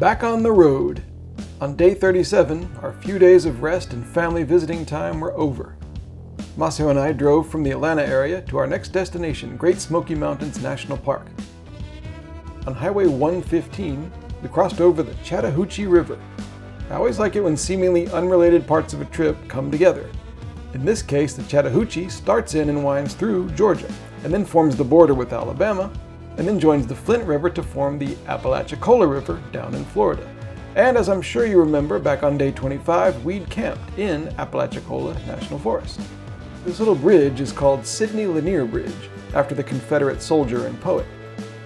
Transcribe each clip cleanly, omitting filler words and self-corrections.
Back on the road. On day 37, our few days of rest and family visiting time were over. Masio and I drove from the Atlanta area to our next destination, Great Smoky Mountains National Park. On Highway 115, we crossed over the Chattahoochee River. I always like it when seemingly unrelated parts of a trip come together. In this case, the Chattahoochee starts in and winds through Georgia, and then forms the border with Alabama, and then joins the Flint River to form the Apalachicola River down in Florida. And as I'm sure you remember, back on day 25, we'd camped in Apalachicola National Forest. This little bridge is called Sidney Lanier Bridge, after the Confederate soldier and poet.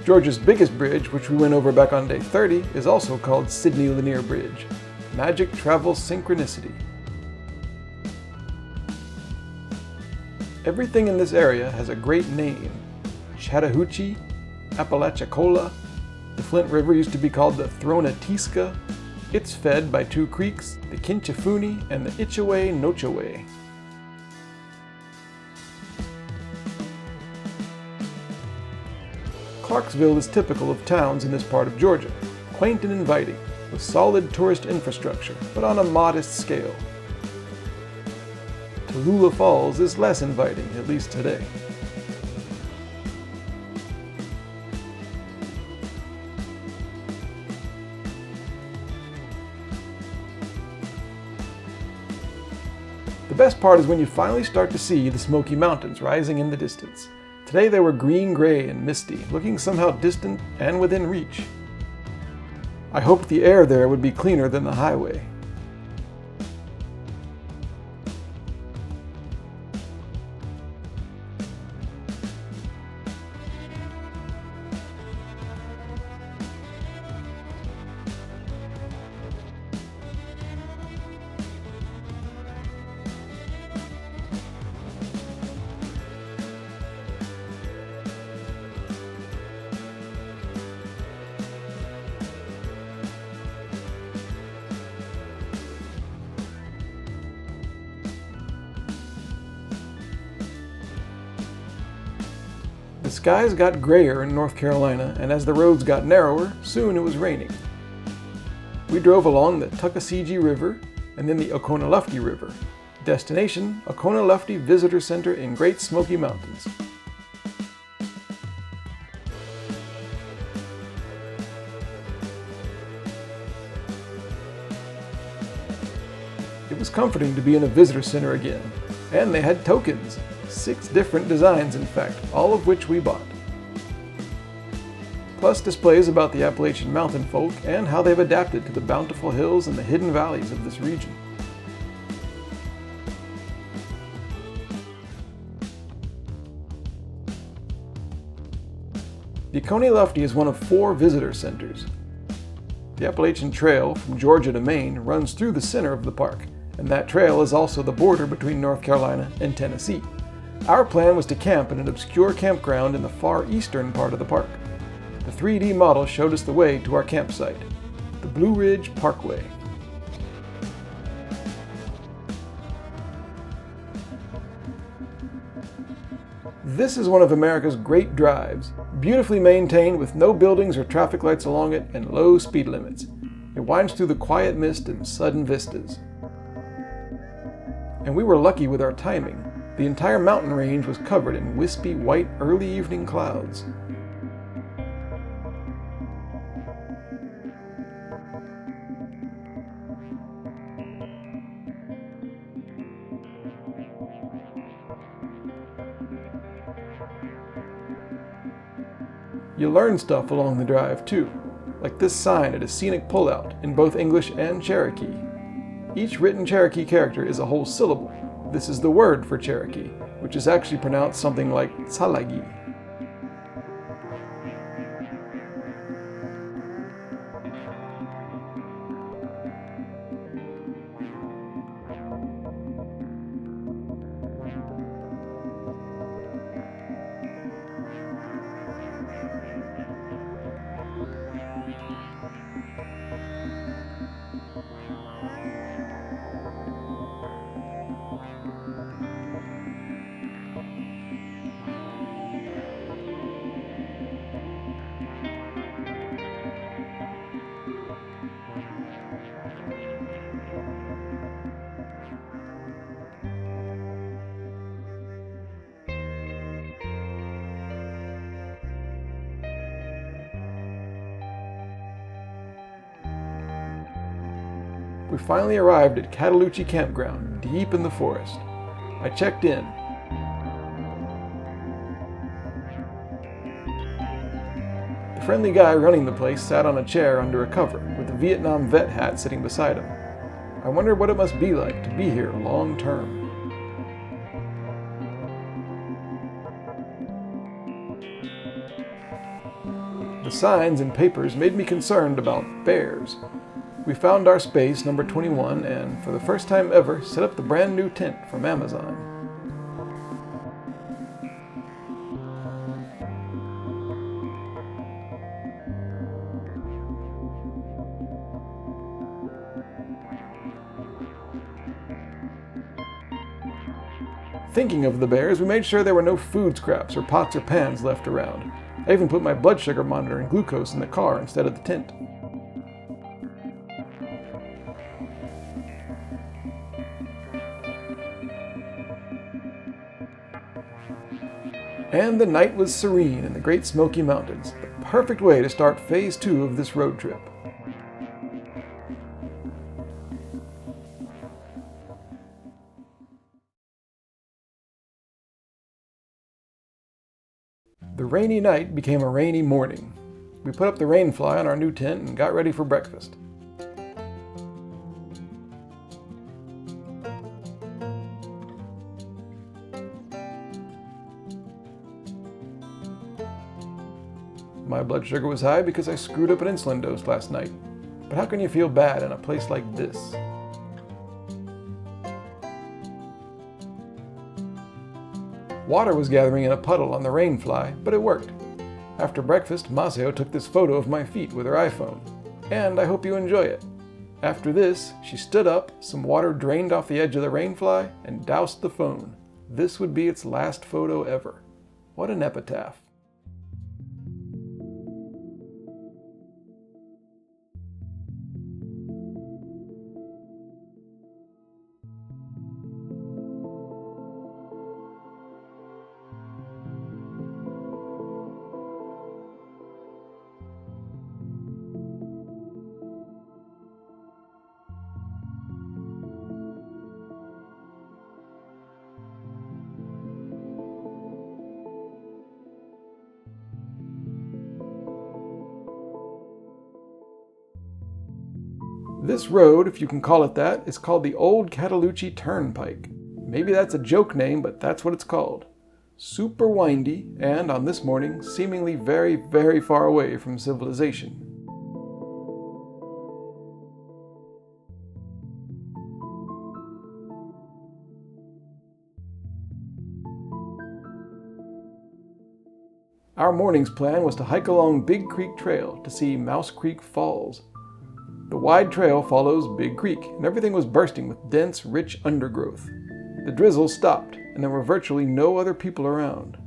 Georgia's biggest bridge, which we went over back on day 30, is also called Sidney Lanier Bridge. Magic travel synchronicity. Everything in this area has a great name. Chattahoochee, Apalachicola. The Flint River used to be called the Thronatisca. It's fed by two creeks, the Kinchafuni and the Itchaway-Nochaway. Clarksville is typical of towns in this part of Georgia, quaint and inviting, with solid tourist infrastructure, but on a modest scale. Tallulah Falls is less inviting, at least today. The best part is when you finally start to see the Smoky Mountains rising in the distance. Today they were green-gray and misty, looking somehow distant and within reach. I hoped the air there would be cleaner than the highway. The skies got grayer in North Carolina, and as the roads got narrower, soon it was raining. We drove along the Tuckasegee River and then the Oconaluftee River. Destination, Oconaluftee Visitor Center in Great Smoky Mountains. It was comforting to be in a visitor center again, and they had tokens. 6 different designs, in fact, all of which we bought. Plus displays about the Appalachian mountain folk and how they've adapted to the bountiful hills and the hidden valleys of this region. The Oconaluftee is one of 4 visitor centers. The Appalachian Trail from Georgia to Maine runs through the center of the park, and that trail is also the border between North Carolina and Tennessee. Our plan was to camp in an obscure campground in the far eastern part of the park. The 3D model showed us the way to our campsite, the Blue Ridge Parkway. This is one of America's great drives, beautifully maintained with no buildings or traffic lights along it and low speed limits. It winds through the quiet mist and sudden vistas. And we were lucky with our timing. The entire mountain range was covered in wispy white early evening clouds. You learn stuff along the drive too, like this sign at a scenic pullout in both English and Cherokee. Each written Cherokee character is a whole syllable. This is the word for Cherokee, which is actually pronounced something like tsalagi. We finally arrived at Cataloochee Campground, deep in the forest. I checked in. The friendly guy running the place sat on a chair under a cover, with a Vietnam vet hat sitting beside him. I wondered what it must be like to be here long term. The signs and papers made me concerned about bears. We found our space, number 21, and for the first time ever, set up the brand new tent from Amazon. Thinking of the bears, we made sure there were no food scraps or pots or pans left around. I even put my blood sugar monitor and glucose in the car instead of the tent. And the night was serene in the Great Smoky Mountains, the perfect way to start phase 2 of this road trip. The rainy night became a rainy morning. We put up the rain fly on our new tent and got ready for breakfast. My blood sugar was high because I screwed up an insulin dose last night. But how can you feel bad in a place like this? Water was gathering in a puddle on the rain fly, but it worked. After breakfast, Maseo took this photo of my feet with her iPhone. And I hope you enjoy it. After this, she stood up, some water drained off the edge of the rain fly, and doused the phone. This would be its last photo ever. What an epitaph. This road, if you can call it that, is called the Old Cataloochee Turnpike. Maybe that's a joke name, but that's what it's called. Super windy, and on this morning, seemingly very, very far away from civilization. Our morning's plan was to hike along Big Creek Trail to see Mouse Creek Falls. The wide trail follows Big Creek, and everything was bursting with dense, rich undergrowth. The drizzle stopped, and there were virtually no other people around.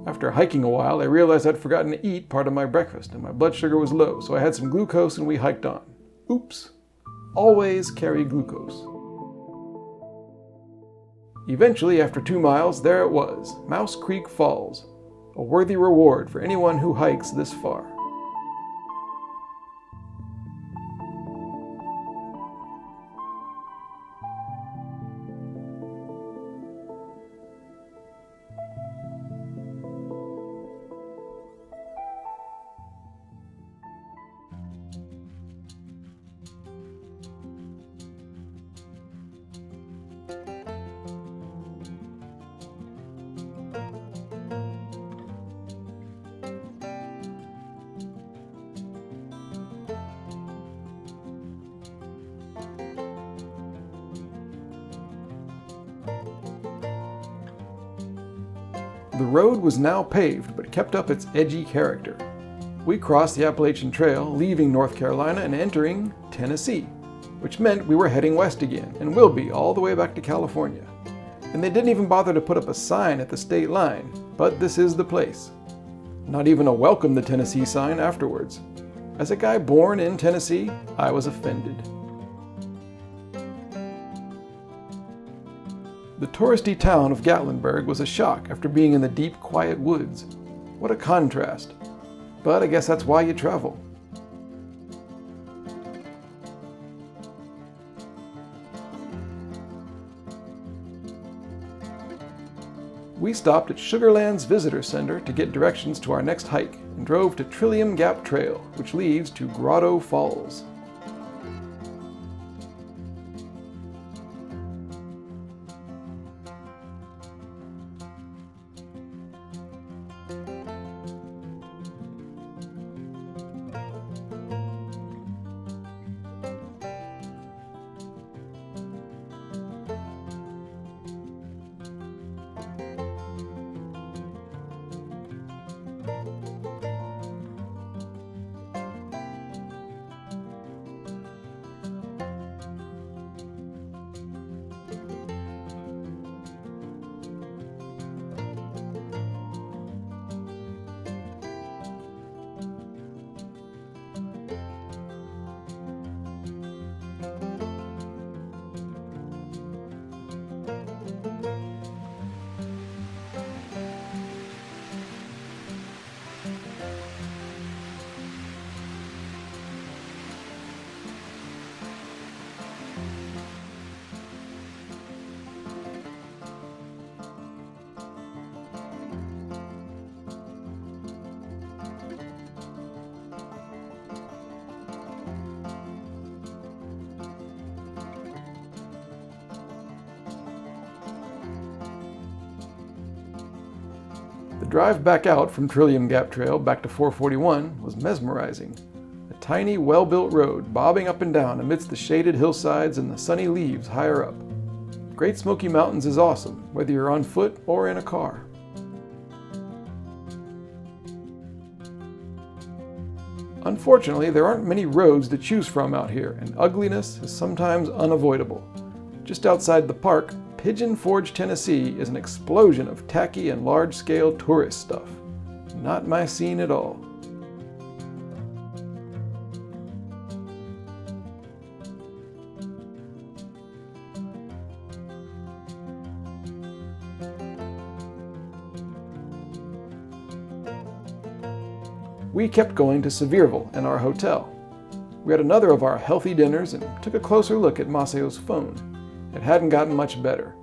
After hiking a while, I realized I'd forgotten to eat part of my breakfast and my blood sugar was low, so I had some glucose and we hiked on. Oops. Always carry glucose. Eventually, after 2 miles, there it was, Mouse Creek Falls, a worthy reward for anyone who hikes this far. The road was now paved, but kept up its edgy character. We crossed the Appalachian Trail, leaving North Carolina and entering Tennessee, which meant we were heading west again, and will be all the way back to California. And they didn't even bother to put up a sign at the state line, but this is the place. Not even a welcome to Tennessee sign afterwards. As a guy born in Tennessee, I was offended. The touristy town of Gatlinburg was a shock after being in the deep, quiet woods. What a contrast. But I guess that's why you travel. We stopped at Sugarland's Visitor Center to get directions to our next hike and drove to Trillium Gap Trail, which leads to Grotto Falls. The drive back out from Trillium Gap Trail back to 441 was mesmerizing. A tiny, well-built road bobbing up and down amidst the shaded hillsides and the sunny leaves higher up. Great Smoky Mountains is awesome, whether you're on foot or in a car. Unfortunately, there aren't many roads to choose from out here, and ugliness is sometimes unavoidable. Just outside the park, Pigeon Forge, Tennessee is an explosion of tacky and large-scale tourist stuff. Not my scene at all. We kept going to Sevierville and our hotel. We had another of our healthy dinners and took a closer look at Maceo's phone. It hadn't gotten much better.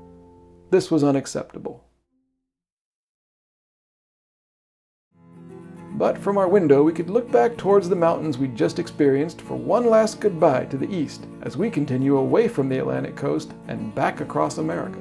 This was unacceptable. But from our window we could look back towards the mountains we'd just experienced for one last goodbye to the east as we continue away from the Atlantic coast and back across America.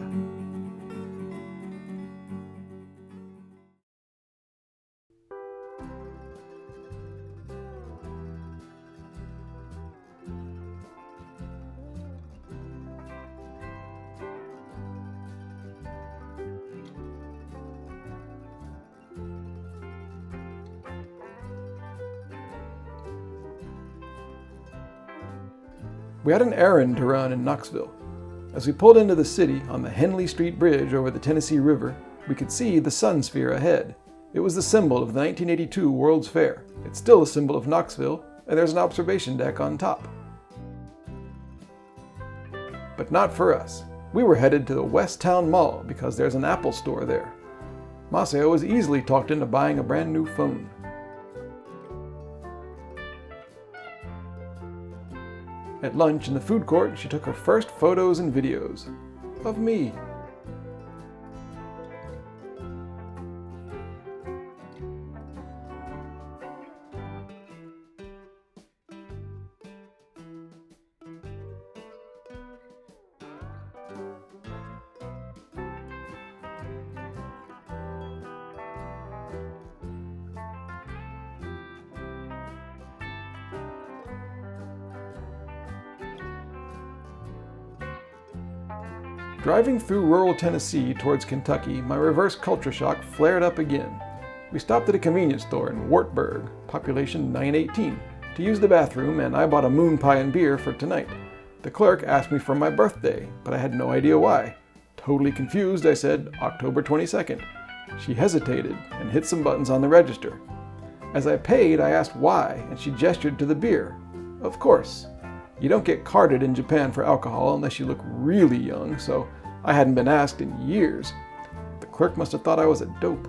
We had an errand to run in Knoxville. As we pulled into the city on the Henley Street Bridge over the Tennessee River, we could see the sun sphere ahead. It was the symbol of the 1982 World's Fair. It's still a symbol of Knoxville, and there's an observation deck on top. But not for us. We were headed to the West Town Mall because there's an Apple store there. Maseo was easily talked into buying a brand new phone. At lunch in the food court, she took her first photos and videos of me. Driving through rural Tennessee towards Kentucky, my reverse culture shock flared up again. We stopped at a convenience store in Wartburg, population 918, to use the bathroom, and I bought a moon pie and beer for tonight. The clerk asked me for my birthday, but I had no idea why. Totally confused, I said, October 22nd. She hesitated and hit some buttons on the register. As I paid, I asked why, and she gestured to the beer. Of course. You don't get carded in Japan for alcohol unless you look really young, so I hadn't been asked in years. The clerk must have thought I was a dope.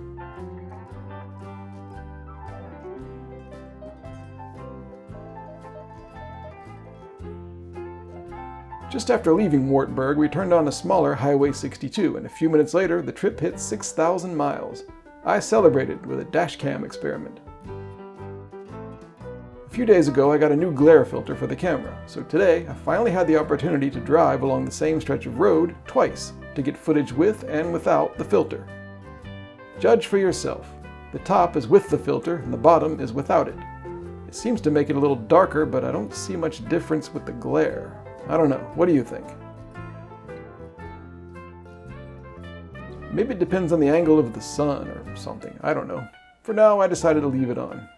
Just after leaving Wartburg, we turned on a smaller Highway 62, and a few minutes later, the trip hit 6,000 miles. I celebrated with a dashcam experiment. A few days ago, I got a new glare filter for the camera, so today I finally had the opportunity to drive along the same stretch of road twice to get footage with and without the filter. Judge for yourself. The top is with the filter and the bottom is without it. It seems to make it a little darker, but I don't see much difference with the glare. I don't know. What do you think? Maybe it depends on the angle of the sun or something. I don't know. For now, I decided to leave it on.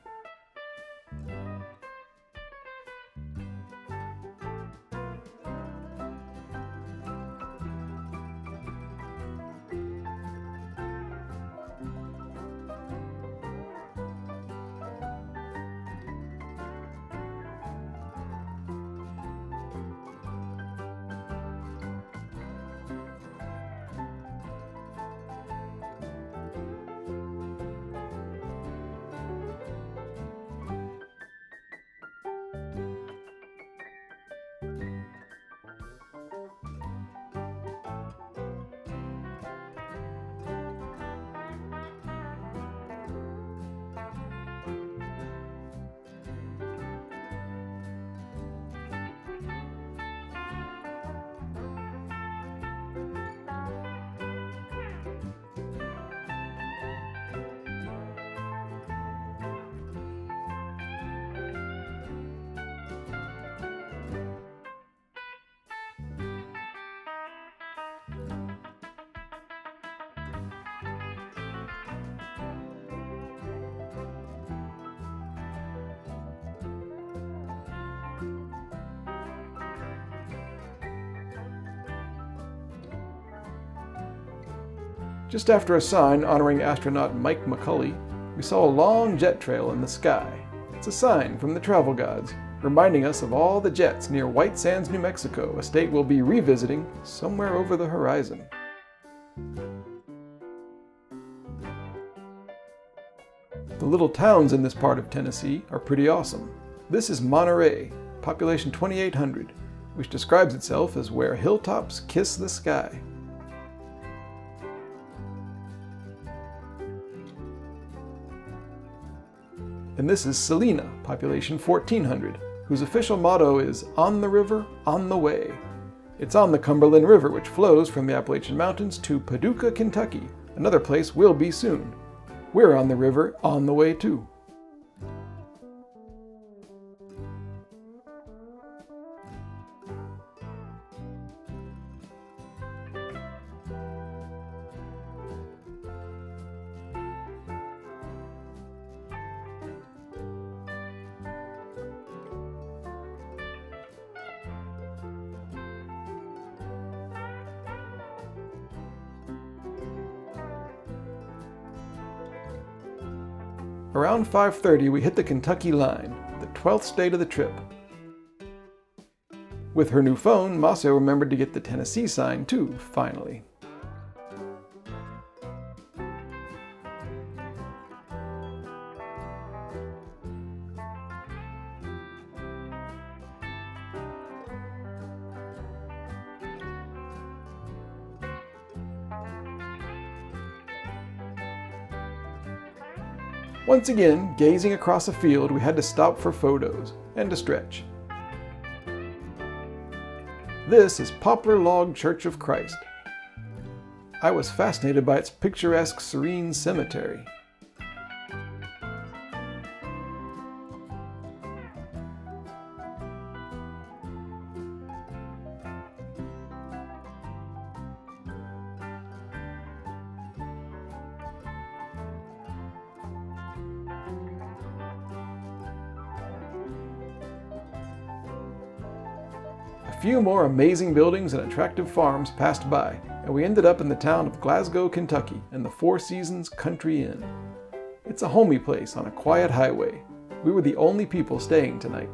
Just after a sign honoring astronaut Mike McCully, we saw a long jet trail in the sky. It's a sign from the travel gods, reminding us of all the jets near White Sands, New Mexico, a state we'll be revisiting somewhere over the horizon. The little towns in this part of Tennessee are pretty awesome. This is Monterey, population 2,800, which describes itself as where hilltops kiss the sky. And this is Salina, population 1,400, whose official motto is "On the river, on the way." It's on the Cumberland River, which flows from the Appalachian Mountains to Paducah, Kentucky, another place we'll be soon. We're on the river, on the way too. Around 5:30 we hit the Kentucky line, the 12th state of the trip. With her new phone, Masio remembered to get the Tennessee sign too, finally. Once again, gazing across a field, we had to stop for photos and to stretch. This is Poplar Log Church of Christ. I was fascinated by its picturesque, serene cemetery. A few more amazing buildings and attractive farms passed by, and we ended up in the town of Glasgow, Kentucky, and the Four Seasons Country Inn. It's a homey place on a quiet highway. We were the only people staying tonight.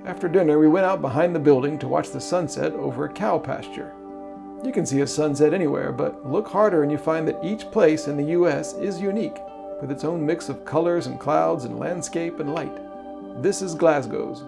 After dinner, we went out behind the building to watch the sunset over a cow pasture. You can see a sunset anywhere, but look harder and you find that each place in the U.S. is unique, with its own mix of colors and clouds and landscape and light. This is Glasgow's.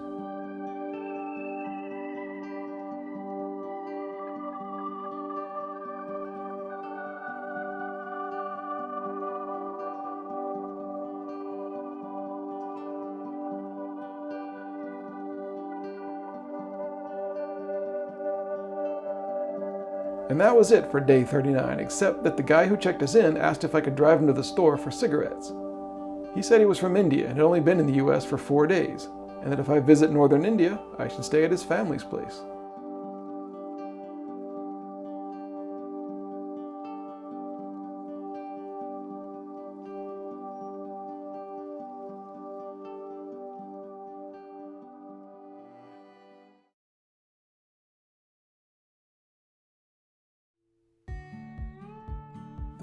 And that was it for day 39, except that the guy who checked us in asked if I could drive him to the store for cigarettes. He said he was from India and had only been in the US for 4 days, and that if I visit northern India, I should stay at his family's place.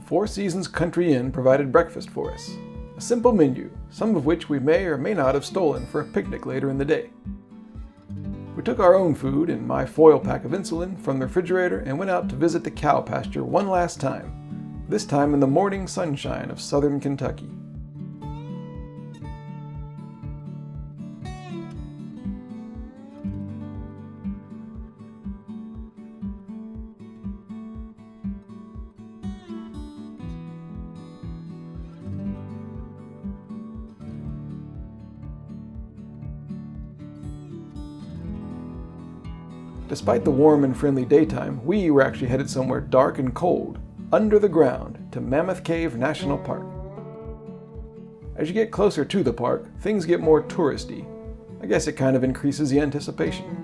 Four Seasons Country Inn provided breakfast for us. A simple menu, some of which we may or may not have stolen for a picnic later in the day. We took our own food and my foil pack of insulin from the refrigerator and went out to visit the cow pasture one last time, this time in the morning sunshine of southern Kentucky. Despite the warm and friendly daytime, we were actually headed somewhere dark and cold, under the ground, to Mammoth Cave National Park. As you get closer to the park, things get more touristy. I guess it kind of increases the anticipation.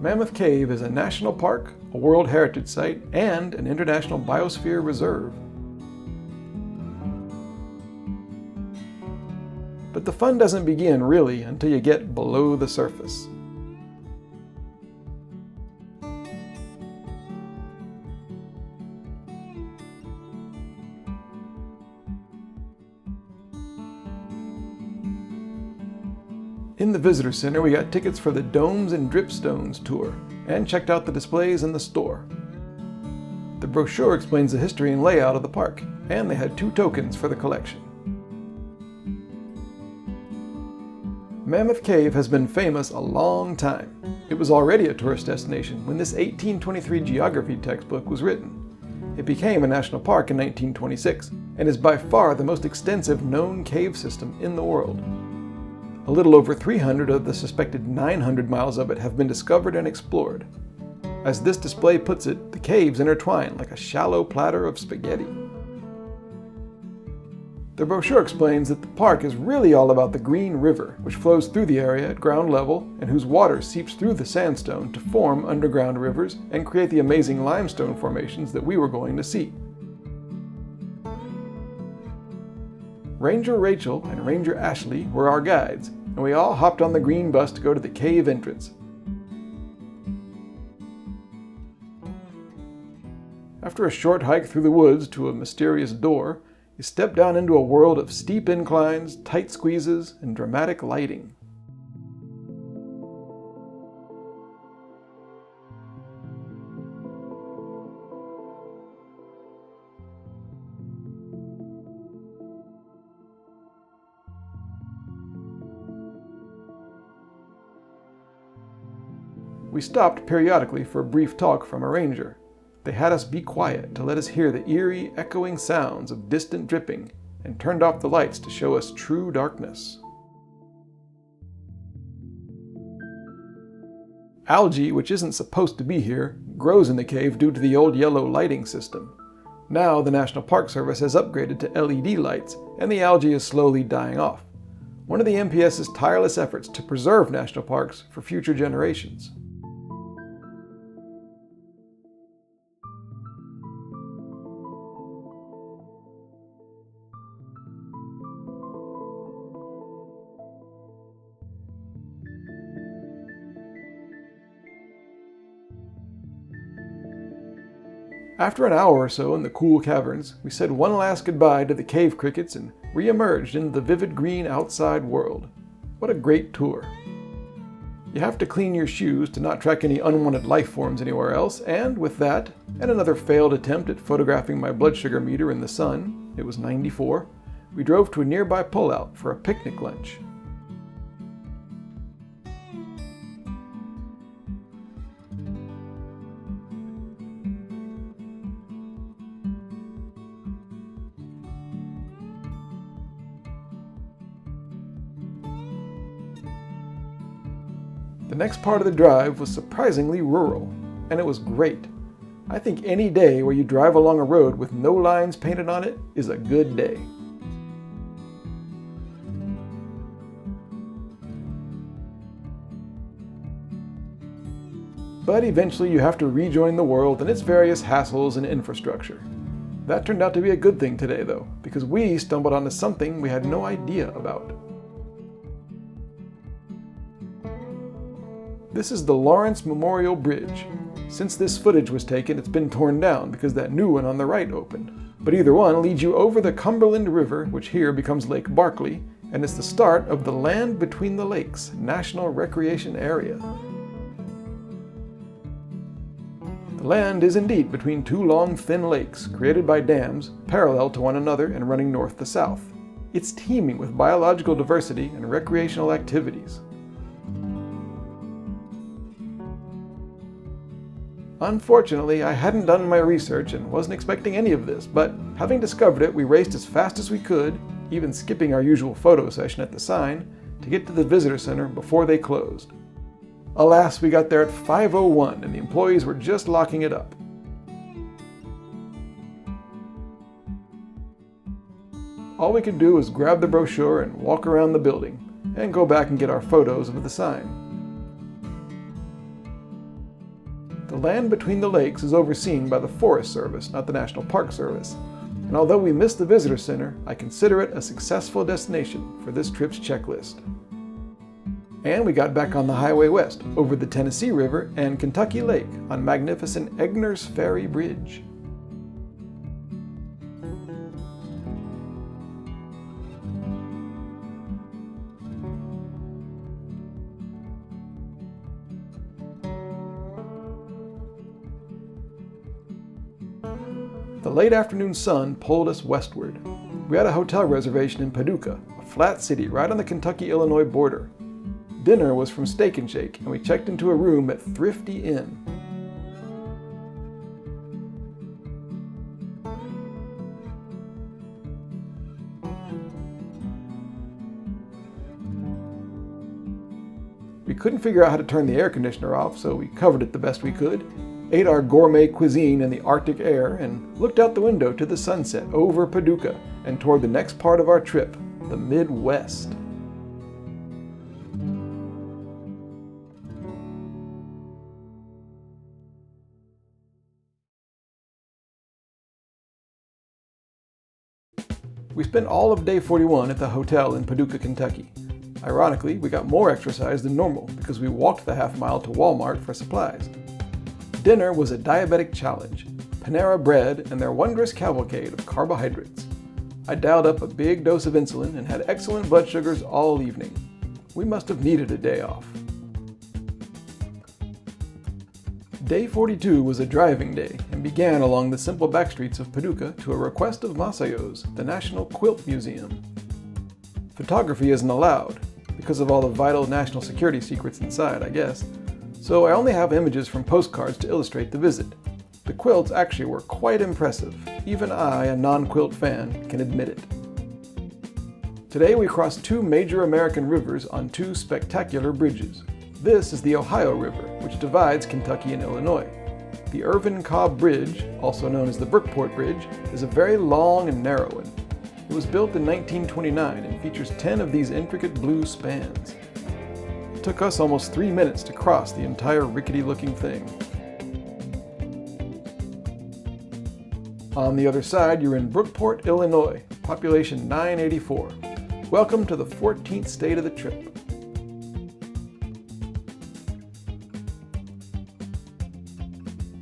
Mammoth Cave is a national park, a World Heritage Site, and an International Biosphere Reserve. But the fun doesn't begin, really, until you get below the surface. In the visitor center, we got tickets for the Domes and Dripstones tour and checked out the displays in the store. The brochure explains the history and layout of the park, and they had 2 tokens for the collection. Mammoth Cave has been famous a long time. It was already a tourist destination when this 1823 geography textbook was written. It became a national park in 1926 and is by far the most extensive known cave system in the world. A little over 300 of the suspected 900 miles of it have been discovered and explored. As this display puts it, the caves intertwine like a shallow platter of spaghetti. The brochure explains that the park is really all about the Green River, which flows through the area at ground level and whose water seeps through the sandstone to form underground rivers and create the amazing limestone formations that we were going to see. Ranger Rachel and Ranger Ashley were our guides, and we all hopped on the green bus to go to the cave entrance. After a short hike through the woods to a mysterious door, you step down into a world of steep inclines, tight squeezes, and dramatic lighting. We stopped periodically for a brief talk from a ranger. They had us be quiet to let us hear the eerie, echoing sounds of distant dripping and turned off the lights to show us true darkness. Algae, which isn't supposed to be here, grows in the cave due to the old yellow lighting system. Now the National Park Service has upgraded to LED lights and the algae is slowly dying off. One of the NPS's tireless efforts to preserve national parks for future generations. After an hour or so in the cool caverns, we said one last goodbye to the cave crickets and re-emerged into the vivid green outside world. What a great tour. You have to clean your shoes to not track any unwanted life forms anywhere else, and with that, and another failed attempt at photographing my blood sugar meter in the sun, it was 94, we drove to a nearby pullout for a picnic lunch. The next part of the drive was surprisingly rural, and it was great. I think any day where you drive along a road with no lines painted on it is a good day. But eventually you have to rejoin the world and its various hassles and infrastructure. That turned out to be a good thing today though, because we stumbled onto something we had no idea about. This is the Lawrence Memorial Bridge. Since this footage was taken, it's been torn down because that new one on the right opened. But either one leads you over the Cumberland River, which here becomes Lake Barkley, and it's the start of the Land Between the Lakes National Recreation Area. The land is indeed between two long, thin lakes created by dams parallel to one another and running north to south. It's teeming with biological diversity and recreational activities. Unfortunately, I hadn't done my research and wasn't expecting any of this, but having discovered it, we raced as fast as we could, even skipping our usual photo session at the sign, to get to the visitor center before they closed. Alas, we got there at 5:01 and the employees were just locking it up. All we could do was grab the brochure and walk around the building, and go back and get our photos of the sign. The Land Between the Lakes is overseen by the Forest Service, not the National Park Service, and although we missed the visitor center, I consider it a successful destination for this trip's checklist. And we got back on the Highway West, over the Tennessee River and Kentucky Lake on magnificent Egner's Ferry Bridge. The late afternoon sun pulled us westward. We had a hotel reservation in Paducah, a flat city right on the Kentucky-Illinois border. Dinner was from Steak and Shake, and we checked into a room at Thrifty Inn. We couldn't figure out how to turn the air conditioner off, so we covered it the best we could, ate our gourmet cuisine in the Arctic air, and looked out the window to the sunset over Paducah and toward the next part of our trip, the Midwest. We spent all of day 41 at the hotel in Paducah, Kentucky. Ironically, we got more exercise than normal because we walked the half mile to Walmart for supplies. Dinner was a diabetic challenge, Panera bread and their wondrous cavalcade of carbohydrates. I dialed up a big dose of insulin and had excellent blood sugars all evening. We must have needed a day off. Day 42 was a driving day and began along the simple backstreets of Paducah to a request of Masayo's, the National Quilt Museum. Photography isn't allowed, because of all the vital national security secrets inside, I guess, so I only have images from postcards to illustrate the visit. The quilts actually were quite impressive. Even I, a non-quilt fan, can admit it. Today we crossed two major American rivers on two spectacular bridges. This is the Ohio River, which divides Kentucky and Illinois. The Irvin-Cobb Bridge, also known as the Brookport Bridge, is a very long and narrow one. It was built in 1929 and features 10 of these intricate blue spans. It took us almost 3 minutes to cross the entire rickety-looking thing. On the other side, you're in Brookport, Illinois, population 984. Welcome to the 14th state of the trip.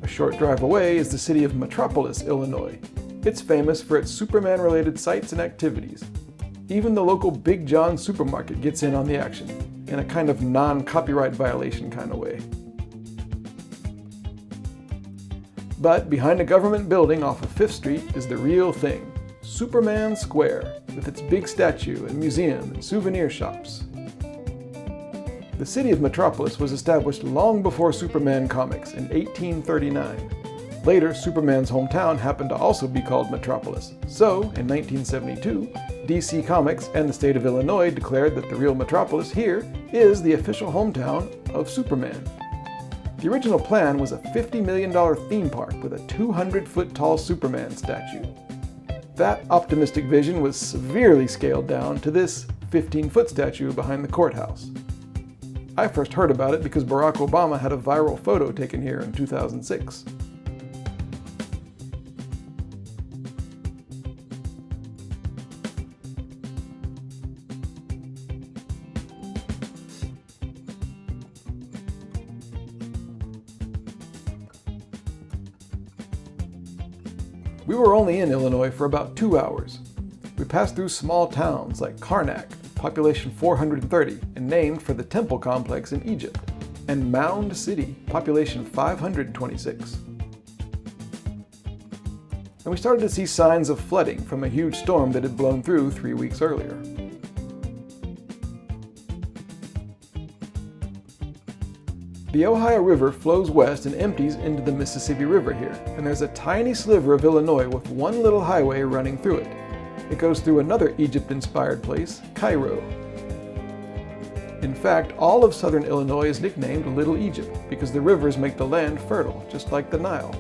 A short drive away is the city of Metropolis, Illinois. It's famous for its Superman-related sites and activities. Even the local Big John supermarket gets in on the action, in a kind of non-copyright violation kind of way. But behind a government building off of 5th Street is the real thing, Superman Square, with its big statue and museum and souvenir shops. The city of Metropolis was established long before Superman comics in 1839. Later, Superman's hometown happened to also be called Metropolis. So, in 1972, DC Comics and the state of Illinois declared that the real Metropolis here is the official hometown of Superman. The original plan was a $50 million theme park with a 200-foot tall Superman statue. That optimistic vision was severely scaled down to this 15-foot statue behind the courthouse. I first heard about it because Barack Obama had a viral photo taken here in 2006. We were only in Illinois for about 2 hours. We passed through small towns like Karnak, population 430, and named for the temple complex in Egypt, and Mound City, population 526. And we started to see signs of flooding from a huge storm that had blown through 3 weeks earlier. The Ohio River flows west and empties into the Mississippi River here, and there's a tiny sliver of Illinois with one little highway running through it. It goes through another Egypt-inspired place, Cairo. In fact, all of southern Illinois is nicknamed Little Egypt because the rivers make the land fertile, just like the Nile.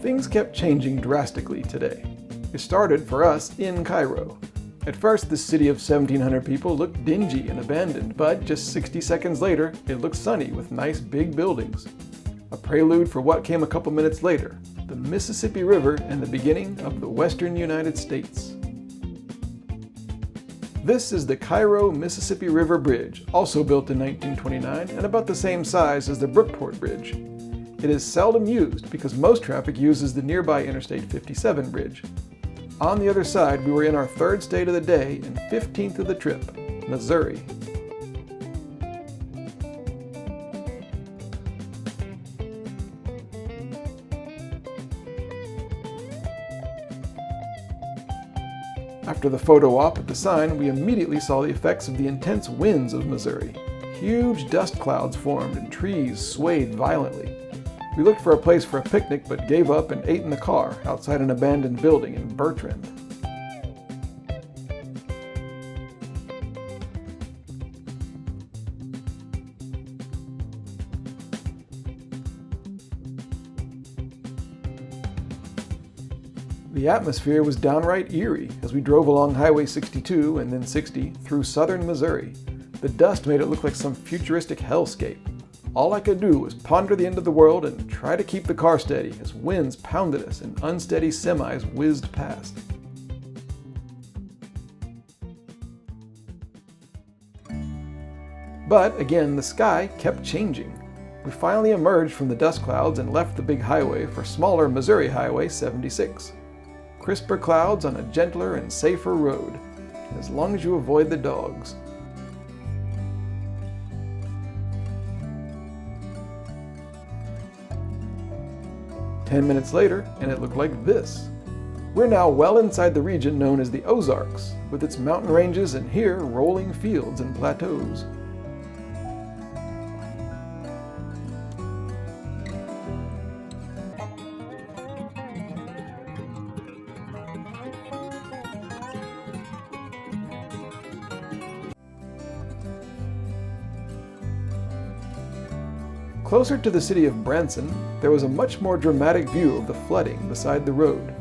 Things kept changing drastically today. It started for us in Cairo. At first, this city of 1,700 people looked dingy and abandoned, but just 60 seconds later, it looked sunny with nice big buildings. A prelude for what came a couple minutes later, the Mississippi River and the beginning of the western United States. This is the Cairo Mississippi River Bridge, also built in 1929 and about the same size as the Brookport Bridge. It is seldom used because most traffic uses the nearby Interstate 57 bridge. On the other side, we were in our 3rd state of the day and 15th of the trip, Missouri. After the photo op at the sign, we immediately saw the effects of the intense winds of Missouri. Huge dust clouds formed and trees swayed violently. We looked for a place for a picnic but gave up and ate in the car outside an abandoned building in Bertrand. The atmosphere was downright eerie as we drove along Highway 62 and then 60 through southern Missouri. The dust made it look like some futuristic hellscape. All I could do was ponder the end of the world and try to keep the car steady as winds pounded us and unsteady semis whizzed past. But again, the sky kept changing. We finally emerged from the dust clouds and left the big highway for smaller Missouri Highway 76. Crisper clouds on a gentler and safer road, as long as you avoid the dogs. "10 minutes later, and it looked like this. We're now well inside the region known as the Ozarks, with its mountain ranges and here rolling fields and plateaus. Closer to the city of Branson, there was a much more dramatic view of the flooding beside the road.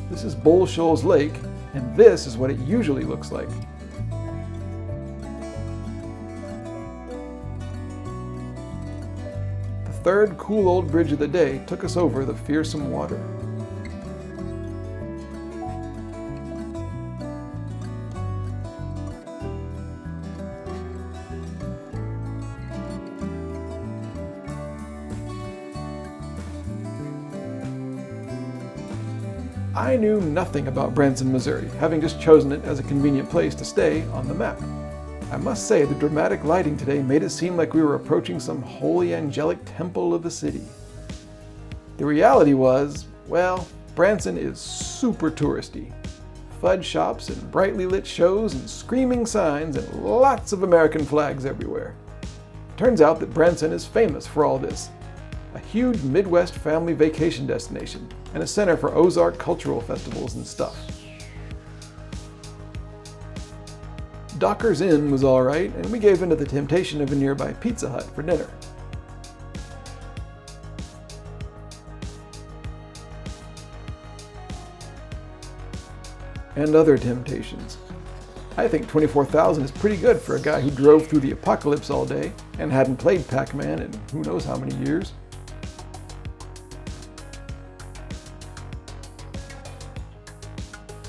This is Bull Shoals Lake, and this is what it usually looks like. The third cool old bridge of the day took us over the fearsome water. I knew nothing about Branson, Missouri, having just chosen it as a convenient place to stay on the map. I must say the dramatic lighting today made it seem like we were approaching some holy angelic temple of the city. The reality was, well, Branson is super touristy. Fudge shops and brightly lit shows and screaming signs and lots of American flags everywhere. Turns out that Branson is famous for all this. A huge Midwest family vacation destination and a center for Ozark cultural festivals and stuff. Docker's Inn was alright, and we gave in to the temptation of a nearby Pizza Hut for dinner. And other temptations. I think 24,000 is pretty good for a guy who drove through the apocalypse all day and hadn't played Pac-Man in who knows how many years.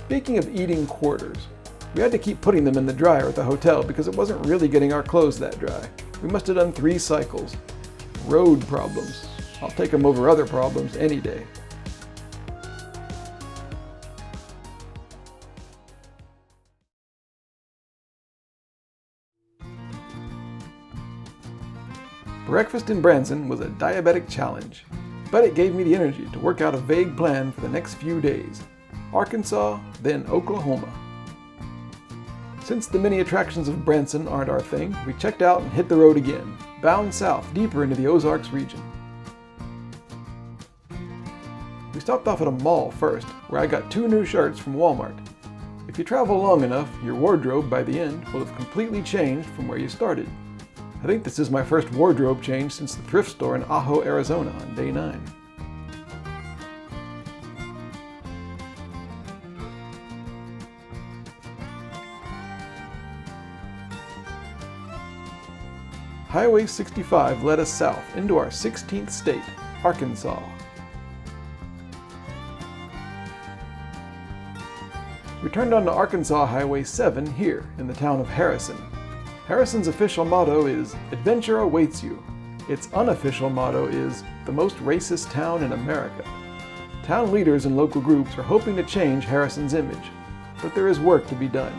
Speaking of eating quarters, we had to keep putting them in the dryer at the hotel because it wasn't really getting our clothes that dry. We must have done 3 cycles. Road problems. I'll take them over other problems any day. Breakfast in Branson was a diabetic challenge, but it gave me the energy to work out a vague plan for the next few days. Arkansas, then Oklahoma. Since the many attractions of Branson aren't our thing, we checked out and hit the road again, bound south deeper into the Ozarks region. We stopped off at a mall first, where I got 2 new shirts from Walmart. If you travel long enough, your wardrobe by the end will have completely changed from where you started. I think this is my first wardrobe change since the thrift store in Ajo, Arizona on day 9. Highway 65 led us south into our 16th state, Arkansas. We turned onto Arkansas Highway 7 here in the town of Harrison. Harrison's official motto is, "Adventure awaits you." Its unofficial motto is, "The most racist town in America." Town leaders and local groups are hoping to change Harrison's image, but there is work to be done.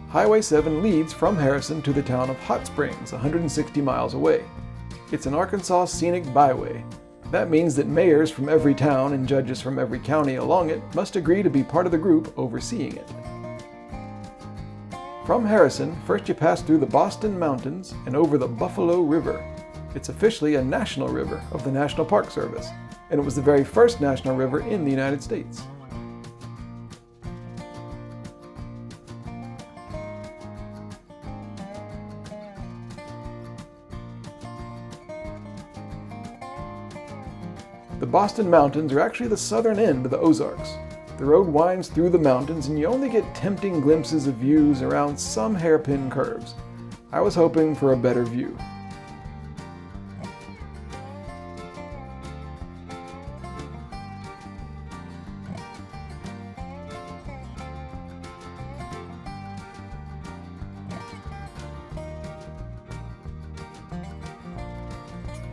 Highway 7 leads from Harrison to the town of Hot Springs, 160 miles away. It's an Arkansas scenic byway. That means that mayors from every town and judges from every county along it must agree to be part of the group overseeing it. From Harrison, first you pass through the Boston Mountains and over the Buffalo River. It's officially a national river of the National Park Service, and it was the very first national river in the United States. The Boston Mountains are actually the southern end of the Ozarks. The road winds through the mountains and you only get tempting glimpses of views around some hairpin curves. I was hoping for a better view.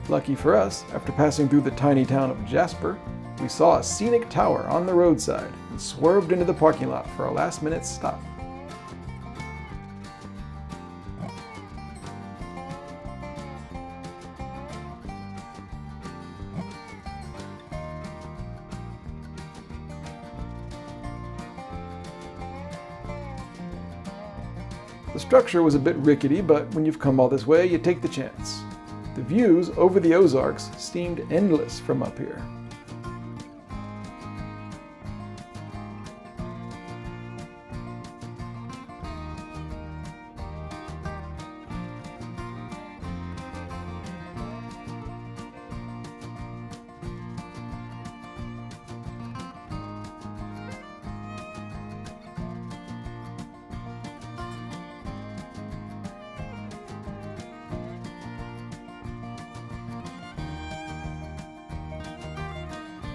Lucky for us, after passing through the tiny town of Jasper, we saw a scenic tower on the roadside and swerved into the parking lot for a last-minute stop. The structure was a bit rickety, but when you've come all this way, you take the chance. The views over the Ozarks seemed endless from up here.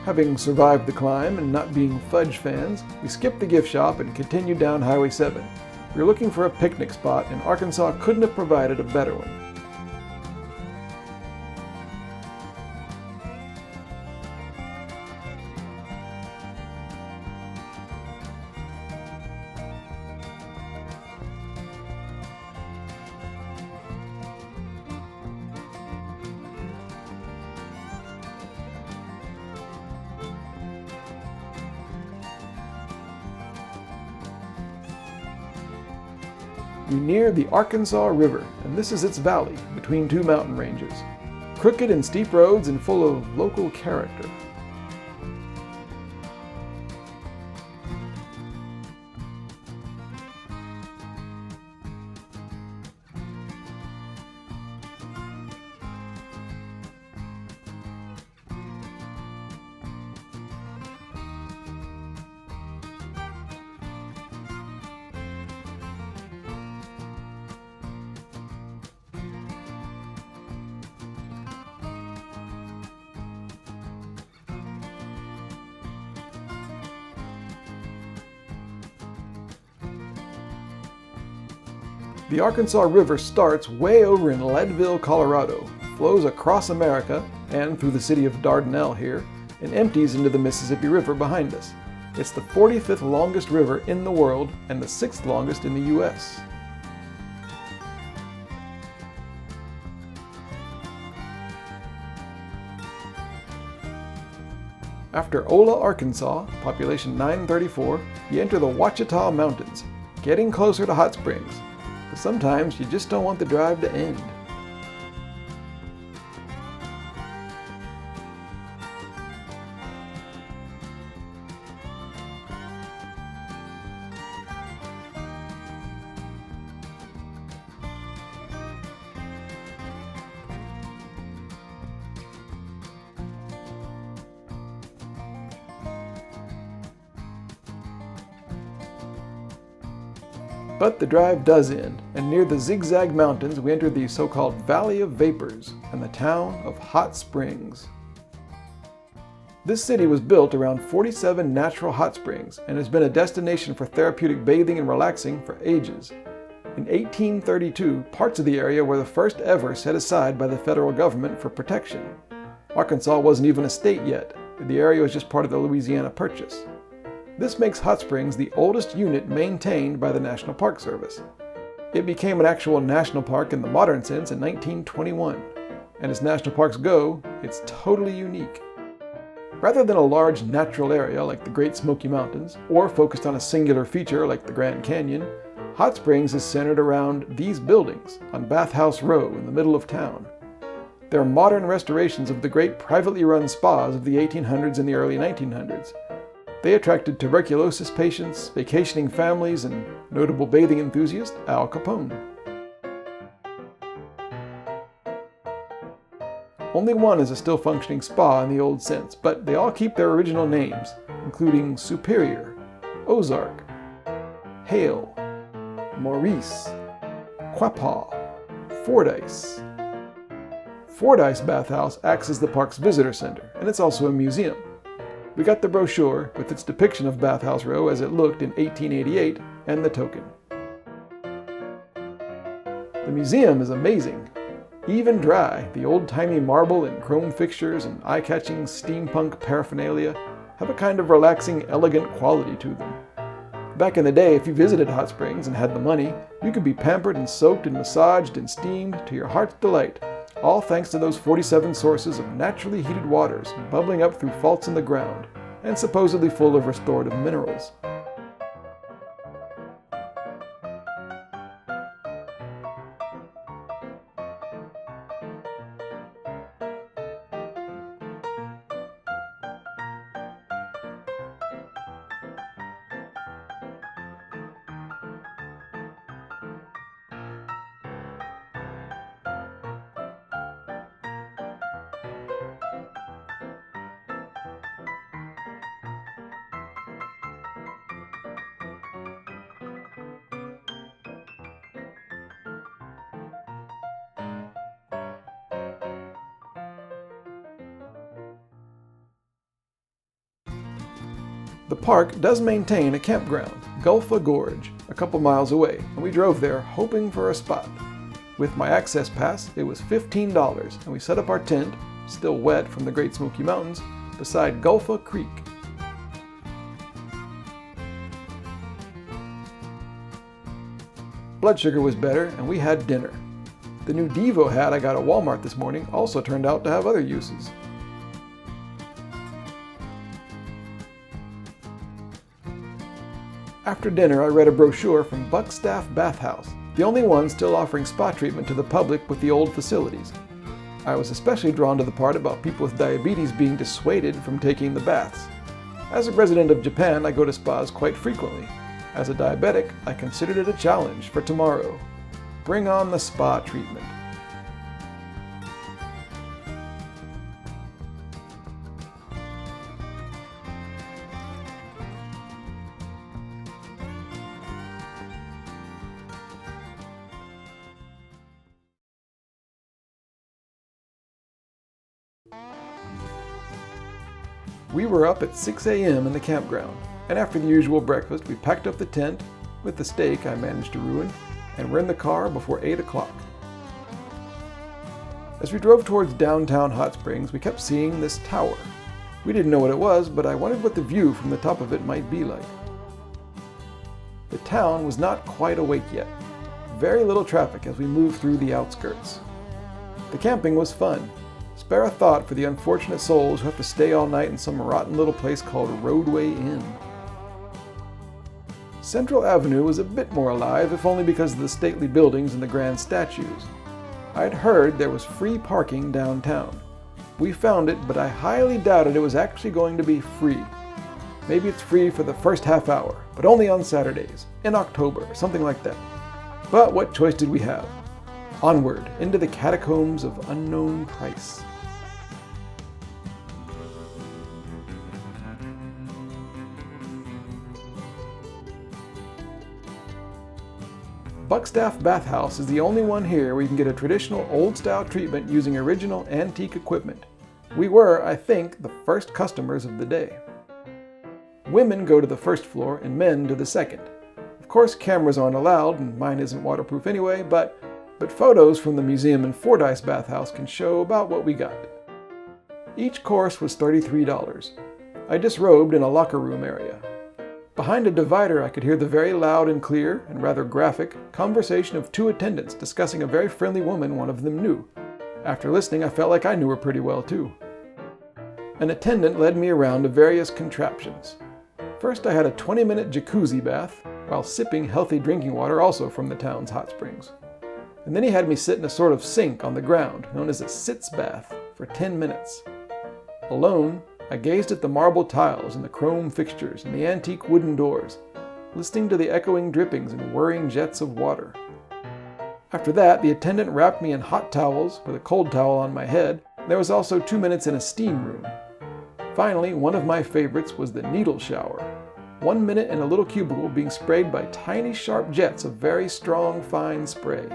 Having survived the climb and not being fudge fans, we skipped the gift shop and continued down Highway 7. We were looking for a picnic spot, and Arkansas couldn't have provided a better one. We near the Arkansas River, and this is its valley between two mountain ranges. Crooked and steep roads and full of local character. The Arkansas River starts way over in Leadville, Colorado, flows across America and through the city of Dardanelle here, and empties into the Mississippi River behind us. It's the 45th longest river in the world and the 6th longest in the U.S. After Ola, Arkansas, population 934, you enter the Ouachita Mountains, getting closer to hot springs. But sometimes you just don't want the drive to end. But the drive does end, and near the Zigzag Mountains we enter the so-called Valley of Vapors and the town of Hot Springs. This city was built around 47 natural hot springs and has been a destination for therapeutic bathing and relaxing for ages. In 1832, parts of the area were the first ever set aside by the federal government for protection. Arkansas wasn't even a state yet. The area was just part of the Louisiana Purchase. This makes Hot Springs the oldest unit maintained by the National Park Service. It became an actual national park in the modern sense in 1921. and as national parks go, it's totally unique. Rather than a large natural area like the Great Smoky Mountains, or focused on a singular feature like the Grand Canyon, Hot Springs is centered around these buildings on Bathhouse Row in the middle of town. They're modern restorations of the great privately run spas of the 1800s and the early 1900s. They attracted tuberculosis patients, vacationing families, and notable bathing enthusiast Al Capone. Only one is a still functioning spa in the old sense, but they all keep their original names, including Superior, Ozark, Hale, Maurice, Quapaw, Fordyce. Fordyce Bathhouse acts as the park's visitor center, and it's also a museum. We got the brochure with its depiction of Bathhouse Row as it looked in 1888 and the token. The museum is amazing. Even dry, the old-timey marble and chrome fixtures and eye-catching steampunk paraphernalia have a kind of relaxing, elegant quality to them. Back in the day, if you visited Hot Springs and had the money, you could be pampered and soaked and massaged and steamed to your heart's delight, all thanks to those 47 sources of naturally heated waters bubbling up through faults in the ground and supposedly full of restorative minerals. The park does maintain a campground, Gulfa Gorge, a couple miles away, and we drove there hoping for a spot. With my access pass, it was $15, and we set up our tent, still wet from the Great Smoky Mountains, beside Gulfa Creek. Blood sugar was better, and we had dinner. The new Devo hat I got at Walmart this morning also turned out to have other uses. After dinner, I read a brochure from Buckstaff Bathhouse, the only one still offering spa treatment to the public with the old facilities. I was especially drawn to the part about people with diabetes being dissuaded from taking the baths. As a resident of Japan, I go to spas quite frequently. As a diabetic, I considered it a challenge for tomorrow. Bring on the spa treatment. We were up at 6 a.m. in the campground, and after the usual breakfast, we packed up the tent, with the steak I managed to ruin, and were in the car before 8 o'clock. As we drove towards downtown Hot Springs, we kept seeing this tower. We didn't know what it was, but I wondered what the view from the top of it might be like. The town was not quite awake yet. Very little traffic as we moved through the outskirts. The camping was fun. Spare a thought for the unfortunate souls who have to stay all night in some rotten little place called Roadway Inn. Central Avenue was a bit more alive, if only because of the stately buildings and the grand statues. I'd heard there was free parking downtown. We found it, but I highly doubted it was actually going to be free. Maybe it's free for the first half hour, but only on Saturdays, in October, or something like that. But what choice did we have? Onward, into the catacombs of unknown price. Buckstaff Bathhouse is the only one here where you can get a traditional old-style treatment using original antique equipment. We were, I think, the first customers of the day. Women go to the first floor and men to the second. Of course, cameras aren't allowed, and mine isn't waterproof anyway, but photos from the museum and Fordyce Bathhouse can show about what we got. Each course was $33. I disrobed in a locker room area. Behind a divider, I could hear the very loud and clear, and rather graphic, conversation of two attendants discussing a very friendly woman one of them knew. After listening, I felt like I knew her pretty well too. An attendant led me around to various contraptions. First, I had a 20-minute jacuzzi bath while sipping healthy drinking water also from the town's hot springs. And then he had me sit in a sort of sink on the ground, known as a sitz bath, for 10 minutes. Alone, I gazed at the marble tiles and the chrome fixtures and the antique wooden doors, listening to the echoing drippings and whirring jets of water. After that, the attendant wrapped me in hot towels with a cold towel on my head. There was also 2 minutes in a steam room. Finally, one of my favorites was the needle shower. 1 minute in a little cubicle being sprayed by tiny sharp jets of very strong, fine spray.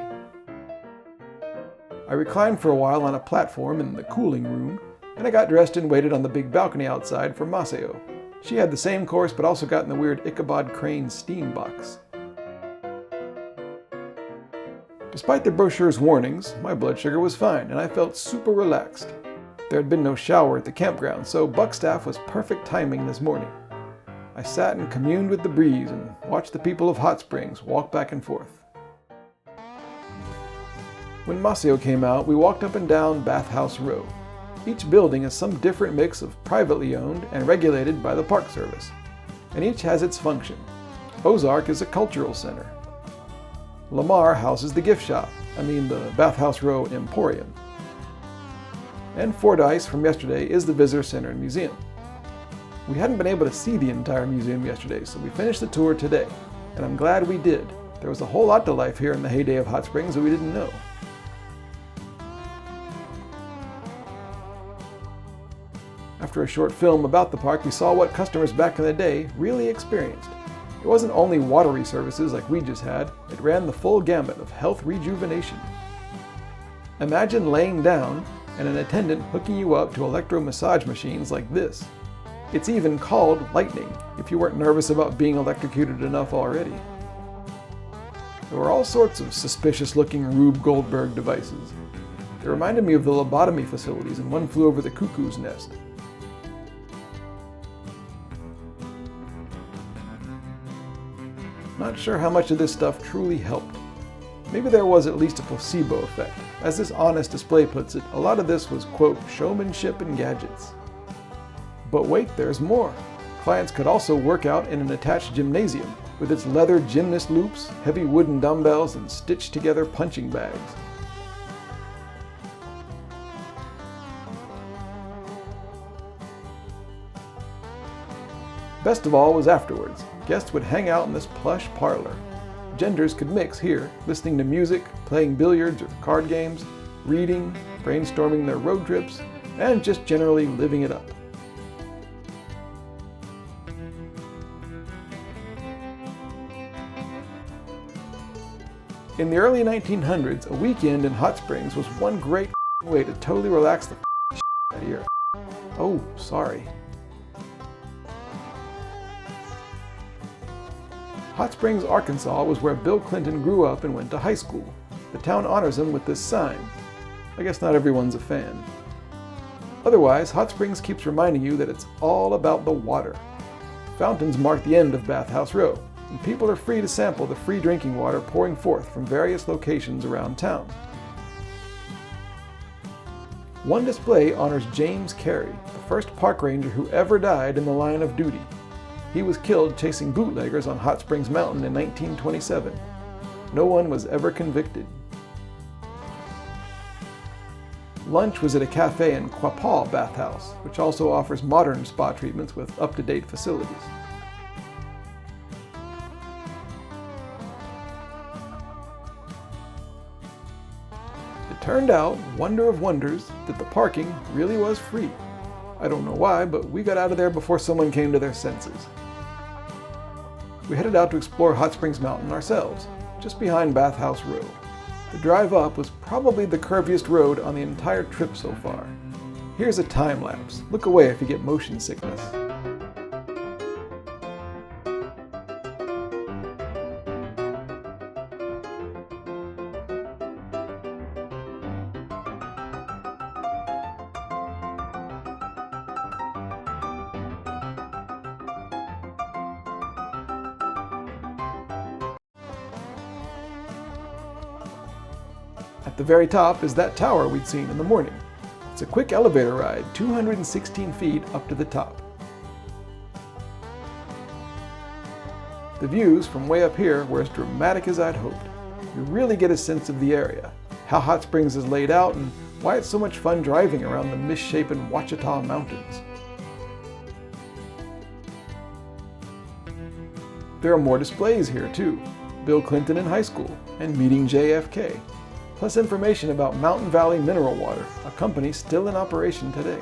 I reclined for a while on a platform in the cooling room, and I got dressed and waited on the big balcony outside for Maseo. She had the same course but also got in the weird Ichabod Crane steam box. Despite the brochure's warnings, my blood sugar was fine and I felt super relaxed. There had been no shower at the campground, so buckstaff was perfect timing this morning. I sat and communed with the breeze and watched the people of Hot Springs walk back and forth. When Maseo came out, we walked up and down Bathhouse Row. Each building is some different mix of privately owned and regulated by the Park Service, and each has its function. Ozark is a cultural center. Lamar houses the gift shop, the Bathhouse Row Emporium. And Fordyce from yesterday is the visitor center and museum. We hadn't been able to see the entire museum yesterday, so we finished the tour today, and I'm glad we did. There was a whole lot to life here in the heyday of Hot Springs that we didn't know. After a short film about the park, we saw what customers back in the day really experienced. It wasn't only watery services like we just had, it ran the full gamut of health rejuvenation. Imagine laying down and an attendant hooking you up to electro-massage machines like this. It's even called lightning, if you weren't nervous about being electrocuted enough already. There were all sorts of suspicious-looking Rube Goldberg devices. They reminded me of the lobotomy facilities in One Flew Over the Cuckoo's Nest. Not sure how much of this stuff truly helped. Maybe there was at least a placebo effect. As this honest display puts it, a lot of this was, quote, showmanship and gadgets. But wait, there's more. Clients could also work out in an attached gymnasium with its leather gymnast loops, heavy wooden dumbbells, and stitched together punching bags. Best of all was afterwards. Guests would hang out in this plush parlor. Genders could mix here, listening to music, playing billiards or card games, reading, brainstorming their road trips, and just generally living it up. In the early 1900s, a weekend in Hot Springs was one great way to totally relax the out of your... Oh, sorry. Hot Springs, Arkansas was where Bill Clinton grew up and went to high school. The town honors him with this sign. I guess not everyone's a fan. Otherwise, Hot Springs keeps reminding you that it's all about the water. Fountains mark the end of Bathhouse Row, and people are free to sample the free drinking water pouring forth from various locations around town. One display honors James Carey, the first park ranger who ever died in the line of duty. He was killed chasing bootleggers on Hot Springs Mountain in 1927. No one was ever convicted. Lunch was at a cafe in Quapaw Bathhouse, which also offers modern spa treatments with up-to-date facilities. It turned out, wonder of wonders, that the parking really was free. I don't know why, but we got out of there before someone came to their senses. We headed out to explore Hot Springs Mountain ourselves, just behind Bathhouse Row. The drive up was probably the curviest road on the entire trip so far. Here's a time lapse. Look away if you get motion sickness. At At the very top is that tower we'd seen in the morning. It's a quick elevator ride, 216 feet up to the top. The views from way up here were as dramatic as I'd hoped. You really get a sense of the area, how Hot Springs is laid out, and why it's so much fun driving around the misshapen Ouachita Mountains. There are more displays here too. Bill Clinton in high school and meeting JFK, plus information about Mountain Valley Mineral Water, a company still in operation today.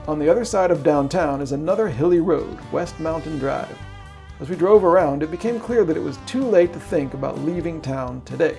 On the other side of downtown is another hilly road, West Mountain Drive. As we drove around, it became clear that it was too late to think about leaving town today.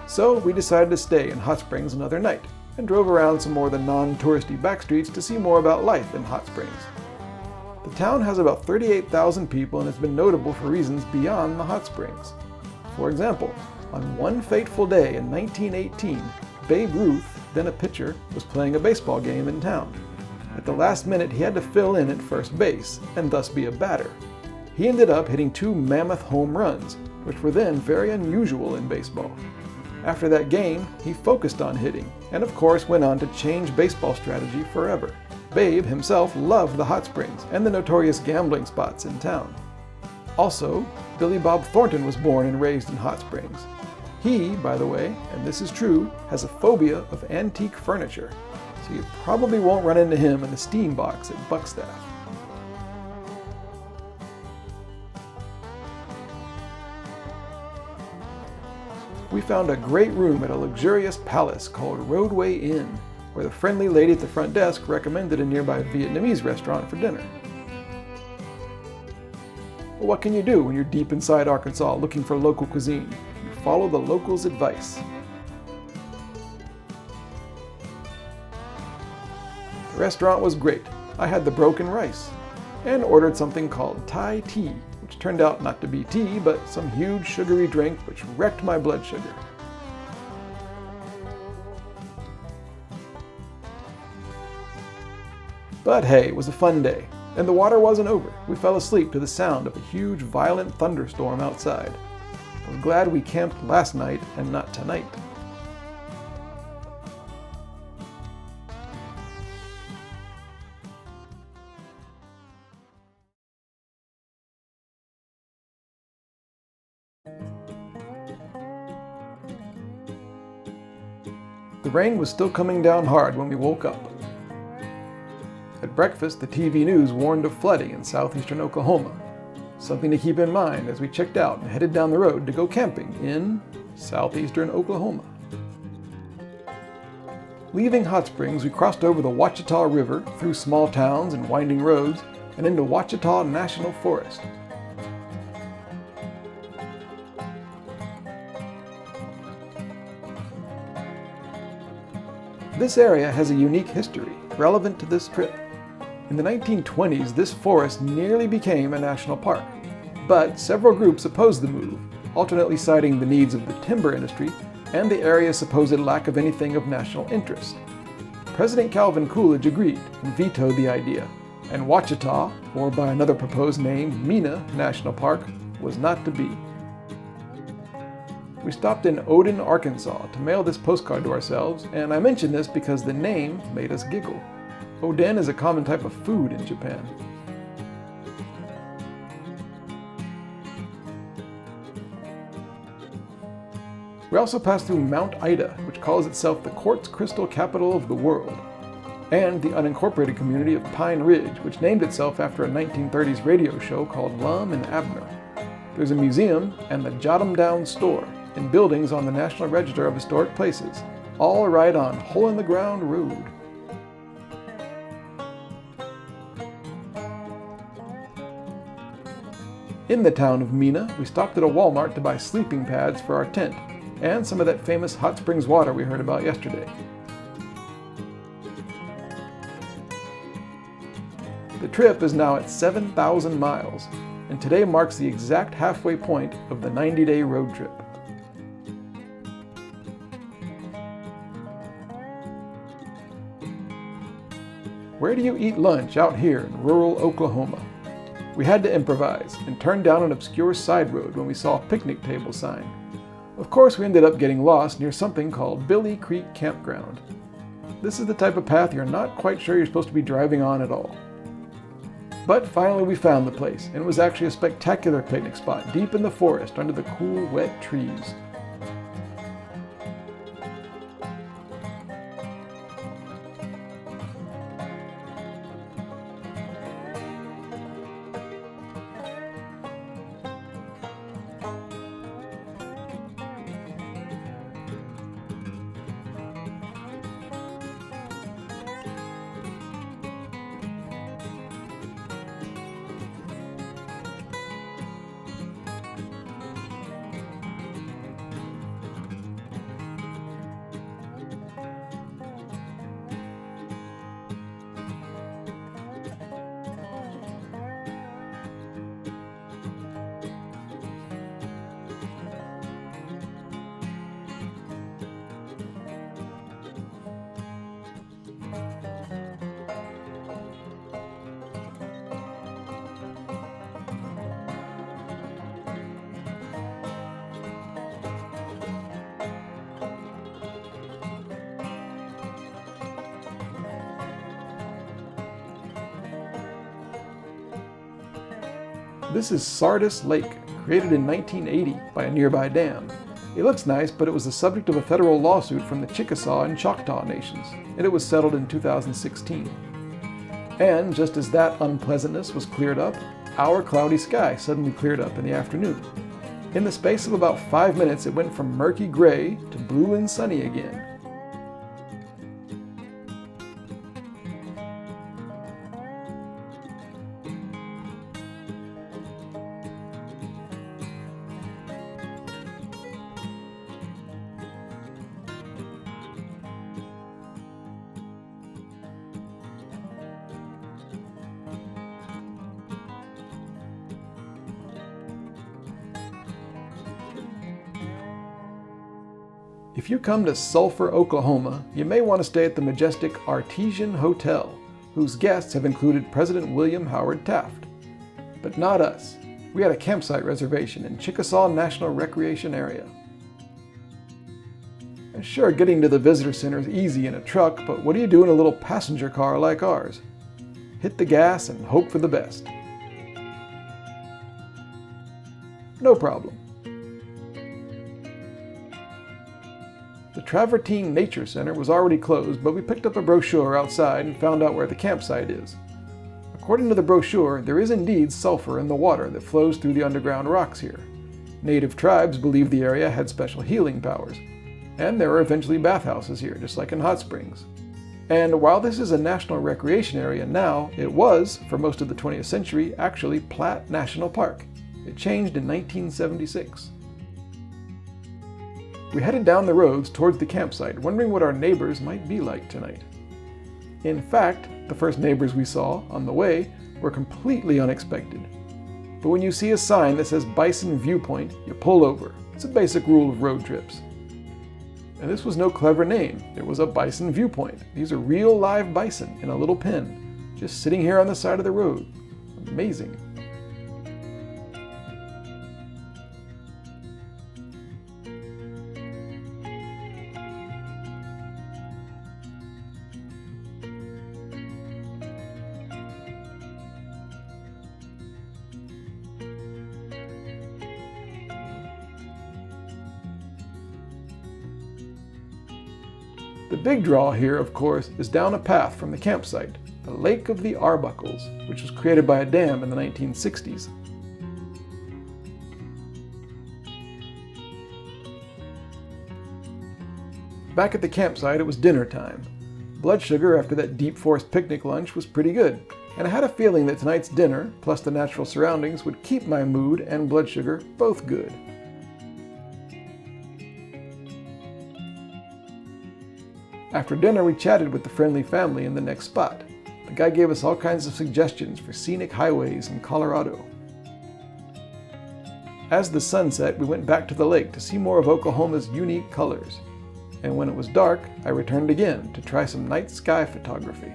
So we decided to stay in Hot Springs another night, and drove around some more of the non-touristy backstreets to see more about life in Hot Springs. The town has about 38,000 people and has been notable for reasons beyond the hot springs. For example, on one fateful day in 1918, Babe Ruth, then a pitcher, was playing a baseball game in town. At the last minute, he had to fill in at first base, and thus be a batter. He ended up hitting 2 mammoth home runs, which were then very unusual in baseball. After that game, he focused on hitting, and of course went on to change baseball strategy forever. Babe himself loved the hot springs and the notorious gambling spots in town. Also, Billy Bob Thornton was born and raised in Hot Springs. He, by the way, and this is true, has a phobia of antique furniture, so you probably won't run into him in the steam box at Buckstaff. We found a great room at a luxurious palace called Roadway Inn, where the friendly lady at the front desk recommended a nearby Vietnamese restaurant for dinner. Well, what can you do when you're deep inside Arkansas looking for local cuisine? You follow the locals' advice. The restaurant was great. I had the broken rice and ordered something called Thai tea, which turned out not to be tea, but some huge sugary drink which wrecked my blood sugar. But hey, it was a fun day, and the water wasn't over. We fell asleep to the sound of a huge, violent thunderstorm outside. I was glad we camped last night and not tonight. The rain was still coming down hard when we woke up. At breakfast, the TV news warned of flooding in southeastern Oklahoma. Something to keep in mind as we checked out and headed down the road to go camping in southeastern Oklahoma. Leaving Hot Springs, we crossed over the Ouachita River through small towns and winding roads and into Ouachita National Forest. This area has a unique history relevant to this trip. In the 1920s, this forest nearly became a national park, but several groups opposed the move, alternately citing the needs of the timber industry and the area's supposed lack of anything of national interest. President Calvin Coolidge agreed and vetoed the idea, and Ouachita, or by another proposed name, Mena National Park, was not to be. We stopped in Odin, Arkansas to mail this postcard to ourselves, and I mention this because the name made us giggle. Oden is a common type of food in Japan. We also passed through Mount Ida, which calls itself the quartz crystal capital of the world, and the unincorporated community of Pine Ridge, which named itself after a 1930s radio show called Lum and Abner. There's a museum and the Jot 'em Down store, in buildings on the National Register of Historic Places, all right on hole-in-the-ground road. In the town of Mina, we stopped at a Walmart to buy sleeping pads for our tent, and some of that famous hot springs water we heard about yesterday. The trip is now at 7,000 miles, and today marks the exact halfway point of the 90-day road trip. Where do you eat lunch out here in rural Oklahoma? We had to improvise and turn down an obscure side road when we saw a picnic table sign. Of course, we ended up getting lost near something called Billy Creek Campground. This is the type of path you're not quite sure you're supposed to be driving on at all. But finally we found the place, and it was actually a spectacular picnic spot deep in the forest under the cool, wet trees. This is Sardis Lake, created in 1980 by a nearby dam. It looks nice, but it was the subject of a federal lawsuit from the Chickasaw and Choctaw nations, and it was settled in 2016. And just as that unpleasantness was cleared up, our cloudy sky suddenly cleared up in the afternoon. In the space of about 5 minutes, it went from murky gray to blue and sunny again. If you come to Sulphur, Oklahoma, you may want to stay at the majestic Artesian Hotel, whose guests have included President William Howard Taft. But not us. We had a campsite reservation in Chickasaw National Recreation Area. And sure, getting to the visitor center is easy in a truck, but what do you do in a little passenger car like ours? Hit the gas and hope for the best. No problem. The Travertine Nature Center was already closed, but we picked up a brochure outside and found out where the campsite is. According to the brochure, there is indeed sulfur in the water that flows through the underground rocks here. Native tribes believed the area had special healing powers, and there are eventually bathhouses here, just like in hot springs. And while this is a national recreation area now, it was, for most of the 20th century, actually Platte National Park. It changed in 1976. We headed down the roads towards the campsite, wondering what our neighbors might be like tonight. In fact, the first neighbors we saw on the way were completely unexpected. But when you see a sign that says Bison Viewpoint, you pull over. It's a basic rule of road trips. And this was no clever name. It was a bison viewpoint. These are real live bison in a little pen, just sitting here on the side of the road. Amazing. The big draw here, of course, is down a path from the campsite, the Lake of the Arbuckles, which was created by a dam in the 1960s. Back at the campsite, it was dinner time. Blood sugar after that deep forest picnic lunch was pretty good, and I had a feeling that tonight's dinner, plus the natural surroundings, would keep my mood and blood sugar both good. After dinner, we chatted with the friendly family in the next spot. The guy gave us all kinds of suggestions for scenic highways in Colorado. As the sun set, we went back to the lake to see more of Oklahoma's unique colors. And when it was dark, I returned again to try some night sky photography.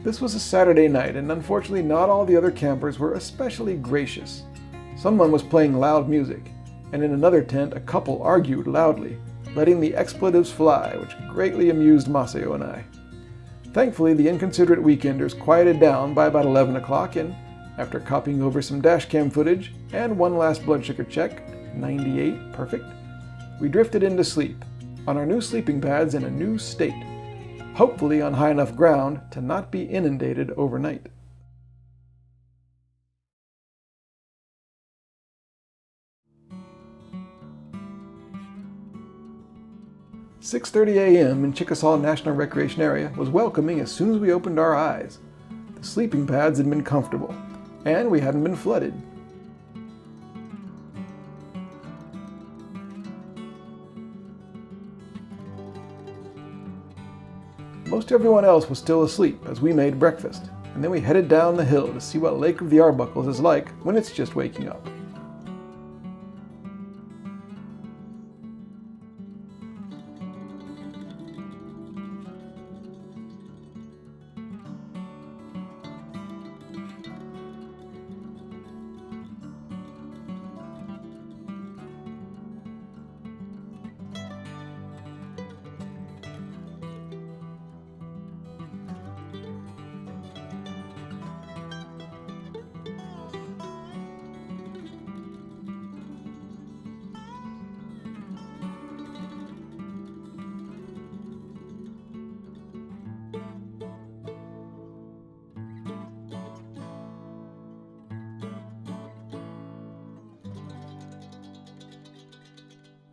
This was a Saturday night, and unfortunately not all the other campers were especially gracious. Someone was playing loud music, and in another tent a couple argued loudly, letting the expletives fly, which greatly amused Maceo and I. Thankfully, the inconsiderate weekenders quieted down by about 11 o'clock, and after copying over some dashcam footage and one last blood sugar check, 98, perfect, we drifted into sleep on our new sleeping pads in a new state, hopefully on high enough ground to not be inundated overnight. "6:30 a.m. in Chickasaw National Recreation Area was welcoming as soon as we opened our eyes. The sleeping pads had been comfortable, and we hadn't been flooded. Most everyone else was still asleep as we made breakfast, and then we headed down the hill to see what Lake of the Arbuckles is like when it's just waking up.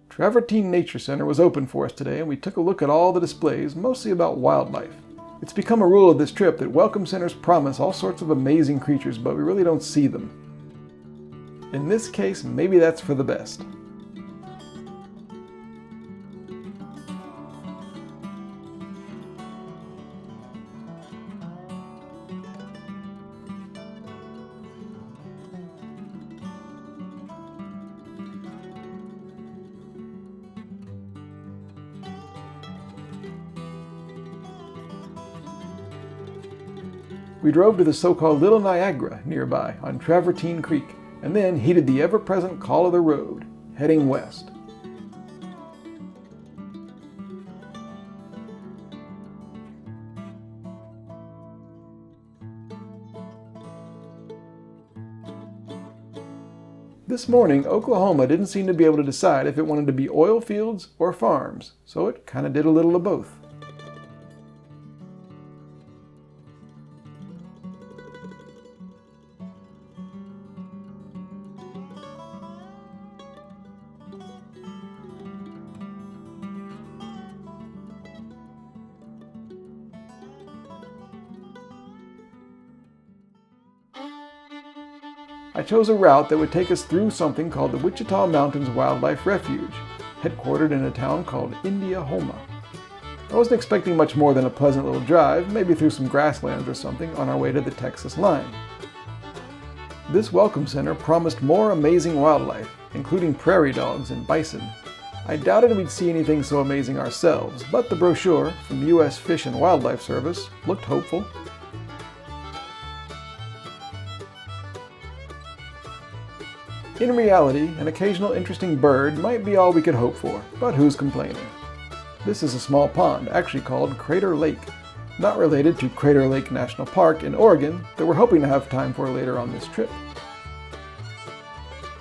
Travertine Nature Center was open for us today, and we took a look at all the displays, mostly about wildlife. It's become a rule of this trip that welcome centers promise all sorts of amazing creatures, but we really don't see them. In this case, maybe that's for the best. We drove to the so-called Little Niagara nearby on Travertine Creek, and then heeded the ever-present call of the road, heading west. This morning, Oklahoma didn't seem to be able to decide if it wanted to be oil fields or farms, so it kind of did a little of both. I chose a route that would take us through something called the Wichita Mountains Wildlife Refuge, headquartered in a town called Indiahoma. I wasn't expecting much more than a pleasant little drive, maybe through some grasslands or something, on our way to the Texas line. This welcome center promised more amazing wildlife, including prairie dogs and bison. I doubted we'd see anything so amazing ourselves, but the brochure from the U.S. Fish and Wildlife Service looked hopeful. In reality, an occasional interesting bird might be all we could hope for, but who's complaining? This is a small pond, actually called Crater Lake, not related to Crater Lake National Park in Oregon that we're hoping to have time for later on this trip.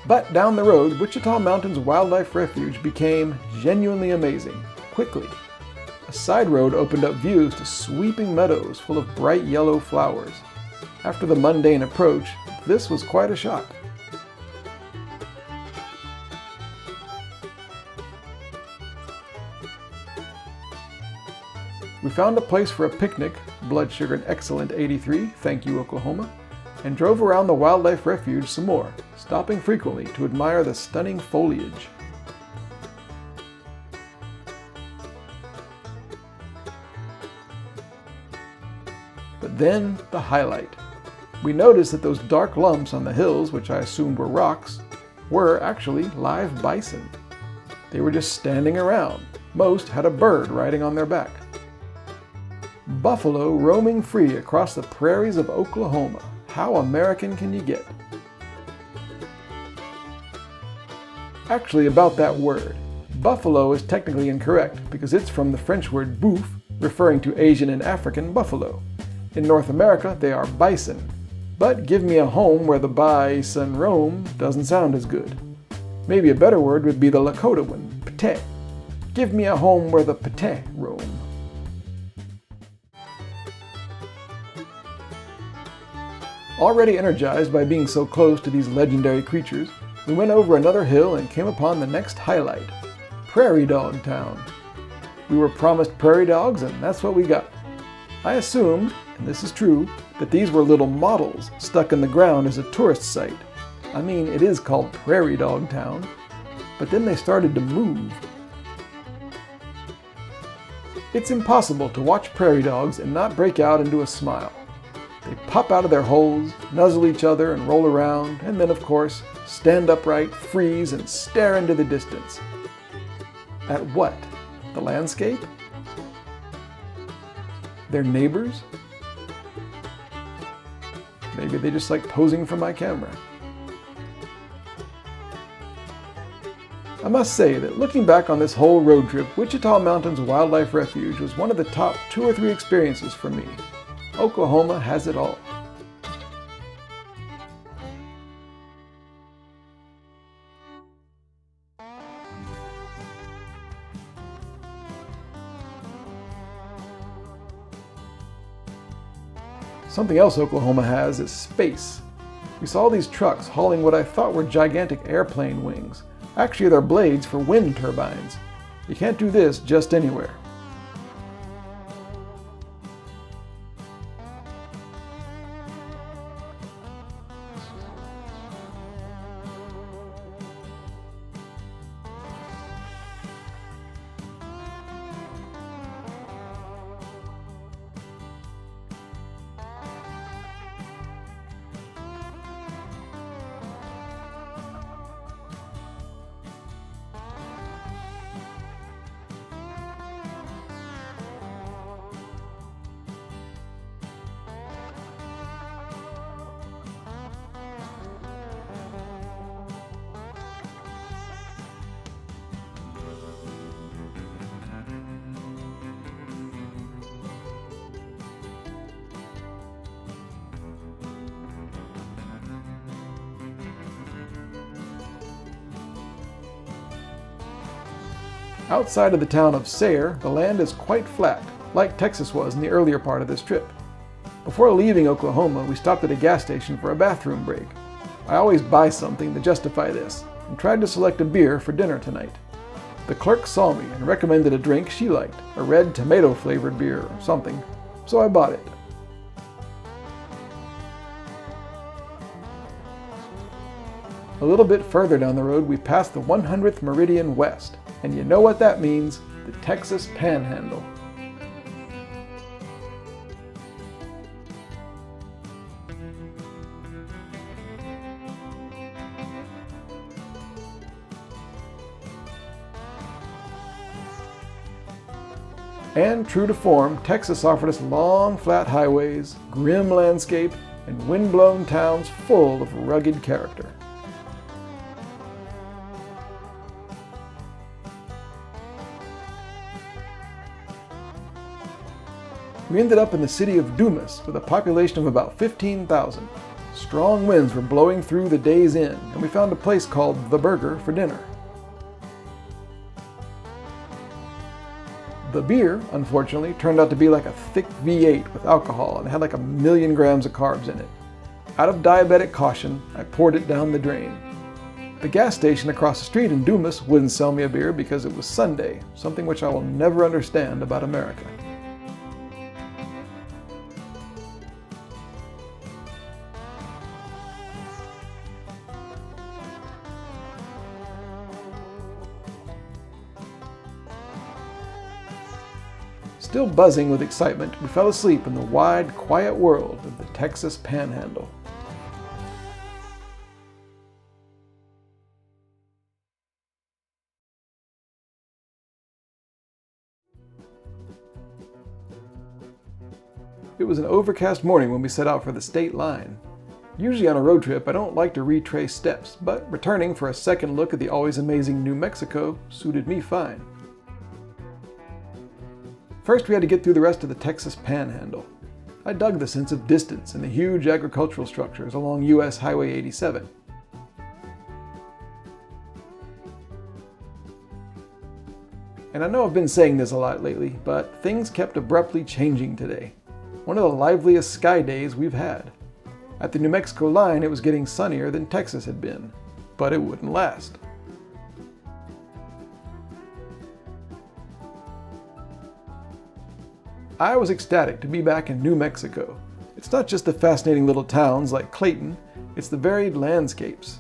But down the road, Wichita Mountains Wildlife Refuge became genuinely amazing, quickly. A side road opened up views to sweeping meadows full of bright yellow flowers. After the mundane approach, this was quite a shock. We found a place for a picnic, blood sugared excellent 83, thank you Oklahoma, and drove around the wildlife refuge some more, stopping frequently to admire the stunning foliage. But then, the highlight. We noticed that those dark lumps on the hills, which I assumed were rocks, were actually live bison. They were just standing around. Most had a bird riding on their back. Buffalo roaming free across the prairies of Oklahoma. How American can you get? Actually, about that word, buffalo is technically incorrect because it's from the French word boeuf, referring to Asian and African buffalo. In North America, they are bison. But give me a home where the bison roam doesn't sound as good. Maybe a better word would be the Lakota one, p'teh. Give me a home where the p'teh roam. Already energized by being so close to these legendary creatures, we went over another hill and came upon the next highlight, Prairie Dog Town. We were promised prairie dogs, and that's what we got. I assumed, and this is true, that these were little models stuck in the ground as a tourist site. I mean, it is called Prairie Dog Town. But then they started to move. It's impossible to watch prairie dogs and not break out into a smile. They pop out of their holes, nuzzle each other and roll around, and then, of course, stand upright, freeze, and stare into the distance. At what? The landscape? Their neighbors? Maybe they just like posing for my camera. I must say that looking back on this whole road trip, Wichita Mountains Wildlife Refuge was one of the top 2 or 3 experiences for me. Oklahoma has it all. Something else Oklahoma has is space. We saw these trucks hauling what I thought were gigantic airplane wings. Actually, they're blades for wind turbines. You can't do this just anywhere. Outside of the town of Sayre, the land is quite flat, like Texas was in the earlier part of this trip. Before leaving Oklahoma, we stopped at a gas station for a bathroom break. I always buy something to justify this, and tried to select a beer for dinner tonight. The clerk saw me and recommended a drink she liked, a red tomato-flavored beer or something, so I bought it. A little bit further down the road, we passed the 100th Meridian West, and you know what that means, the Texas Panhandle. And true to form, Texas offered us long, flat highways, grim landscape, and wind-blown towns full of rugged character. We ended up in the city of Dumas with a population of about 15,000. Strong winds were blowing through the day's inn, and we found a place called The Burger for dinner. The beer, unfortunately, turned out to be like a thick V8 with alcohol and had like 1,000,000 grams of carbs in it. Out of diabetic caution, I poured it down the drain. The gas station across the street in Dumas wouldn't sell me a beer because it was Sunday, something which I will never understand about America. Still buzzing with excitement, we fell asleep in the wide, quiet world of the Texas Panhandle. It was an overcast morning when we set out for the state line. Usually on a road trip, I don't like to retrace steps, but returning for a second look at the always amazing New Mexico suited me fine. First, we had to get through the rest of the Texas Panhandle. I dug the sense of distance and the huge agricultural structures along US Highway 87. And I know I've been saying this a lot lately, but things kept abruptly changing today. One of the liveliest sky days we've had. At the New Mexico line, it was getting sunnier than Texas had been, but it wouldn't last. I was ecstatic to be back in New Mexico. It's not just the fascinating little towns like Clayton, it's the varied landscapes.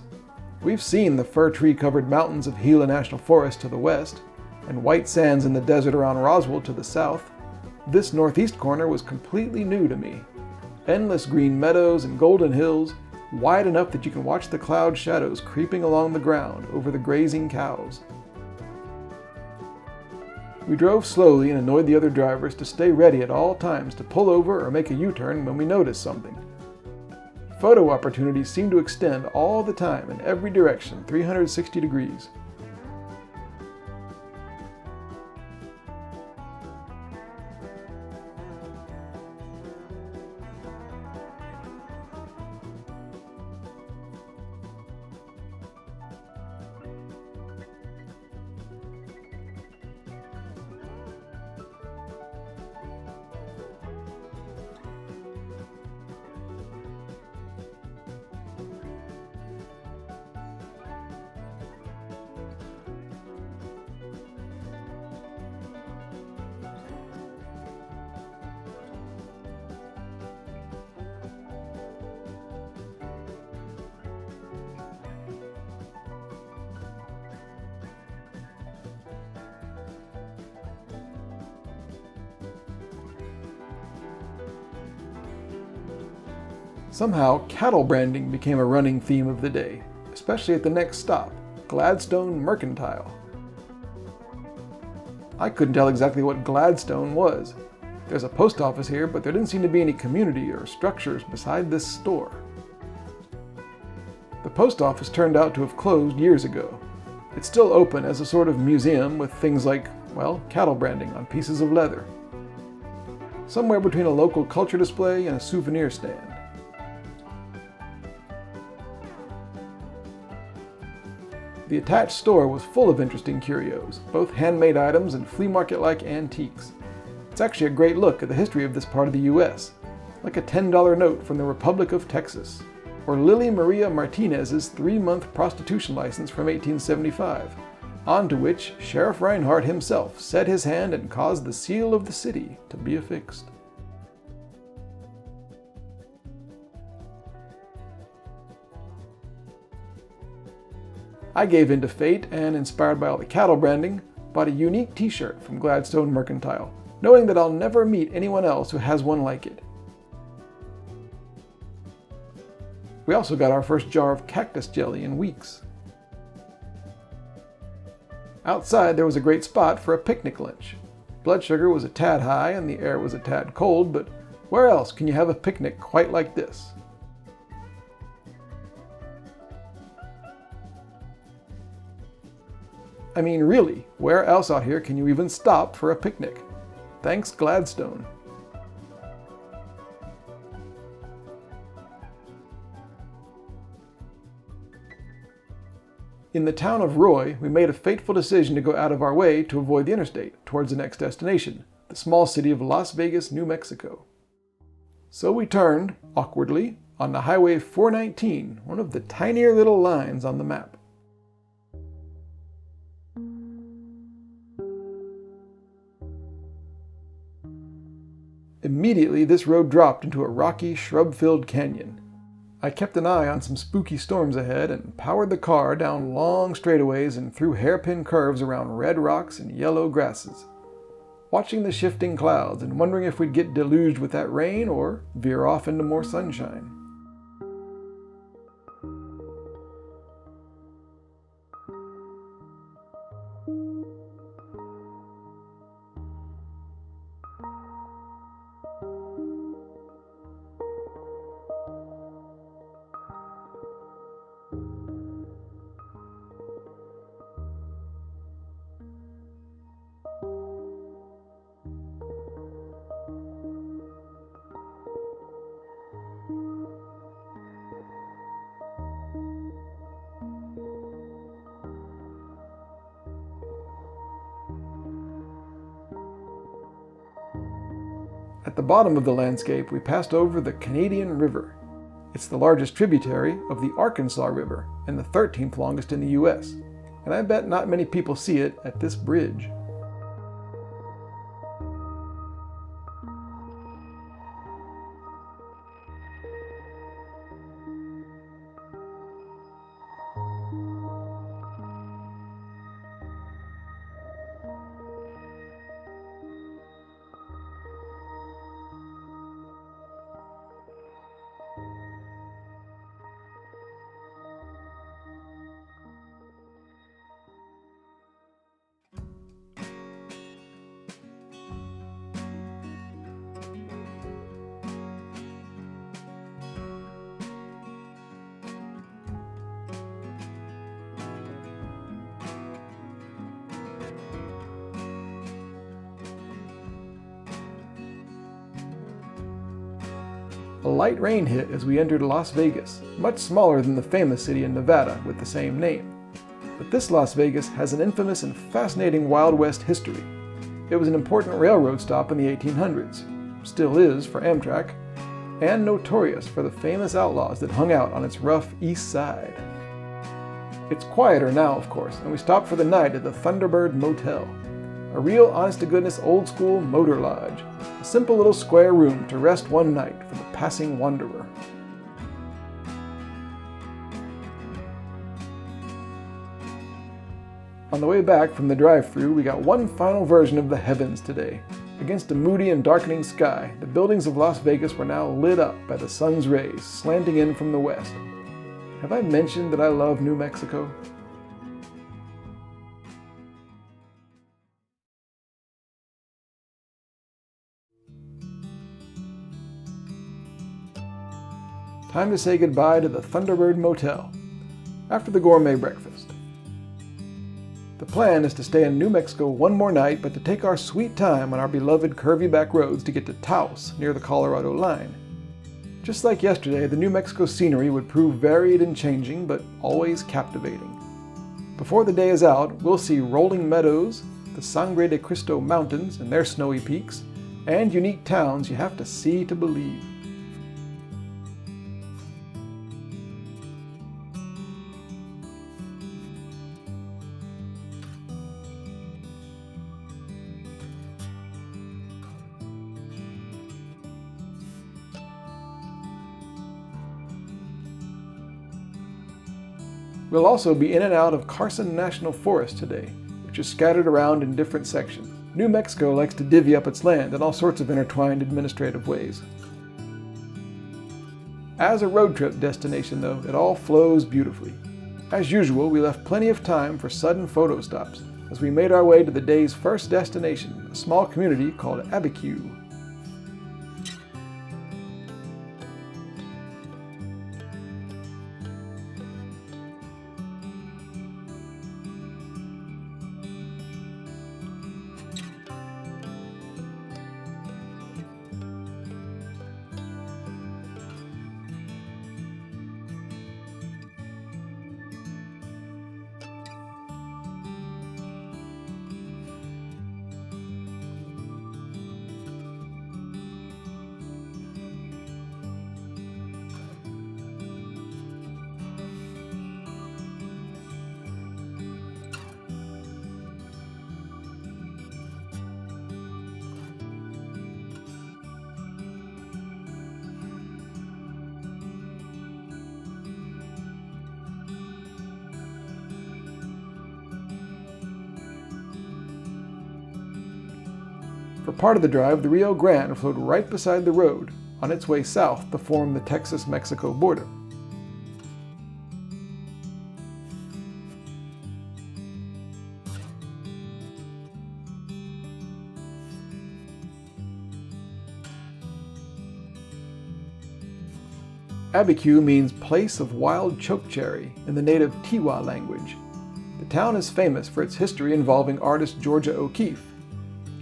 We've seen the fir tree-covered mountains of Gila National Forest to the west, and white sands in the desert around Roswell to the south. This northeast corner was completely new to me. Endless green meadows and golden hills, wide enough that you can watch the cloud shadows creeping along the ground over the grazing cows. We drove slowly and annoyed the other drivers to stay ready at all times to pull over or make a U-turn when we noticed something. Photo opportunities seemed to extend all the time in every direction, 360 degrees. Somehow, cattle branding became a running theme of the day, especially at the next stop, Gladstone Mercantile. I couldn't tell exactly what Gladstone was. There's a post office here, but there didn't seem to be any community or structures beside this store. The post office turned out to have closed years ago. It's still open as a sort of museum with things like, well, cattle branding on pieces of leather. Somewhere between a local culture display and a souvenir stand. The attached store was full of interesting curios, both handmade items and flea market-like antiques. It's actually a great look at the history of this part of the US, like a $10 note from the Republic of Texas, or Lily Maria Martinez's 3-month prostitution license from 1875, onto which Sheriff Reinhardt himself set his hand and caused the seal of the city to be affixed. I gave in to fate and, inspired by all the cattle branding, bought a unique t-shirt from Gladstone Mercantile, knowing that I'll never meet anyone else who has one like it. We also got our first jar of cactus jelly in weeks. Outside there was a great spot for a picnic lunch. Blood sugar was a tad high and the air was a tad cold, but where else can you have a picnic quite like this? I mean, really, where else out here can you even stop for a picnic? Thanks, Gladstone. In the town of Roy, we made a fateful decision to go out of our way to avoid the interstate towards the next destination, the small city of Las Vegas, New Mexico. So we turned, awkwardly, onto Highway 419, one of the tinier little lines on the map. Immediately, this road dropped into a rocky, shrub-filled canyon. I kept an eye on some spooky storms ahead and powered the car down long straightaways and through hairpin curves around red rocks and yellow grasses, watching the shifting clouds and wondering if we'd get deluged with that rain or veer off into more sunshine. At the bottom of the landscape, we passed over the Canadian River. It's the largest tributary of the Arkansas River and the 13th longest in the US, and I bet not many people see it at this bridge. A light rain hit as we entered Las Vegas, much smaller than the famous city in Nevada with the same name. But this Las Vegas has an infamous and fascinating Wild West history. It was an important railroad stop in the 1800s, still is for Amtrak, and notorious for the famous outlaws that hung out on its rough east side. It's quieter now, of course, and we stopped for the night at the Thunderbird Motel, a real honest-to-goodness old-school motor lodge, a simple little square room to rest one night for the passing wanderer. On the way back from the drive-thru, we got one final version of the heavens today. Against a moody and darkening sky, the buildings of Las Vegas were now lit up by the sun's rays slanting in from the west. Have I mentioned that I love New Mexico? Time to say goodbye to the Thunderbird Motel after the gourmet breakfast. The plan is to stay in New Mexico one more night, but to take our sweet time on our beloved curvy back roads to get to Taos near the Colorado line. Just like yesterday, the New Mexico scenery would prove varied and changing, but always captivating. Before the day is out, we'll see rolling meadows, the Sangre de Cristo Mountains and their snowy peaks, and unique towns you have to see to believe. We'll also be in and out of Carson National Forest today, which is scattered around in different sections. New Mexico likes to divvy up its land in all sorts of intertwined administrative ways. As a road trip destination, though, it all flows beautifully. As usual, we left plenty of time for sudden photo stops as we made our way to the day's first destination, a small community called Abiquiu. For part of the drive, the Rio Grande flowed right beside the road, on its way south to form the Texas-Mexico border. Abiquiu means place of wild chokecherry in the native Tiwa language. The town is famous for its history involving artist Georgia O'Keeffe.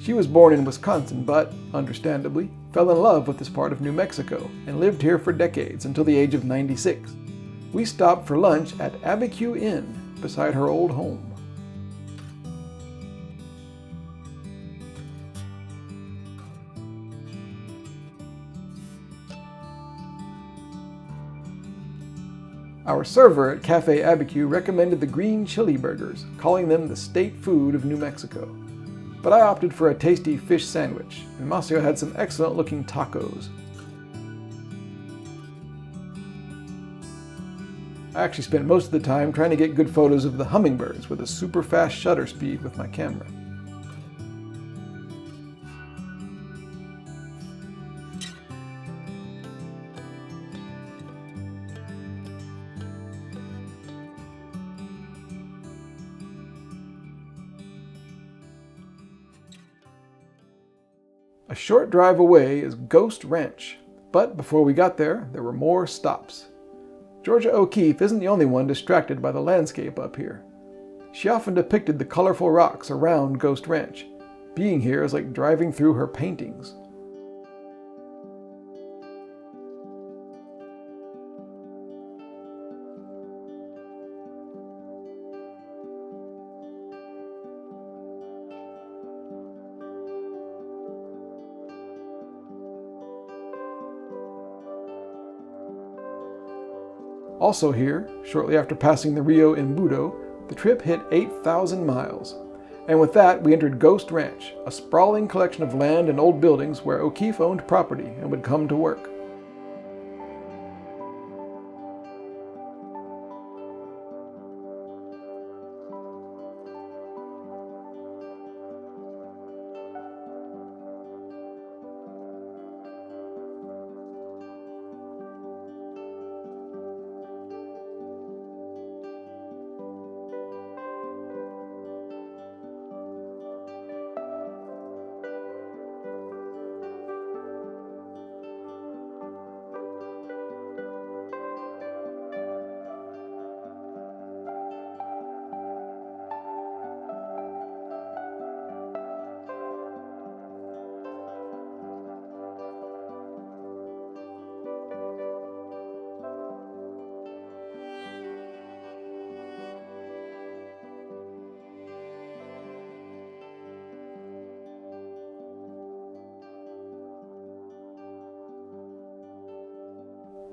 She was born in Wisconsin but, understandably, fell in love with this part of New Mexico and lived here for decades until the age of 96. We stopped for lunch at Abiquiu Inn beside her old home. Our server at Cafe Abiquiu recommended the green chili burgers, calling them the state food of New Mexico. But I opted for a tasty fish sandwich, and Masio had some excellent-looking tacos. I actually spent most of the time trying to get good photos of the hummingbirds with a super fast shutter speed with my camera. A short drive away is Ghost Ranch, but before we got there were more stops. Georgia O'Keeffe isn't the only one distracted by the landscape up here. She often depicted the colorful rocks around Ghost Ranch. Being here is like driving through her paintings. Also here, shortly after passing the Rio Embudo, the trip hit 8,000 miles. And with that, we entered Ghost Ranch, a sprawling collection of land and old buildings where O'Keeffe owned property and would come to work.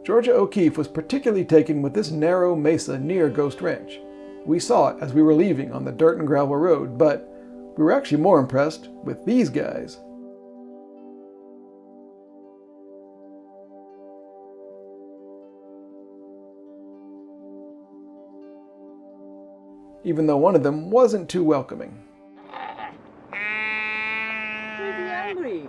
Georgia O'Keeffe was particularly taken with this narrow mesa near Ghost Ranch. We saw it as we were leaving on the dirt and gravel road, but we were actually more impressed with these guys. Even though one of them wasn't too welcoming. Pretty angry.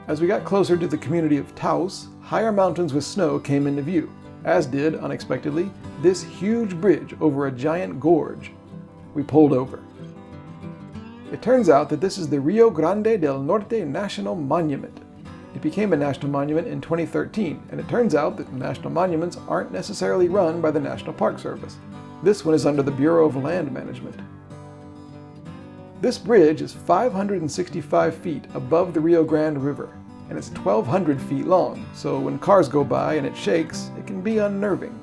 As we got closer to the community of Taos, higher mountains with snow came into view, as did, unexpectedly, this huge bridge over a giant gorge. We pulled over. It turns out that this is the Rio Grande del Norte National Monument. It became a national monument in 2013, and it turns out that national monuments aren't necessarily run by the National Park Service. This one is under the Bureau of Land Management. This bridge is 565 feet above the Rio Grande River, and it's 1,200 feet long, so when cars go by and it shakes, it can be unnerving.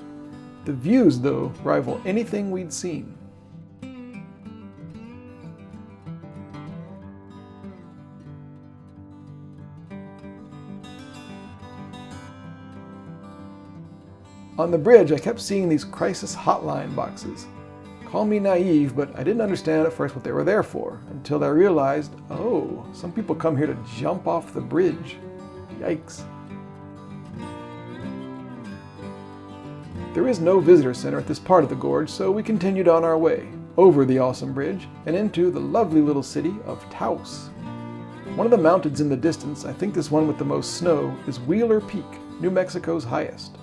The views, though, rival anything we'd seen. On the bridge, I kept seeing these crisis hotline boxes. Call me naive, but I didn't understand at first what they were there for, until I realized, oh, some people come here to jump off the bridge. Yikes. There is no visitor center at this part of the gorge, so we continued on our way, over the awesome bridge, and into the lovely little city of Taos. One of the mountains in the distance, I think this one with the most snow, is Wheeler Peak, New Mexico's highest.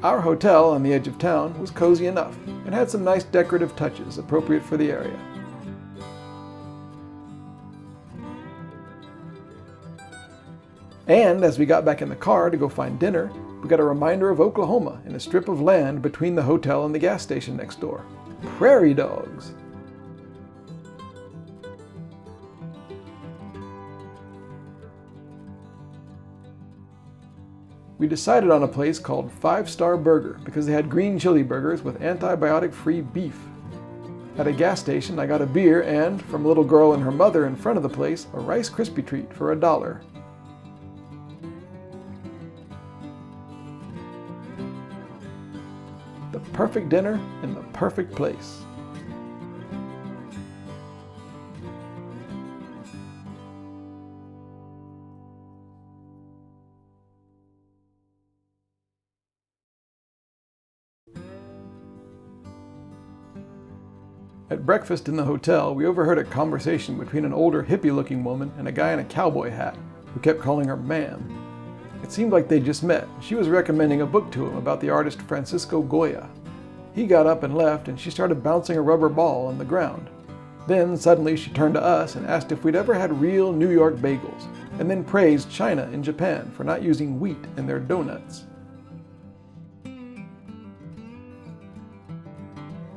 Our hotel on the edge of town was cozy enough and had some nice decorative touches appropriate for the area. And as we got back in the car to go find dinner, we got a reminder of Oklahoma in a strip of land between the hotel and the gas station next door. Prairie dogs! We decided on a place called 5-Star Burger because they had green chili burgers with antibiotic-free beef. At a gas station, I got a beer and, from a little girl and her mother in front of the place, a Rice Krispie treat for $1. The perfect dinner in the perfect place. At breakfast in the hotel, we overheard a conversation between an older hippie-looking woman and a guy in a cowboy hat, who kept calling her ma'am. It seemed like they'd just met. She was recommending a book to him about the artist Francisco Goya. He got up and left, and she started bouncing a rubber ball on the ground. Then, suddenly, she turned to us and asked if we'd ever had real New York bagels, and then praised China and Japan for not using wheat in their donuts.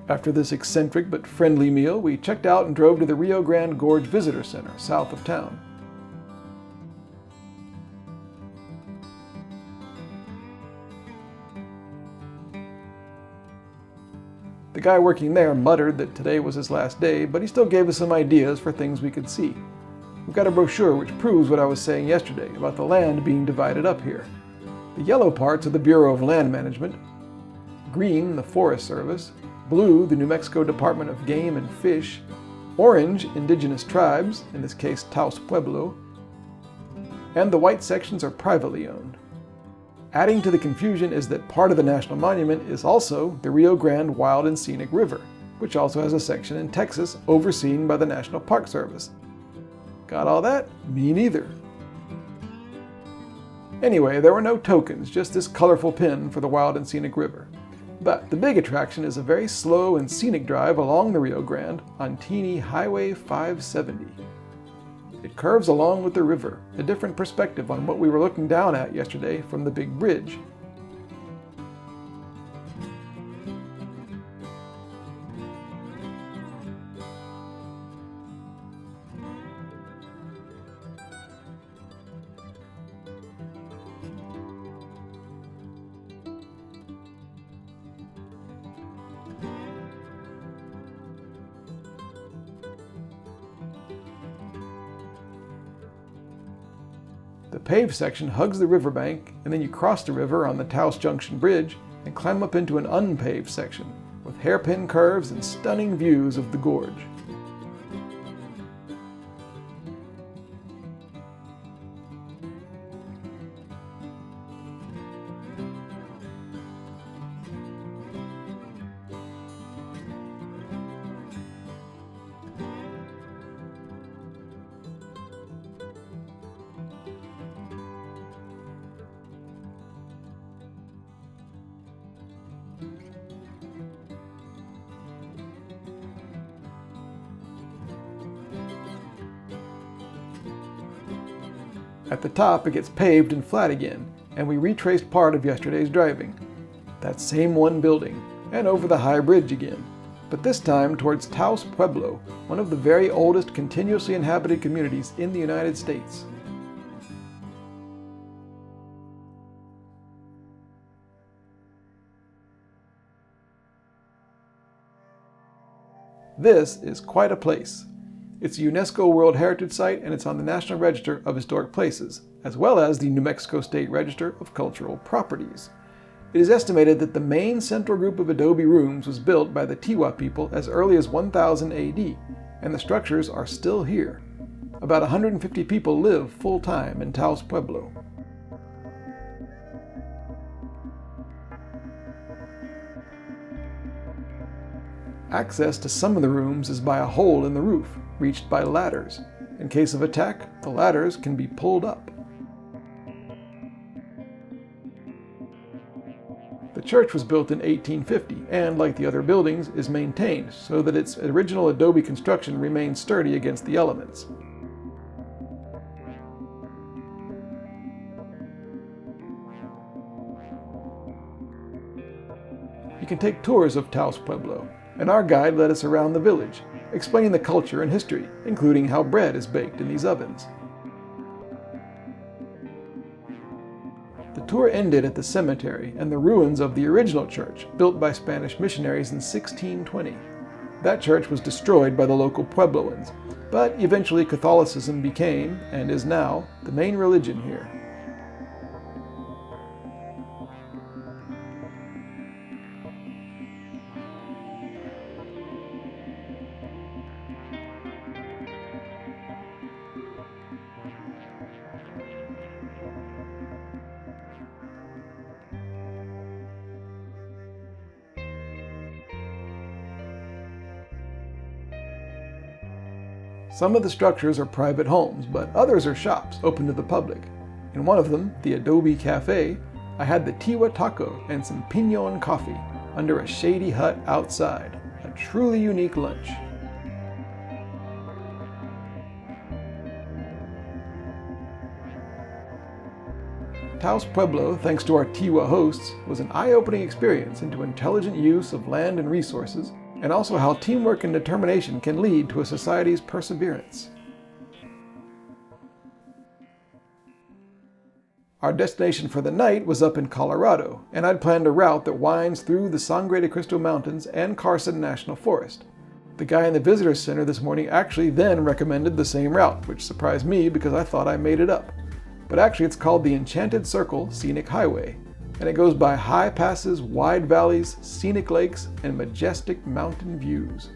After this eccentric but friendly meal, we checked out and drove to the Rio Grande Gorge Visitor Center, south of town. The guy working there muttered that today was his last day, but he still gave us some ideas for things we could see. We've got a brochure which proves what I was saying yesterday about the land being divided up here. The yellow parts are the Bureau of Land Management, green the Forest Service, blue the New Mexico Department of Game and Fish, orange indigenous tribes, in this case Taos Pueblo, and the white sections are privately owned. Adding to the confusion is that part of the national monument is also the Rio Grande Wild and Scenic River, which also has a section in Texas overseen by the National Park Service. Got all that? Me neither. Anyway, there were no tokens, just this colorful pin for the Wild and Scenic River. But the big attraction is a very slow and scenic drive along the Rio Grande on teeny Highway 570. It curves along with the river, a different perspective on what we were looking down at yesterday from the big bridge. The paved section hugs the riverbank, and then you cross the river on the Taos Junction Bridge and climb up into an unpaved section with hairpin curves and stunning views of the gorge. At the top, it gets paved and flat again, and we retraced part of yesterday's driving. That same one building, and over the high bridge again, but this time towards Taos Pueblo, one of the very oldest continuously inhabited communities in the United States. This is quite a place. It's a UNESCO World Heritage Site, and it's on the National Register of Historic Places, as well as the New Mexico State Register of Cultural Properties. It is estimated that the main central group of adobe rooms was built by the Tiwa people as early as 1000 AD, and the structures are still here. About 150 people live full-time in Taos Pueblo. Access to some of the rooms is by a hole in the roof, reached by ladders. In case of attack, the ladders can be pulled up. The church was built in 1850 and, like the other buildings, is maintained so that its original adobe construction remains sturdy against the elements. You can take tours of Taos Pueblo, and our guide led us around the village, explaining the culture and history, including how bread is baked in these ovens. The tour ended at the cemetery and the ruins of the original church, built by Spanish missionaries in 1620. That church was destroyed by the local Puebloans, but eventually Catholicism became, and is now, the main religion here. Some of the structures are private homes, but others are shops open to the public. In one of them, the Adobe Cafe, I had the Tiwa taco and some piñon coffee under a shady hut outside. A truly unique lunch. Taos Pueblo, thanks to our Tiwa hosts, was an eye-opening experience into intelligent use of land and resources, and also how teamwork and determination can lead to a society's perseverance. Our destination for the night was up in Colorado, and I'd planned a route that winds through the Sangre de Cristo Mountains and Carson National Forest. The guy in the visitor center this morning actually then recommended the same route, which surprised me because I thought I made it up. But actually it's called the Enchanted Circle Scenic Highway, and it goes by high passes, wide valleys, scenic lakes, and majestic mountain views.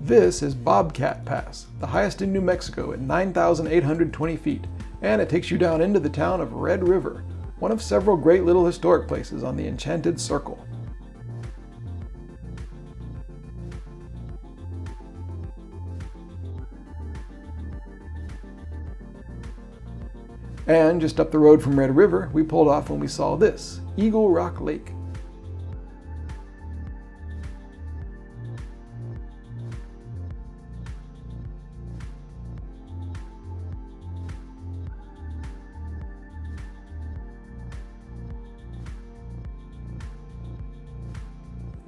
This is Bobcat Pass, the highest in New Mexico at 9,820 feet, and it takes you down into the town of Red River. one of several great little historic places on the Enchanted Circle. And just up the road from Red River, we pulled off when we saw this, Eagle Rock Lake.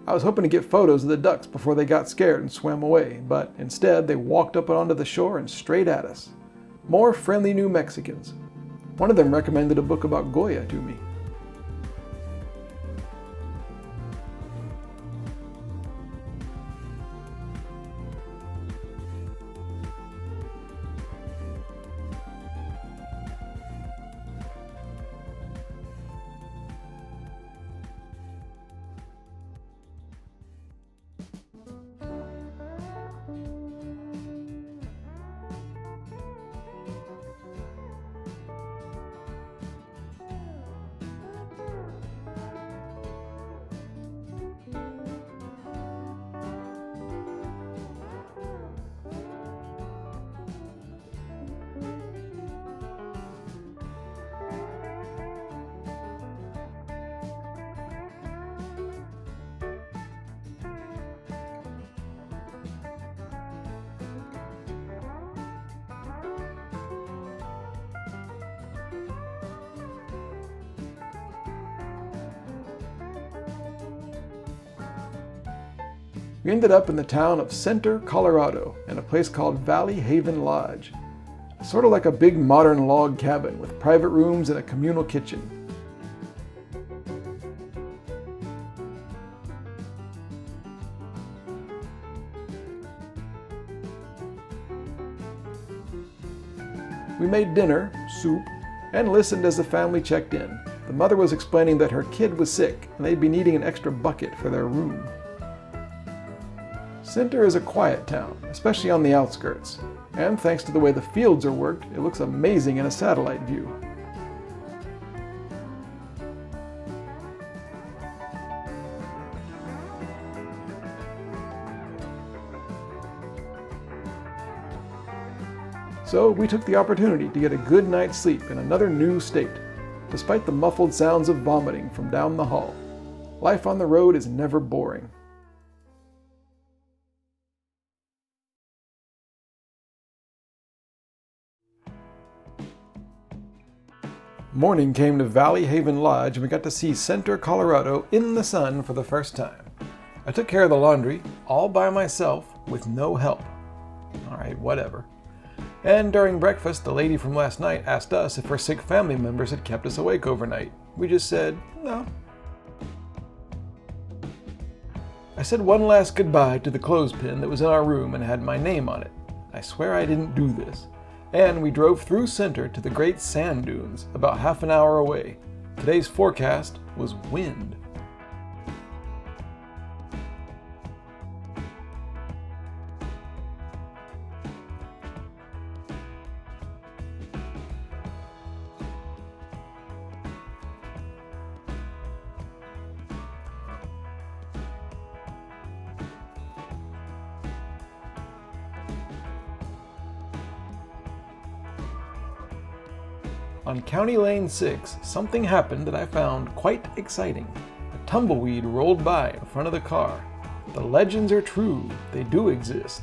I was hoping to get photos of the ducks before they got scared and swam away, but instead they walked up onto the shore and straight at us. More friendly New Mexicans. One of them recommended a book about Goya to me. We ended up in the town of Center, Colorado, in a place called Valley Haven Lodge. Sort of like a big modern log cabin with private rooms and a communal kitchen. We made dinner, soup, and listened as the family checked in. The mother was explaining that her kid was sick and they'd be needing an extra bucket for their room. Center is a quiet town, especially on the outskirts, and thanks to the way the fields are worked, it looks amazing in a satellite view. So we took the opportunity to get a good night's sleep in another new state, despite the muffled sounds of vomiting from down the hall. Life on the road is never boring. Morning came to Valley Haven Lodge and we got to see Center, Colorado in the sun for the first time. I took care of the laundry, all by myself, with no help. Alright, whatever. And during breakfast, the lady from last night asked us if our sick family members had kept us awake overnight. We just said, no. I said one last goodbye to the clothespin that was in our room and had my name on it. I swear I didn't do this. And we drove through Center to the Great Sand Dunes, about half an hour away. Today's forecast was wind. On County Lane 6, something happened that I found quite exciting. A tumbleweed rolled by in front of the car. The legends are true, they do exist.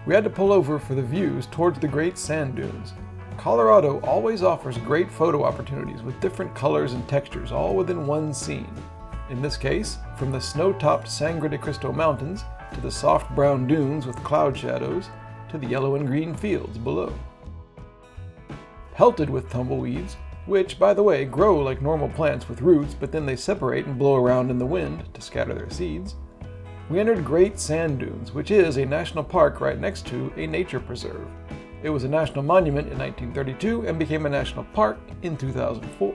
We had to pull over for the views towards the Great Sand Dunes. Colorado always offers great photo opportunities with different colors and textures all within one scene. In this case, from the snow-topped Sangre de Cristo Mountains to the soft brown dunes with cloud shadows to the yellow and green fields below. Pelted with tumbleweeds, which, by the way, grow like normal plants with roots, but then they separate and blow around in the wind to scatter their seeds, we entered Great Sand Dunes, which is a national park right next to a nature preserve. It was a national monument in 1932 and became a national park in 2004.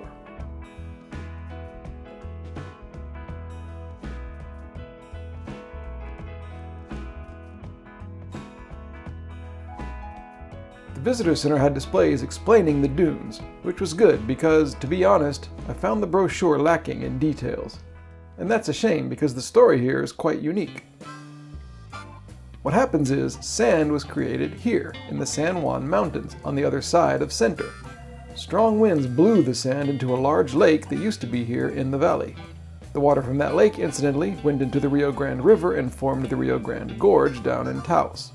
The The visitor center had displays explaining the dunes, which was good because, to be honest, I found the brochure lacking in details. And that's a shame because the story here is quite unique. What happens is, sand was created here in the San Juan Mountains on the other side of Center. Strong winds blew the sand into a large lake that used to be here in the valley. The water from that lake, incidentally, went into the Rio Grande River and formed the Rio Grande Gorge down in Taos.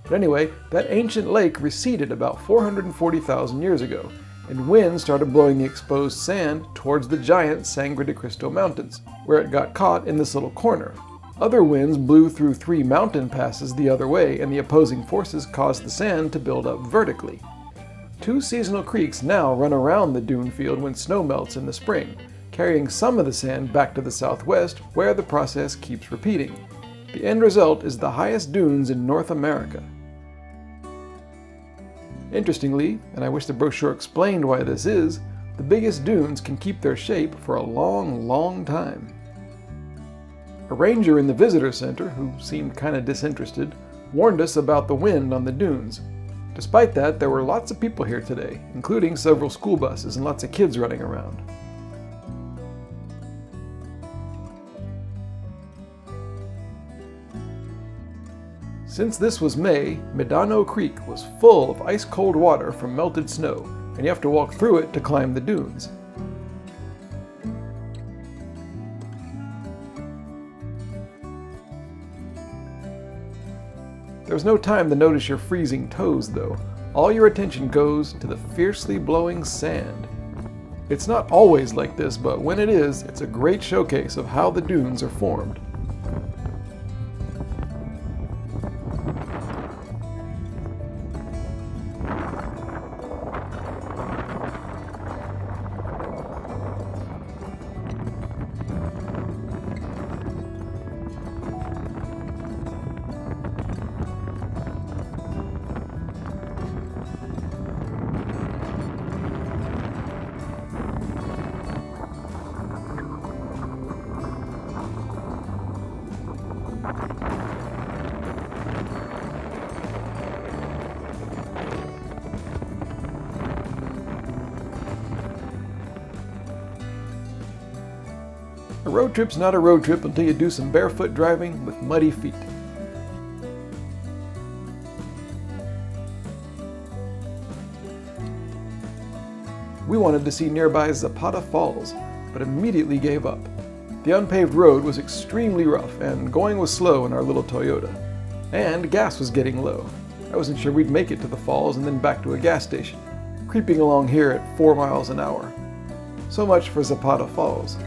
But anyway, that ancient lake receded about 440,000 years ago, and winds started blowing the exposed sand towards the giant Sangre de Cristo Mountains, where it got caught in this little corner. Other winds blew through 3 mountain passes the other way, and the opposing forces caused the sand to build up vertically. 2 seasonal creeks now run around the dune field when snow melts in the spring, carrying some of the sand back to the southwest, where the process keeps repeating. The end result is the highest dunes in North America. Interestingly, and I wish the brochure explained why this is, the biggest dunes can keep their shape for a long, long time. A ranger in the visitor center, who seemed kinda disinterested, warned us about the wind on the dunes. Despite that, there were lots of people here today, including several school buses and lots of kids running around. Since this was May, Medano Creek was full of ice-cold water from melted snow, and you have to walk through it to climb the dunes. There's no time to notice your freezing toes, though. All your attention goes to the fiercely blowing sand. It's not always like this, but when it is, it's a great showcase of how the dunes are formed. A road trip's not a road trip until you do some barefoot driving with muddy feet. We wanted to see nearby Zapata Falls, but immediately gave up. The unpaved road was extremely rough, and going was slow in our little Toyota. And gas was getting low. I wasn't sure we'd make it to the falls and then back to a gas station, creeping along here at 4 miles an hour. So much for Zapata Falls.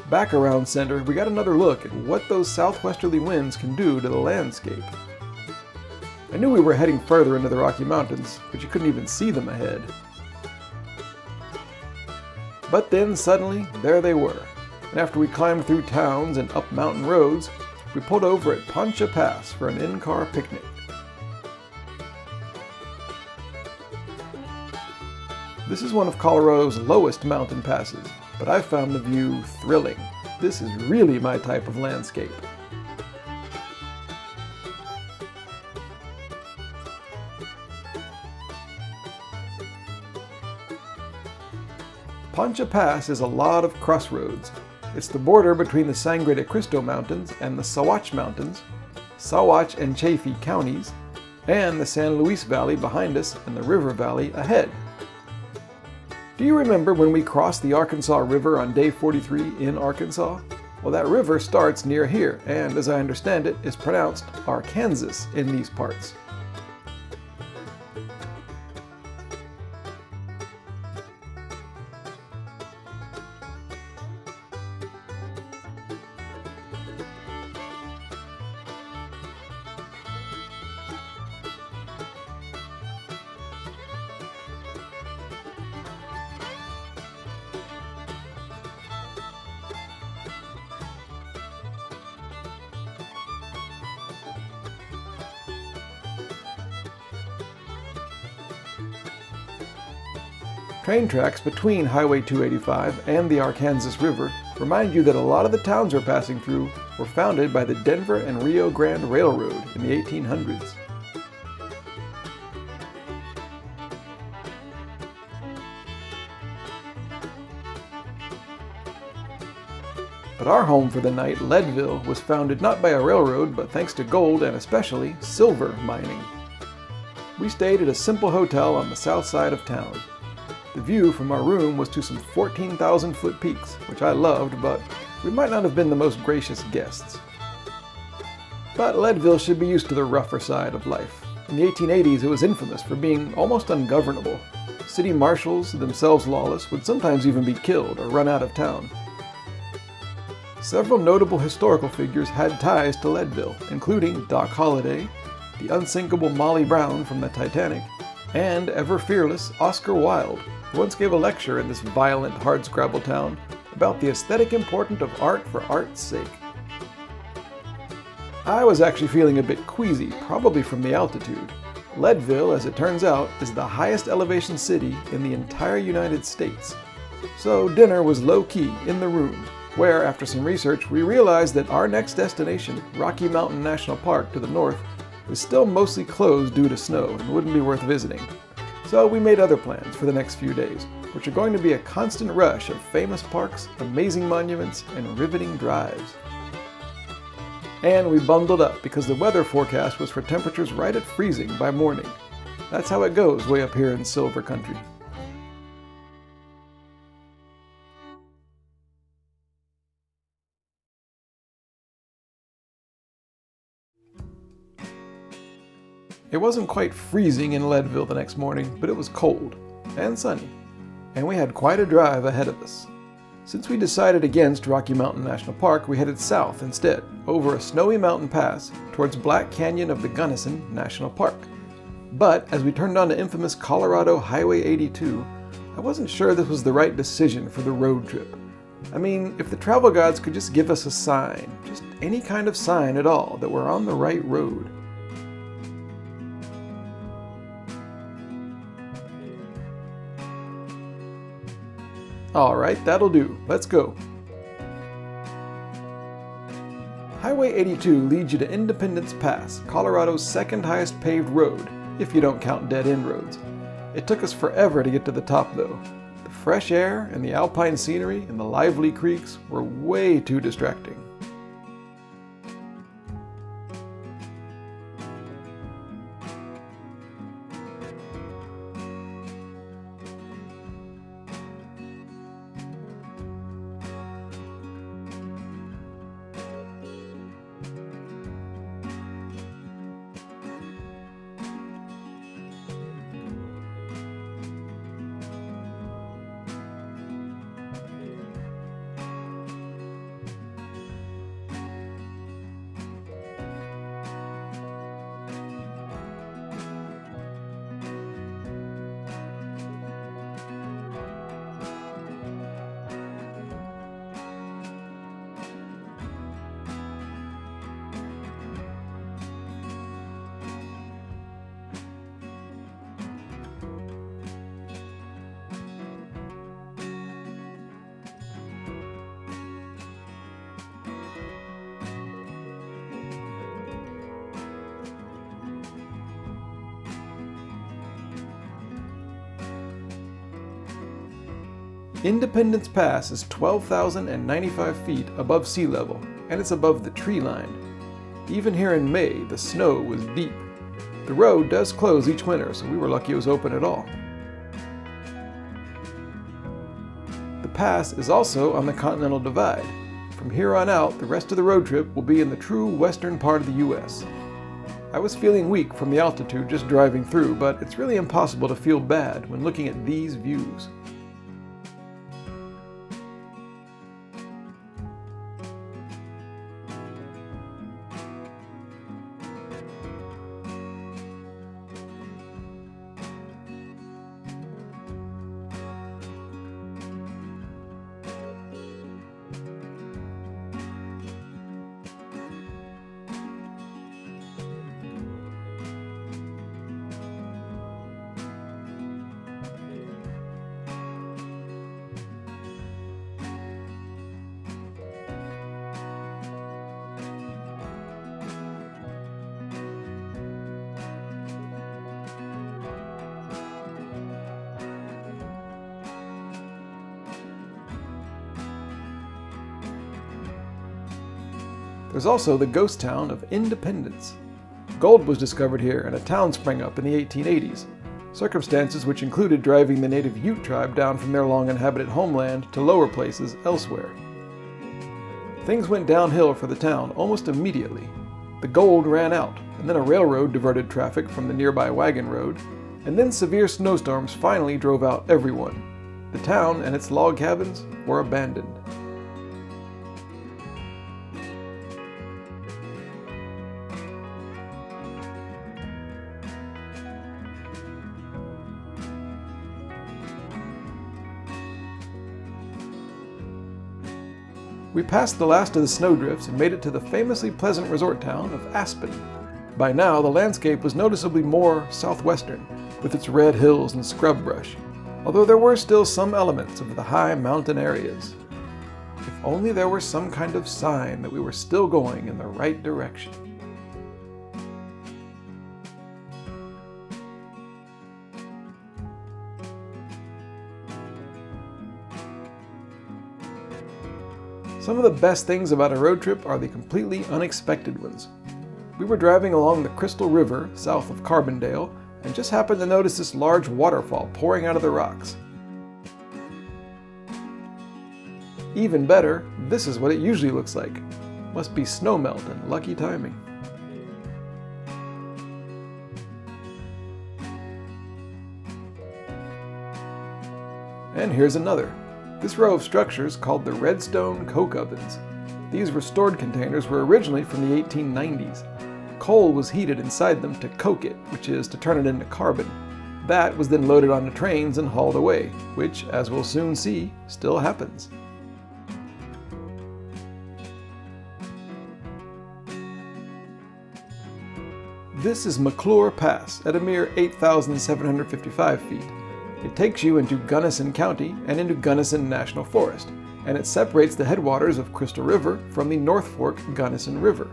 Back around Center, we got another look at what those southwesterly winds can do to the landscape. I knew we were heading further into the Rocky Mountains, but you couldn't even see them ahead. But then suddenly, there they were, and after we climbed through towns and up mountain roads, we pulled over at Pancha Pass for an in-car picnic. This is one of Colorado's lowest mountain passes, but I found the view thrilling. This is really my type of landscape. Pancha Pass is a lot of crossroads. It's the border between the Sangre de Cristo Mountains and the Sawatch Mountains, Sawatch and Chaffee counties, and the San Luis Valley behind us and the River Valley ahead. Do you remember when we crossed the Arkansas River on day 43 in Arkansas? Well, that river starts near here, and as I understand it, is pronounced Arkansas in these parts. Train tracks between Highway 285 and the Arkansas River remind you that a lot of the towns we're passing through were founded by the Denver and Rio Grande Railroad in the 1800s. But our home for the night, Leadville, was founded not by a railroad, but thanks to gold and especially silver mining. We stayed at a simple hotel on the south side of town. The view from our room was to some 14,000-foot peaks, which I loved, but we might not have been the most gracious guests. But Leadville should be used to the rougher side of life. In the 1880s, it was infamous for being almost ungovernable. City marshals, themselves lawless, would sometimes even be killed or run out of town. Several notable historical figures had ties to Leadville, including Doc Holliday, the unsinkable Molly Brown from the Titanic, and ever-fearless Oscar Wilde, who once gave a lecture in this violent, hardscrabble town about the aesthetic importance of art for art's sake. I was actually feeling a bit queasy, probably from the altitude. Leadville, as it turns out, is the highest elevation city in the entire United States. So dinner was low-key in the room, where, after some research, we realized that our next destination, Rocky Mountain National Park to the north, is still mostly closed due to snow and wouldn't be worth visiting. So we made other plans for the next few days, which are going to be a constant rush of famous parks, amazing monuments, and riveting drives. And we bundled up because the weather forecast was for temperatures right at freezing by morning. That's how it goes way up here in Silver Country. It wasn't quite freezing in Leadville the next morning, but it was cold and sunny, and we had quite a drive ahead of us. Since we decided against Rocky Mountain National Park, we headed south instead, over a snowy mountain pass towards Black Canyon of the Gunnison National Park. But as we turned onto infamous Colorado Highway 82, I wasn't sure this was the right decision for the road trip. I mean, if the travel gods could just give us a sign, just any kind of sign at all, that we're on the right road. Alright, that'll do. Let's go. Highway 82 leads you to Independence Pass, Colorado's second highest paved road, if you don't count dead-end roads. It took us forever to get to the top though. The fresh air and the alpine scenery and the lively creeks were way too distracting. Independence Pass is 12,095 feet above sea level, and it's above the tree line. Even here in May, the snow was deep. The road does close each winter, so we were lucky it was open at all. The pass is also on the Continental Divide. From here on out, the rest of the road trip will be in the true western part of the U.S. I was feeling weak from the altitude just driving through, but it's really impossible to feel bad when looking at these views. There's also the ghost town of Independence. Gold was discovered here and a town sprang up in the 1880s, circumstances which included driving the native Ute tribe down from their long inhabited homeland to lower places elsewhere. Things went downhill for the town almost immediately. The gold ran out, and then a railroad diverted traffic from the nearby wagon road, and then severe snowstorms finally drove out everyone. The town and its log cabins were abandoned. We passed the last of the snowdrifts and made it to the famously pleasant resort town of Aspen. By now, the landscape was noticeably more southwestern, with its red hills and scrub brush, although there were still some elements of the high mountain areas. If only there were some kind of sign that we were still going in the right direction. Some of the best things about a road trip are the completely unexpected ones. We were driving along the Crystal River south of Carbondale and just happened to notice this large waterfall pouring out of the rocks. Even better, this is what it usually looks like. Must be snowmelt and lucky timing. And here's another. This row of structures called the Redstone Coke Ovens. These restored containers were originally from the 1890s. Coal was heated inside them to coke it, which is to turn it into carbon. That was then loaded onto trains and hauled away, which, as we'll soon see, still happens. This is McClure Pass at a mere 8,755 feet. It takes you into Gunnison County and into Gunnison National Forest, and it separates the headwaters of Crystal River from the North Fork Gunnison River.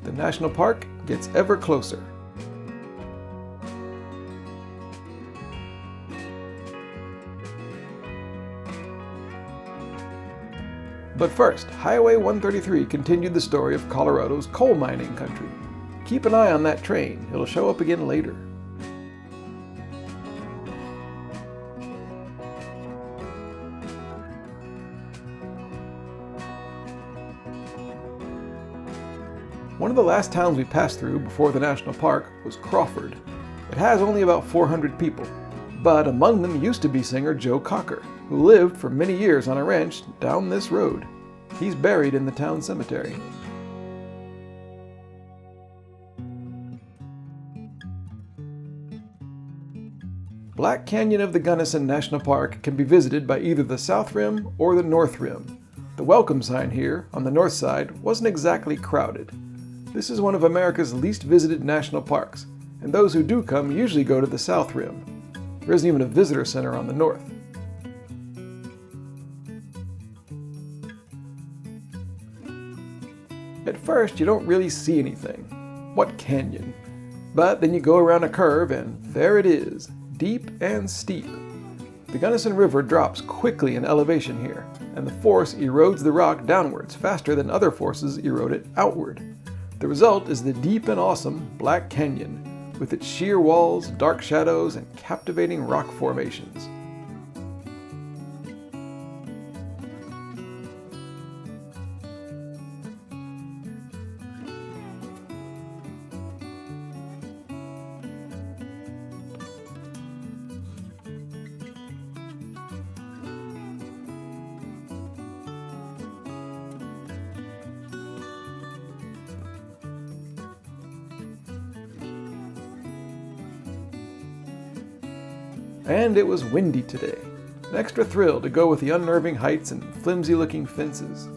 The national park gets ever closer. But first, Highway 133 continued the story of Colorado's coal mining country. Keep an eye on that train, it'll show up again later. One of the last towns we passed through before the national park was Crawford. It has only about 400 people, but among them used to be singer Joe Cocker, who lived for many years on a ranch down this road. He's buried in the town cemetery. Black Canyon of the Gunnison National Park can be visited by either the South Rim or the North Rim. The welcome sign here, on the north side, wasn't exactly crowded. This is one of America's least visited national parks, and those who do come usually go to the South Rim. There isn't even a visitor center on the north. At first, you don't really see anything. What canyon? But then you go around a curve and there it is, deep and steep. The Gunnison River drops quickly in elevation here, and the force erodes the rock downwards faster than other forces erode it outward. The result is the deep and awesome Black Canyon, with its sheer walls, dark shadows, and captivating rock formations. And it was windy today. An extra thrill to go with the unnerving heights and flimsy-looking fences.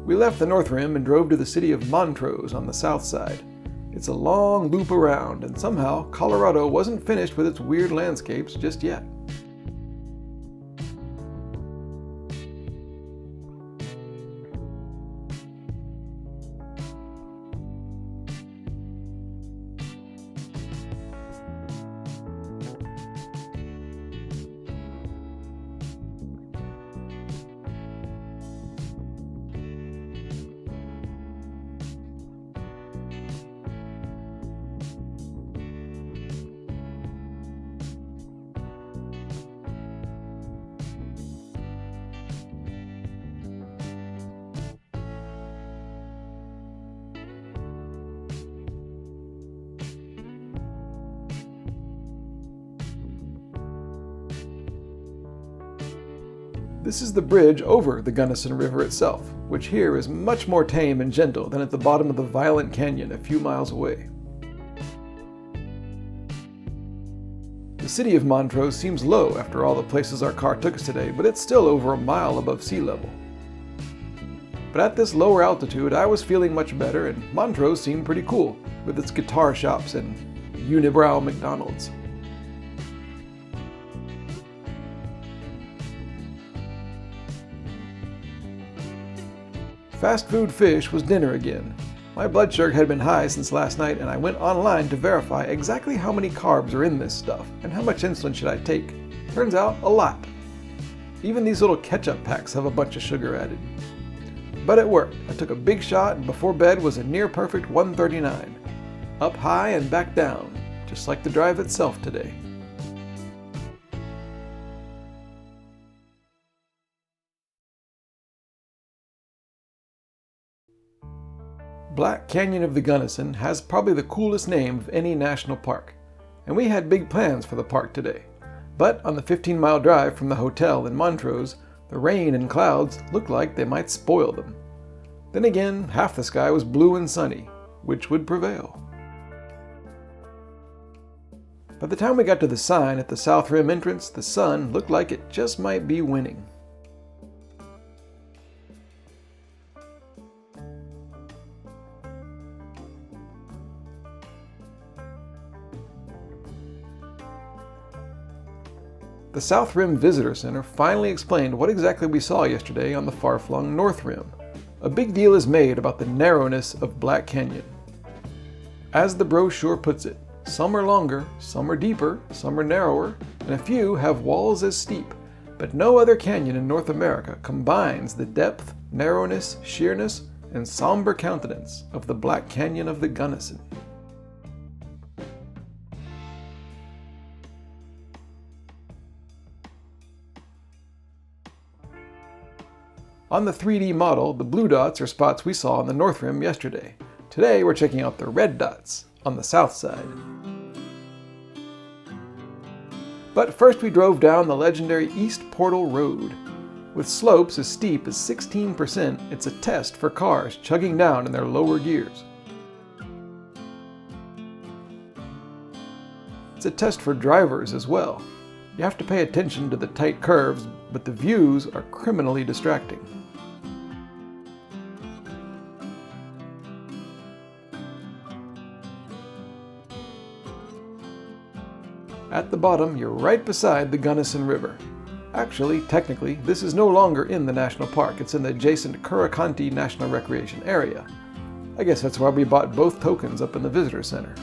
We left the North Rim and drove to the city of Montrose on the south side. It's a long loop around, and somehow Colorado wasn't finished with its weird landscapes just yet. This is the bridge over the Gunnison River itself, which here is much more tame and gentle than at the bottom of the violent canyon a few miles away. The city of Montrose seems low after all the places our car took us today, but it's still over a mile above sea level. But at this lower altitude, I was feeling much better, and Montrose seemed pretty cool, with its guitar shops and unibrow McDonald's. Fast food fish was dinner again. My blood sugar had been high since last night, and I went online to verify exactly how many carbs are in this stuff and how much insulin should I take. Turns out, a lot. Even these little ketchup packs have a bunch of sugar added. But it worked. I took a big shot, and before bed was a near perfect 139. Up high and back down, just like the drive itself today. Black Canyon of the Gunnison has probably the coolest name of any national park, and we had big plans for the park today. But on the 15-mile drive from the hotel in Montrose, the rain and clouds looked like they might spoil them. Then again, half the sky was blue and sunny, which would prevail. By the time we got to the sign at the South Rim entrance, the sun looked like it just might be winning. The South Rim Visitor Center finally explained what exactly we saw yesterday on the far-flung North Rim. A big deal is made about the narrowness of Black Canyon. As the brochure puts it, some are longer, some are deeper, some are narrower, and a few have walls as steep, but no other canyon in North America combines the depth, narrowness, sheerness, and somber countenance of the Black Canyon of the Gunnison. On the 3D model, the blue dots are spots we saw on the North Rim yesterday. Today we're checking out the red dots on the south side. But first we drove down the legendary East Portal Road. With slopes as steep as 16%, it's a test for cars chugging down in their lower gears. It's a test for drivers as well. You have to pay attention to the tight curves, but the views are criminally distracting. At the bottom, you're right beside the Gunnison River. Actually, technically, this is no longer in the national park. It's in the adjacent Curricanti National Recreation Area. I guess that's why we bought both tokens up in the visitor center.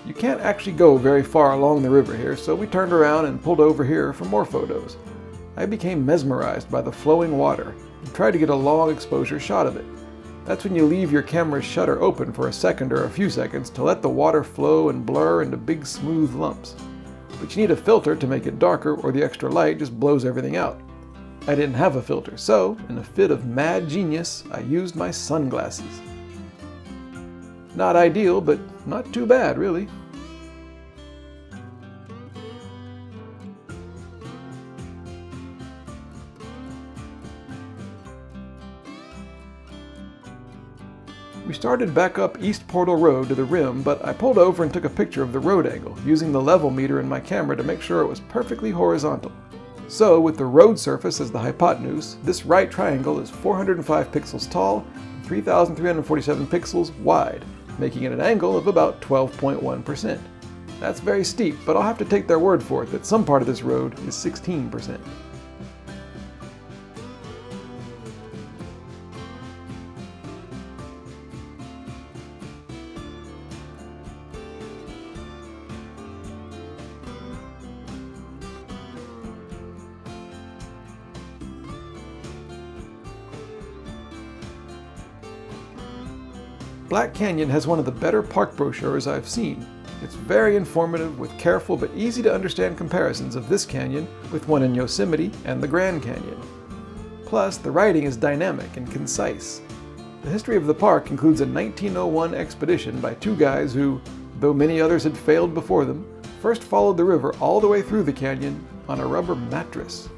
You can't actually go very far along the river here, so we turned around and pulled over here for more photos. I became mesmerized by the flowing water and tried to get a long exposure shot of it. That's when you leave your camera's shutter open for a second or a few seconds to let the water flow and blur into big smooth lumps. But you need a filter to make it darker, or the extra light just blows everything out. I didn't have a filter, so in a fit of mad genius, I used my sunglasses. Not ideal, but not too bad, really. We started back up East Portal Road to the rim, but I pulled over and took a picture of the road angle, using the level meter in my camera to make sure it was perfectly horizontal. So, with the road surface as the hypotenuse, this right triangle is 405 pixels tall and 3,347 pixels wide, making it an angle of about 12.1%. That's very steep, but I'll have to take their word for it that some part of this road is 16%. Black Canyon has one of the better park brochures I've seen. It's very informative with careful but easy to understand comparisons of this canyon with one in Yosemite and the Grand Canyon. Plus, the writing is dynamic and concise. The history of the park includes a 1901 expedition by two guys who, though many others had failed before them, first followed the river all the way through the canyon on a rubber mattress.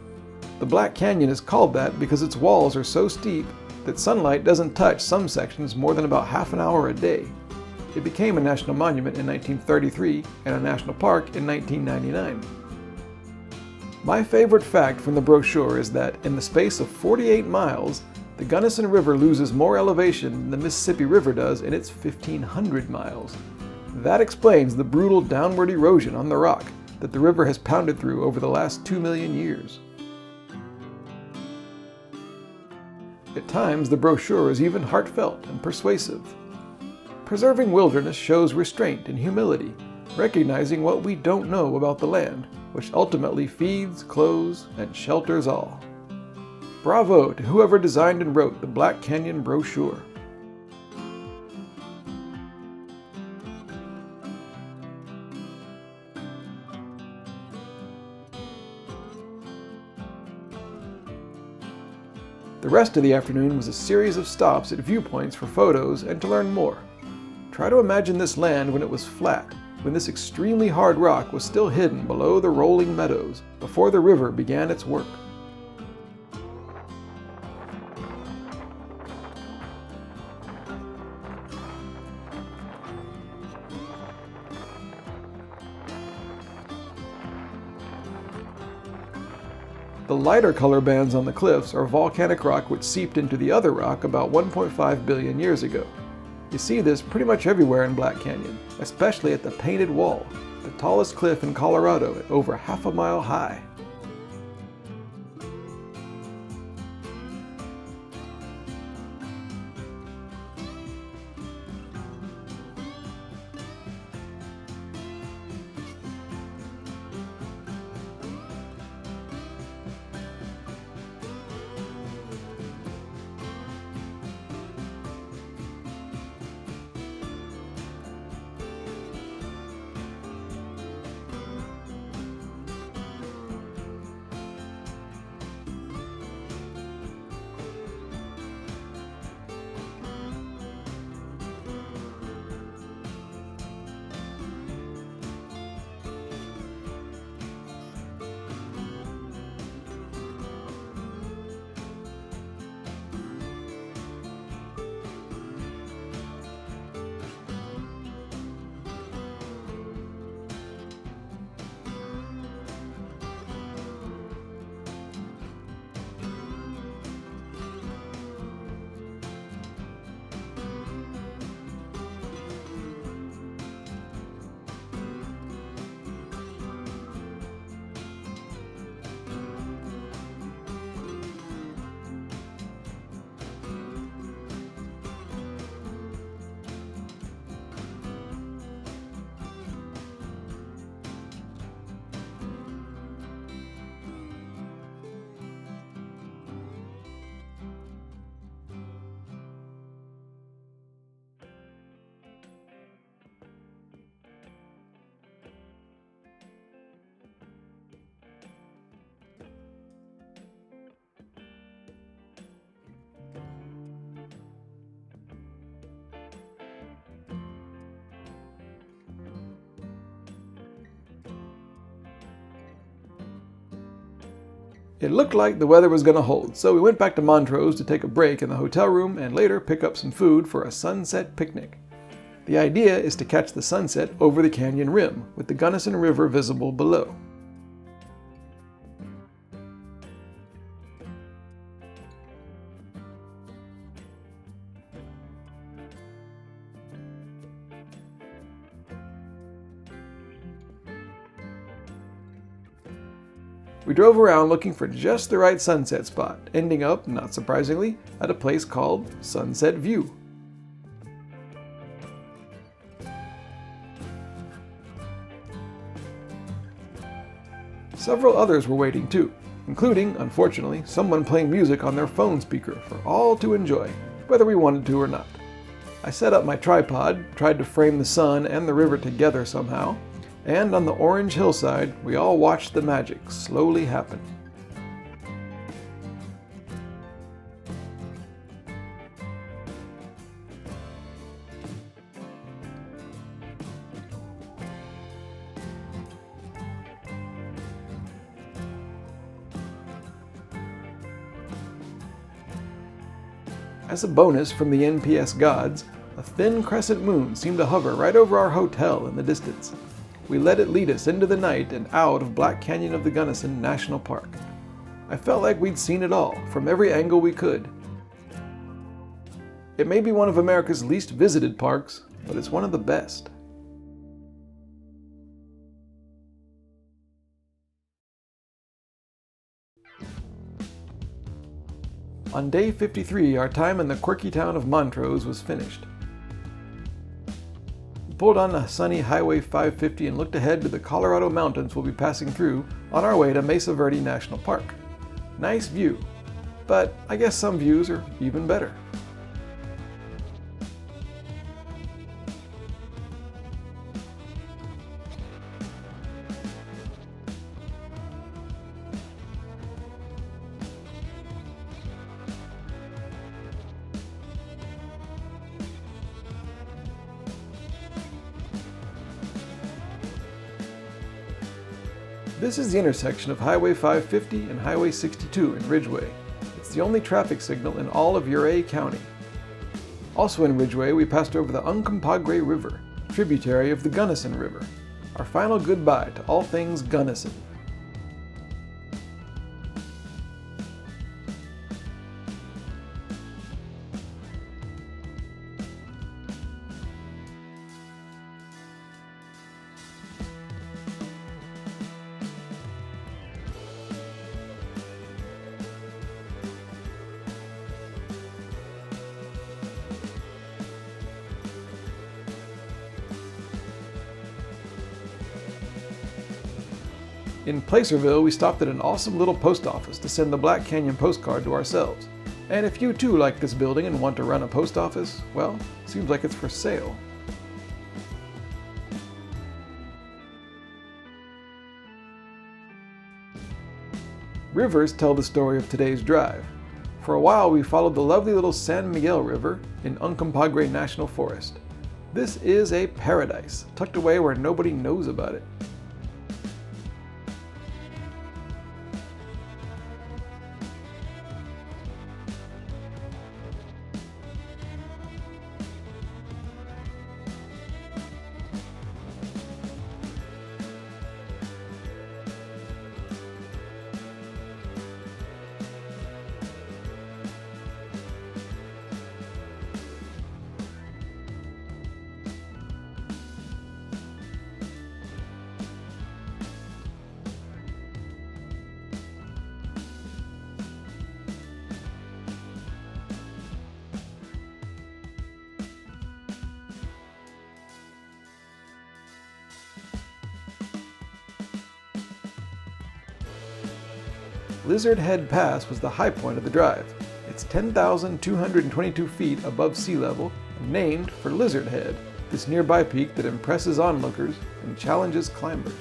The Black Canyon is called that because its walls are so steep that sunlight doesn't touch some sections more than about half an hour a day. It became a national monument in 1933 and a national park in 1999. My favorite fact from the brochure is that in the space of 48 miles, the Gunnison River loses more elevation than the Mississippi River does in its 1,500 miles. That explains the brutal downward erosion on the rock that the river has pounded through over the last 2 million years. At times, the brochure is even heartfelt and persuasive. Preserving wilderness shows restraint and humility, recognizing what we don't know about the land, which ultimately feeds, clothes, and shelters all. Bravo to whoever designed and wrote the Black Canyon brochure. The rest of the afternoon was a series of stops at viewpoints for photos and to learn more. Try to imagine this land when it was flat, when this extremely hard rock was still hidden below the rolling meadows, before the river began its work. The lighter color bands on the cliffs are volcanic rock which seeped into the other rock about 1.5 billion years ago. You see this pretty much everywhere in Black Canyon, especially at the Painted Wall, the tallest cliff in Colorado at over half a mile high. It looked like the weather was going to hold, so we went back to Montrose to take a break in the hotel room and later pick up some food for a sunset picnic. The idea is to catch the sunset over the canyon rim, with the Gunnison River visible below. We drove around looking for just the right sunset spot, ending up, not surprisingly, at a place called Sunset View. Several others were waiting too, including, unfortunately, someone playing music on their phone speaker for all to enjoy, whether we wanted to or not. I set up my tripod, tried to frame the sun and the river together somehow, and on the orange hillside, we all watched the magic slowly happen. As a bonus from the NPS gods, a thin crescent moon seemed to hover right over our hotel in the distance. We let it lead us into the night and out of Black Canyon of the Gunnison National Park. I felt like we'd seen it all, from every angle we could. It may be one of America's least visited parks, but it's one of the best. On day 53, our time in the quirky town of Montrose was finished. We pulled on a sunny Highway 550 and looked ahead to the Colorado mountains we'll be passing through on our way to Mesa Verde National Park. Nice view, but I guess some views are even better. This is the intersection of Highway 550 and Highway 62 in Ridgway. It's the only traffic signal in all of Ouray County. Also in Ridgway, we passed over the Uncompahgre River, tributary of the Gunnison River. Our final goodbye to all things Gunnison. In Placerville, we stopped at an awesome little post office to send the Black Canyon postcard to ourselves. And if you too like this building and want to run a post office, well, seems like it's for sale. Rivers tell the story of today's drive. For a while, we followed the lovely little San Miguel River in Uncompahgre National Forest. This is a paradise, tucked away where nobody knows about it. Lizard Head Pass was the high point of the drive. It's 10,222 feet above sea level and named for Lizard Head, this nearby peak that impresses onlookers and challenges climbers.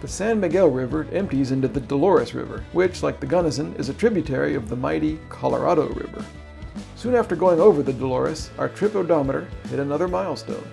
The San Miguel River empties into the Dolores River, which, like the Gunnison, is a tributary of the mighty Colorado River. Soon after going over the Dolores, our trip odometer hit another milestone.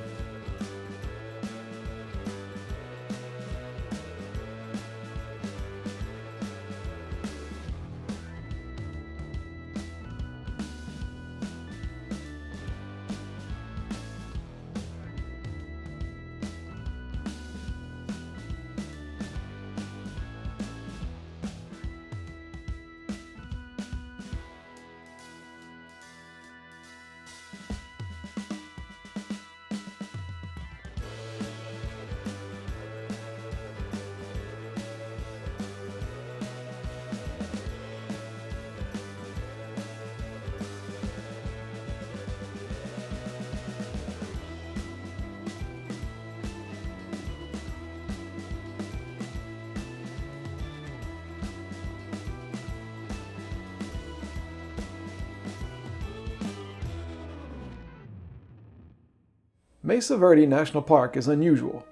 Mesa Verde National Park is unusual.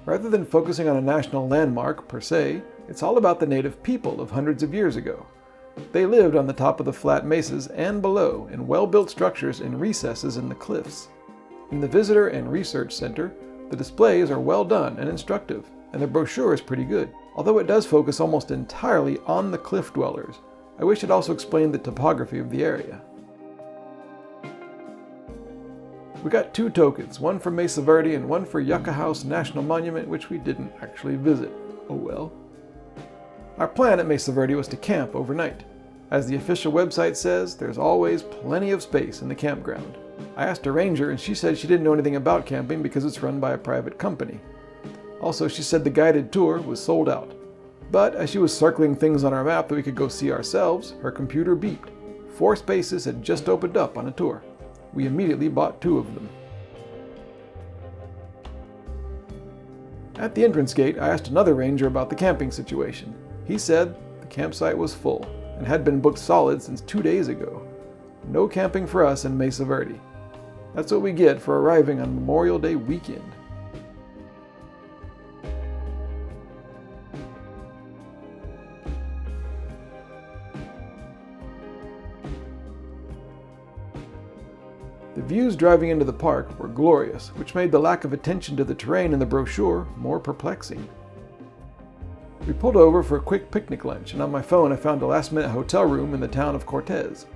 Rather than focusing on a national landmark per se, it's all about the native people of hundreds of years ago. They lived on the top of the flat mesas and below in well-built structures in recesses in the cliffs. In the Visitor and Research Center, the displays are well done and instructive, and the brochure is pretty good, although it does focus almost entirely on the cliff dwellers. I wish it also explained the topography of the area. We got 2 tokens, one for Mesa Verde and one for Yucca House National Monument, which we didn't actually visit. Oh well. Our plan at Mesa Verde was to camp overnight. As the official website says, there's always plenty of space in the campground. I asked a ranger and she said she didn't know anything about camping because it's run by a private company. Also, she said the guided tour was sold out. But as she was circling things on our map that we could go see ourselves, her computer beeped. 4 spaces had just opened up on a tour. We immediately bought 2 of them. At the entrance gate, I asked another ranger about the camping situation. He said the campsite was full and had been booked solid since 2 days ago. No camping for us in Mesa Verde. That's what we get for arriving on Memorial Day weekend. The views driving into the park were glorious, which made the lack of attention to the terrain in the brochure more perplexing. We pulled over for a quick picnic lunch, and on my phone I found a last-minute hotel room in the town of Cortez.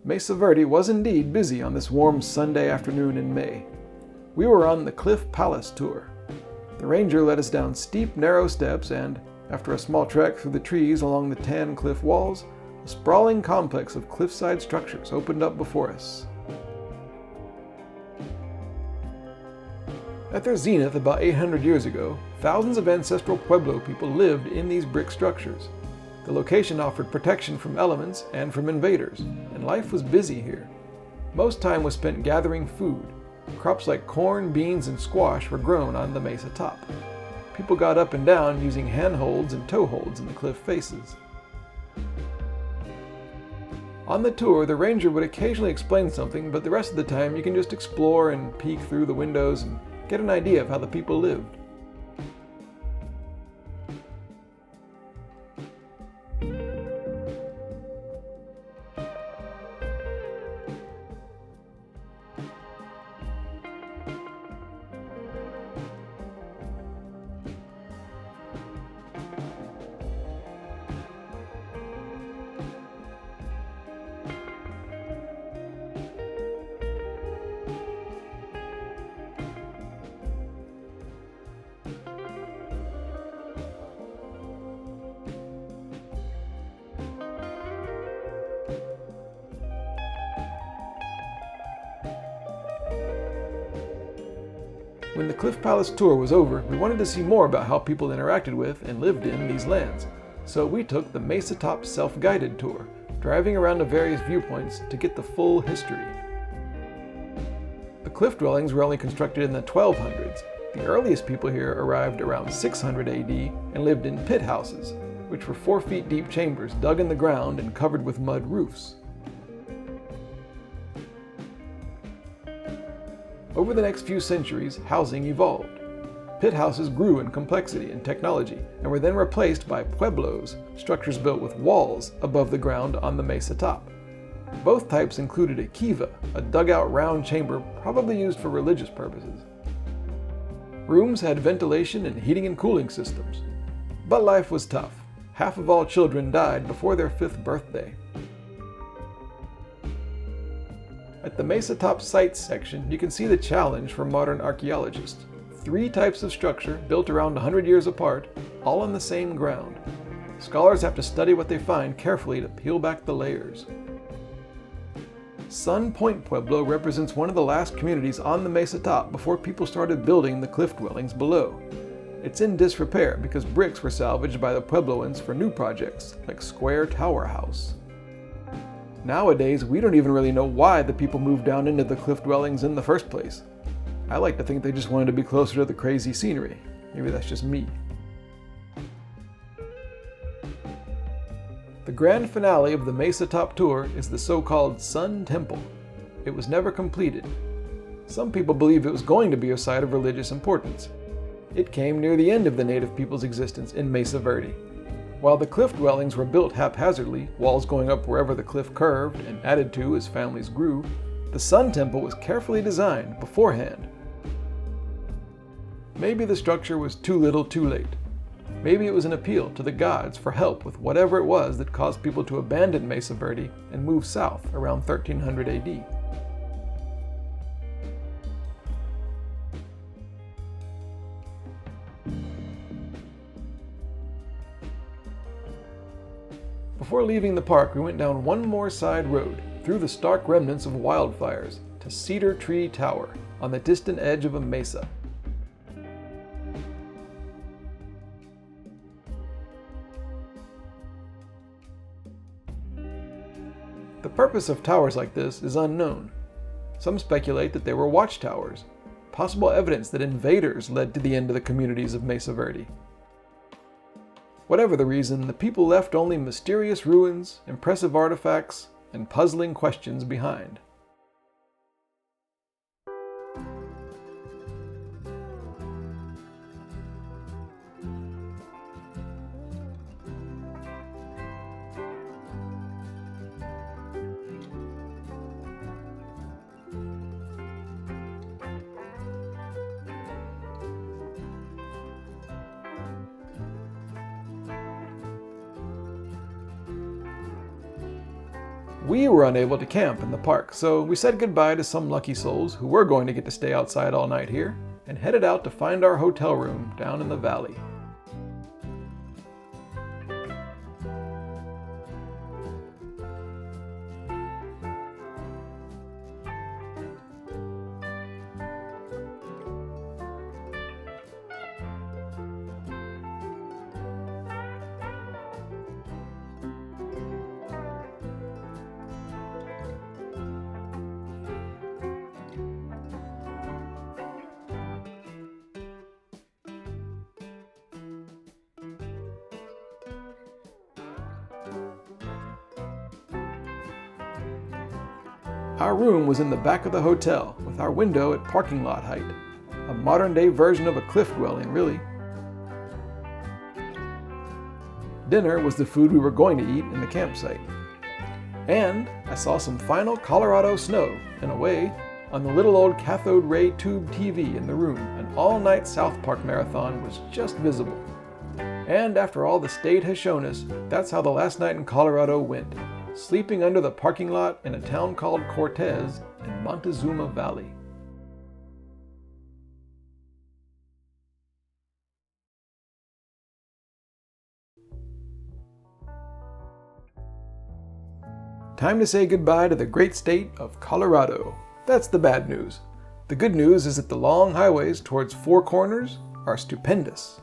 Mesa Verde was indeed busy on this warm Sunday afternoon in May. We were on the Cliff Palace tour. The ranger led us down steep, narrow steps and, after a small trek through the trees along the tan cliff walls, a sprawling complex of cliffside structures opened up before us. At their zenith about 800 years ago, thousands of ancestral Pueblo people lived in these brick structures. The location offered protection from elements and from invaders, and life was busy here. Most time was spent gathering food. Crops like corn, beans, and squash were grown on the mesa top. People got up and down using handholds and toeholds in the cliff faces. On the tour, the ranger would occasionally explain something, but the rest of the time you can just explore and peek through the windows and get an idea of how the people lived. When the Cliff Palace tour was over, we wanted to see more about how people interacted with and lived in these lands. So we took the Mesa Top self-guided tour, driving around to various viewpoints to get the full history. The cliff dwellings were only constructed in the 1200s. The earliest people here arrived around 600 AD and lived in pit houses, which were 4 feet deep chambers dug in the ground and covered with mud roofs. Over the next few centuries, housing evolved. Pit houses grew in complexity and technology and were then replaced by pueblos, structures built with walls above the ground on the mesa top. Both types included a kiva, a dugout round chamber probably used for religious purposes. Rooms had ventilation and heating and cooling systems. But life was tough. Half of all children died before their 5th birthday. At the Mesa Top Sites section, you can see the challenge for modern archaeologists. 3 types of structure built around 100 years apart, all on the same ground. Scholars have to study what they find carefully to peel back the layers. Sun Point Pueblo represents one of the last communities on the mesa top before people started building the cliff dwellings below. It's in disrepair because bricks were salvaged by the Puebloans for new projects, like Square Tower House. Nowadays, we don't even really know why the people moved down into the cliff dwellings in the first place. I like to think they just wanted to be closer to the crazy scenery. Maybe that's just me. The grand finale of the Mesa Top Tour is the so-called Sun Temple. It was never completed. Some people believe it was going to be a site of religious importance. It came near the end of the native people's existence in Mesa Verde. While the cliff dwellings were built haphazardly, walls going up wherever the cliff curved and added to as families grew, the Sun Temple was carefully designed beforehand. Maybe the structure was too little too late. Maybe it was an appeal to the gods for help with whatever it was that caused people to abandon Mesa Verde and move south around 1300 AD. Before leaving the park, we went down one more side road, through the stark remnants of wildfires, to Cedar Tree Tower, on the distant edge of a mesa. The purpose of towers like this is unknown. Some speculate that they were watchtowers, possible evidence that invaders led to the end of the communities of Mesa Verde. Whatever the reason, the people left only mysterious ruins, impressive artifacts, and puzzling questions behind. We were unable to camp in the park, so we said goodbye to some lucky souls who were going to get to stay outside all night here, and headed out to find our hotel room down in the valley. Our room was in the back of the hotel, with our window at parking lot height. A modern-day version of a cliff dwelling, really. Dinner was the food we were going to eat in the campsite. And I saw some final Colorado snow, in a way, on the little old cathode ray tube TV in the room. An all-night South Park marathon was just visible. And after all the state has shown us, that's how the last night in Colorado went. Sleeping under the parking lot in a town called Cortez in Montezuma Valley. Time to say goodbye to the great state of Colorado. That's the bad news. The good news is that the long highways towards Four Corners are stupendous.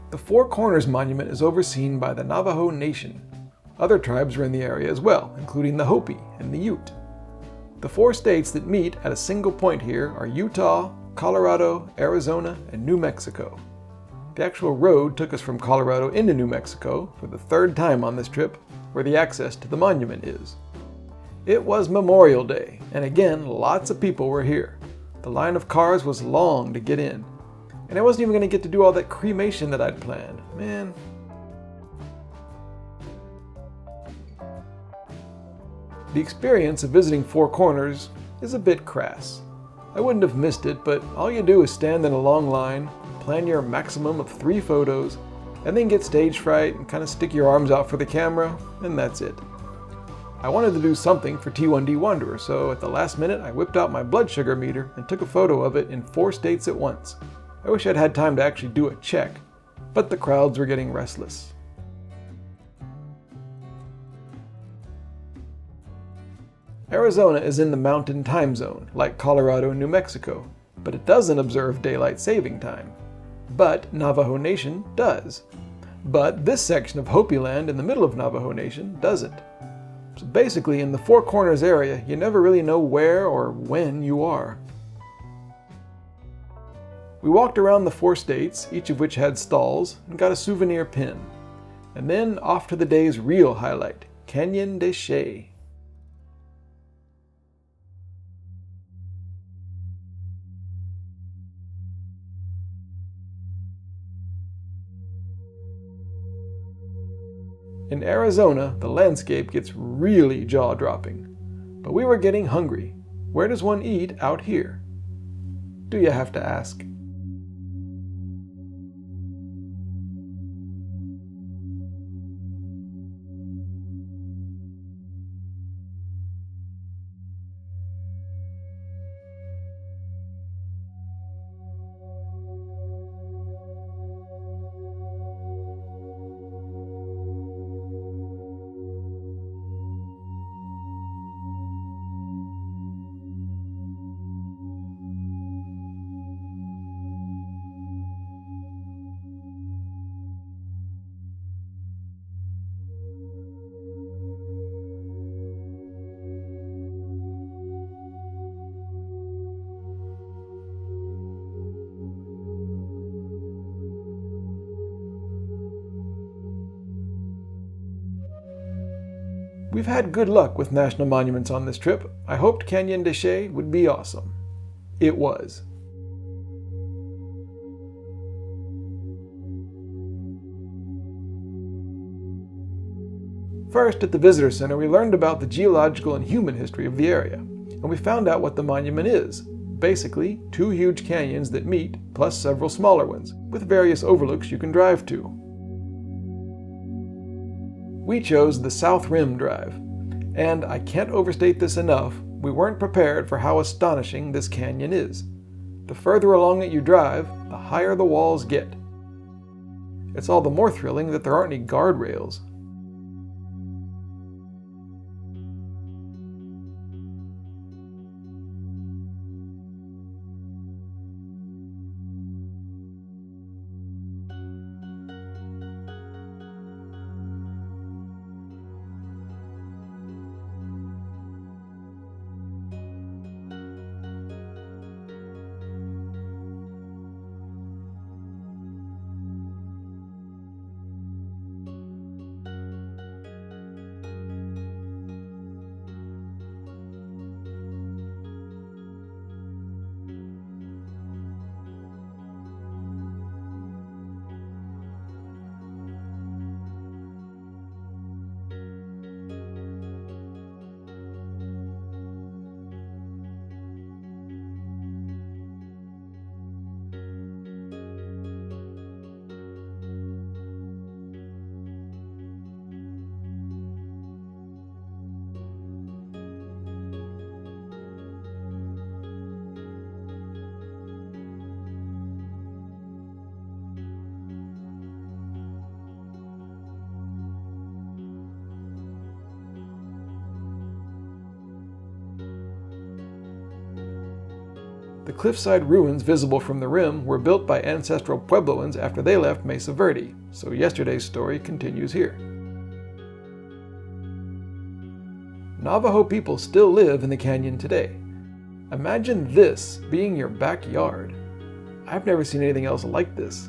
The Four Corners Monument is overseen by the Navajo Nation. Other tribes are in the area as well, including the Hopi and the Ute. The four states that meet at a single point here are Utah, Colorado, Arizona, and New Mexico. The actual road took us from Colorado into New Mexico for the third time on this trip, where the access to the monument is. It was Memorial Day, and again, lots of people were here. The line of cars was long to get in. And I wasn't even going to get to do all that cremation that I'd planned. Man. The experience of visiting Four Corners is a bit crass. I wouldn't have missed it, but all you do is stand in a long line, plan your maximum of 3 photos, and then get stage fright and kind of stick your arms out for the camera, and that's it. I wanted to do something for T1D Wanderer, so at the last minute I whipped out my blood sugar meter and took a photo of it in 4 states at once. I wish I'd had time to actually do a check, but the crowds were getting restless. Arizona is in the mountain time zone, like Colorado and New Mexico, but it doesn't observe daylight saving time. But Navajo Nation does. But this section of Hopi land in the middle of Navajo Nation doesn't. So basically, in the Four Corners area, you never really know where or when you are. We walked around the 4 states, each of which had stalls, and got a souvenir pin. And then off to the day's real highlight, Canyon de Chelly. In Arizona, the landscape gets really jaw-dropping. But we were getting hungry. Where does one eat out here? Do you have to ask? We've had good luck with national monuments on this trip. I hoped Canyon de Chelly would be awesome. It was. First, at the visitor center, we learned about the geological and human history of the area, and we found out what the monument is. Basically, 2 huge canyons that meet, plus several smaller ones, with various overlooks you can drive to. We chose the South Rim Drive, and I can't overstate this enough, we weren't prepared for how astonishing this canyon is. The further along it you drive, the higher the walls get. It's all the more thrilling that there aren't any guardrails. The cliffside ruins visible from the rim were built by ancestral Puebloans after they left Mesa Verde, so yesterday's story continues here. Navajo people still live in the canyon today. Imagine this being your backyard. I've never seen anything else like this.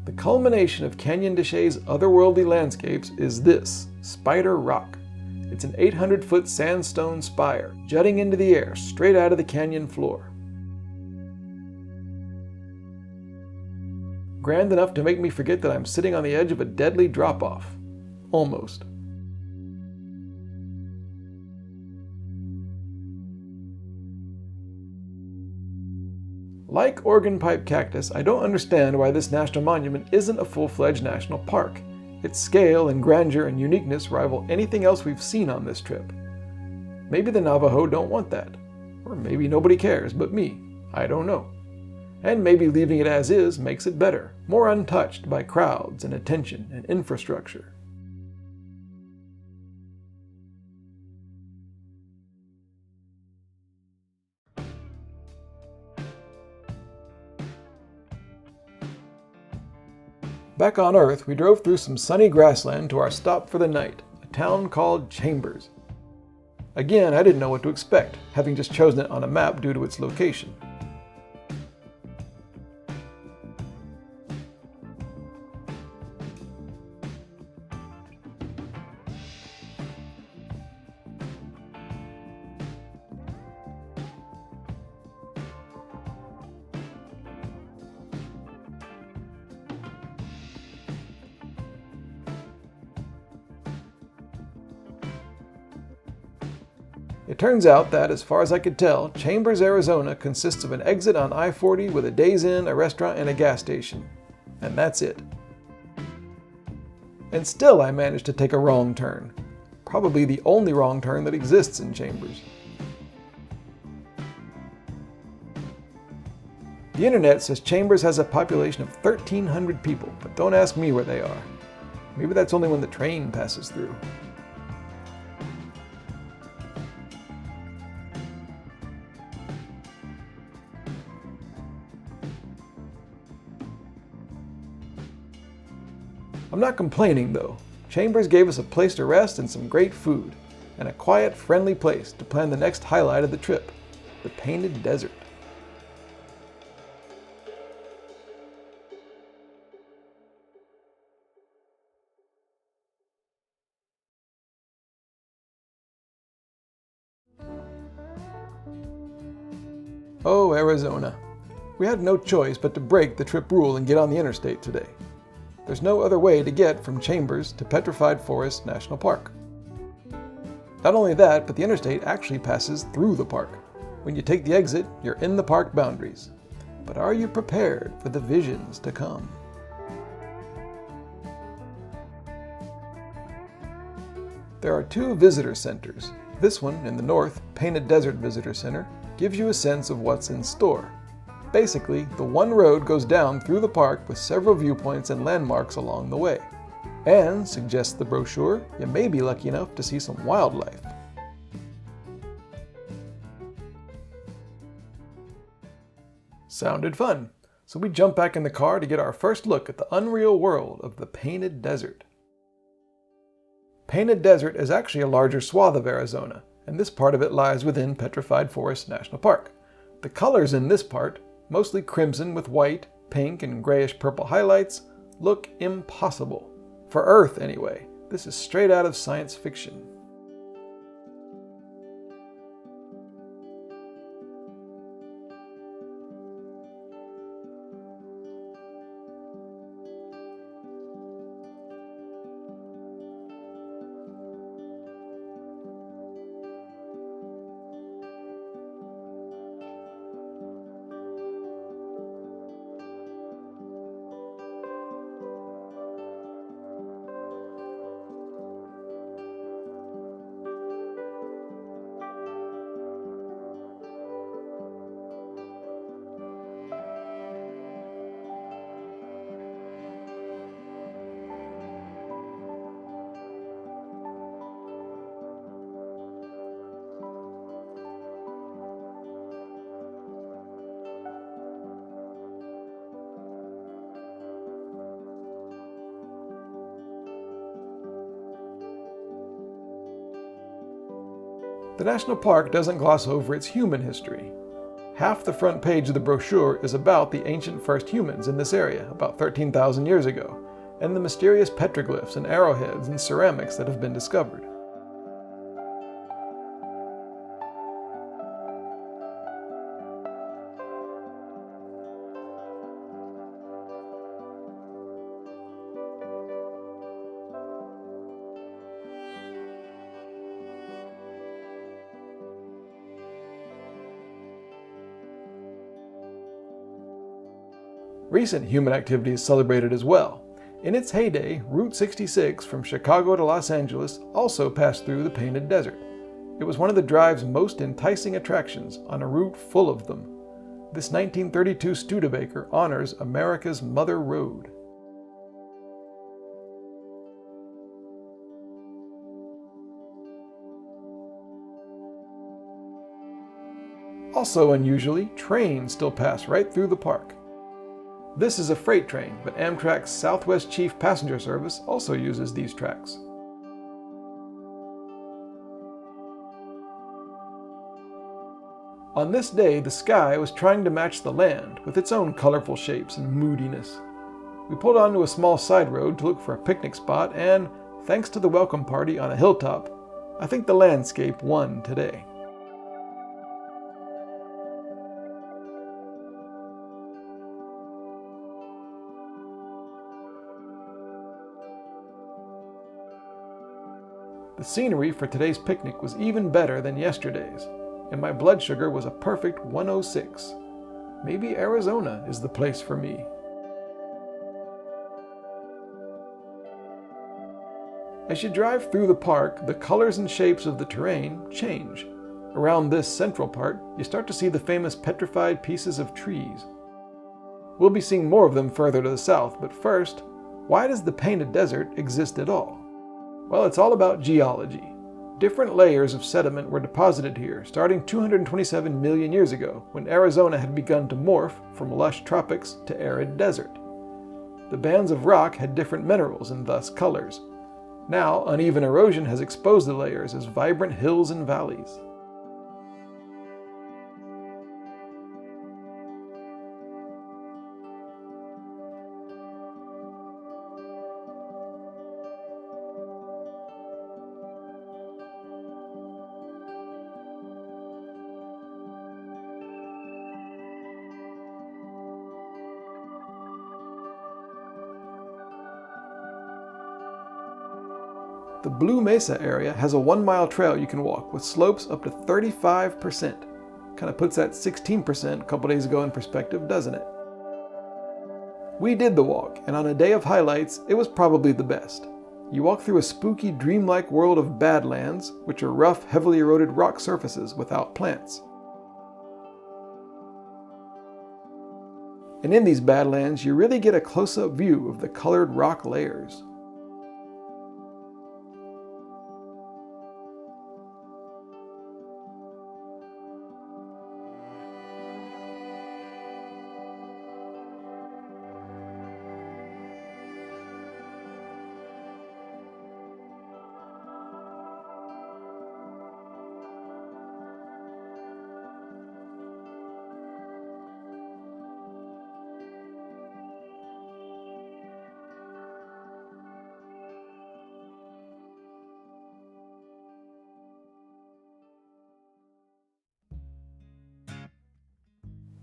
The culmination of Canyon de Che's otherworldly landscapes is this, Spider Rock. It's an 800-foot sandstone spire, jutting into the air straight out of the canyon floor. Grand enough to make me forget that I'm sitting on the edge of a deadly drop-off. Almost. Like organ pipe cactus, I don't understand why this national monument isn't a full-fledged national park. Its scale and grandeur and uniqueness rival anything else we've seen on this trip. Maybe the Navajo don't want that. Or maybe nobody cares but me. I don't know. And maybe leaving it as is makes it better, more untouched by crowds and attention and infrastructure. Back on Earth, we drove through some sunny grassland to our stop for the night, a town called Chambers. Again, I didn't know what to expect, having just chosen it on a map due to its location. It turns out that, as far as I could tell, Chambers, Arizona consists of an exit on I-40 with a Days Inn, a restaurant, and a gas station. And that's it. And still I managed to take a wrong turn. Probably the only wrong turn that exists in Chambers. The internet says Chambers has a population of 1,300 people, but don't ask me where they are. Maybe that's only when the train passes through. I'm not complaining though. Chambers gave us a place to rest and some great food, and a quiet, friendly place to plan the next highlight of the trip, the Painted Desert. Oh, Arizona. We had no choice but to break the trip rule and get on the interstate today. There's no other way to get from Chambers to Petrified Forest National Park. Not only that, but the interstate actually passes through the park. When you take the exit, you're in the park boundaries. But are you prepared for the visions to come? There are two visitor centers. This one, in the north, Painted Desert Visitor Center, gives you a sense of what's in store. Basically, the one road goes down through the park with several viewpoints and landmarks along the way. And, suggests the brochure, you may be lucky enough to see some wildlife. Sounded fun, so we jump back in the car to get our first look at the unreal world of the Painted Desert. Painted Desert is actually a larger swath of Arizona, and this part of it lies within Petrified Forest National Park. The colors in this part, mostly crimson with white, pink, and grayish-purple highlights, look impossible. For Earth, anyway. This is straight out of science fiction. The national park doesn't gloss over its human history. Half the front page of the brochure is about the ancient first humans in this area, about 13,000 years ago, and the mysterious petroglyphs and arrowheads and ceramics that have been discovered. Recent human activity is celebrated as well. In its heyday, Route 66 from Chicago to Los Angeles also passed through the Painted Desert. It was one of the drive's most enticing attractions on a route full of them. This 1932 Studebaker honors America's Mother Road. Also unusually, trains still pass right through the park. This is a freight train, but Amtrak's Southwest Chief passenger service also uses these tracks. On this day, the sky was trying to match the land with its own colorful shapes and moodiness. We pulled onto a small side road to look for a picnic spot, and thanks to the welcome party on a hilltop, I think the landscape won today. The scenery for today's picnic was even better than yesterday's, and my blood sugar was a perfect 106. Maybe Arizona is the place for me. As you drive through the park, the colors and shapes of the terrain change. Around this central part, you start to see the famous petrified pieces of trees. We'll be seeing more of them further to the south, but first, why does the Painted Desert exist at all? Well, it's all about geology. Different layers of sediment were deposited here, starting 227 million years ago, when Arizona had begun to morph from lush tropics to arid desert. The bands of rock had different minerals and thus colors. Now, uneven erosion has exposed the layers as vibrant hills and valleys. The Blue Mesa area has a 1-mile trail you can walk with slopes up to 35%. Kind of puts that 16% a couple days ago in perspective, doesn't it? We did the walk, and on a day of highlights, it was probably the best. You walk through a spooky, dreamlike world of badlands, which are rough, heavily eroded rock surfaces without plants. And in these badlands, you really get a close-up view of the colored rock layers.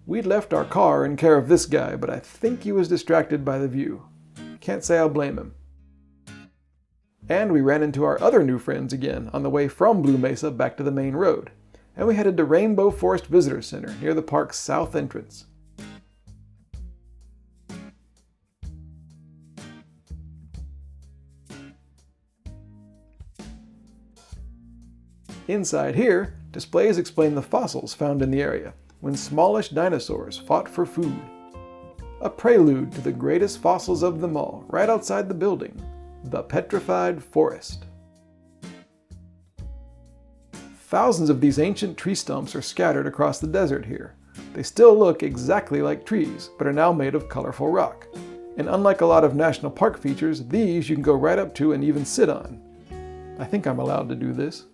We'd left our car in care of this guy, but I think he was distracted by the view. Can't say I'll blame him. And we ran into our other new friends again on the way from Blue Mesa back to the main road, and we headed to Rainbow Forest Visitor Center near the park's south entrance. Inside here, displays explain the fossils found in the area, when smallish dinosaurs fought for food. A prelude to the greatest fossils of them all, right outside the building, the petrified forest. Thousands of these ancient tree stumps are scattered across the desert here. They still look exactly like trees, but are now made of colorful rock. And unlike a lot of national park features, these you can go right up to and even sit on. I think I'm allowed to do this.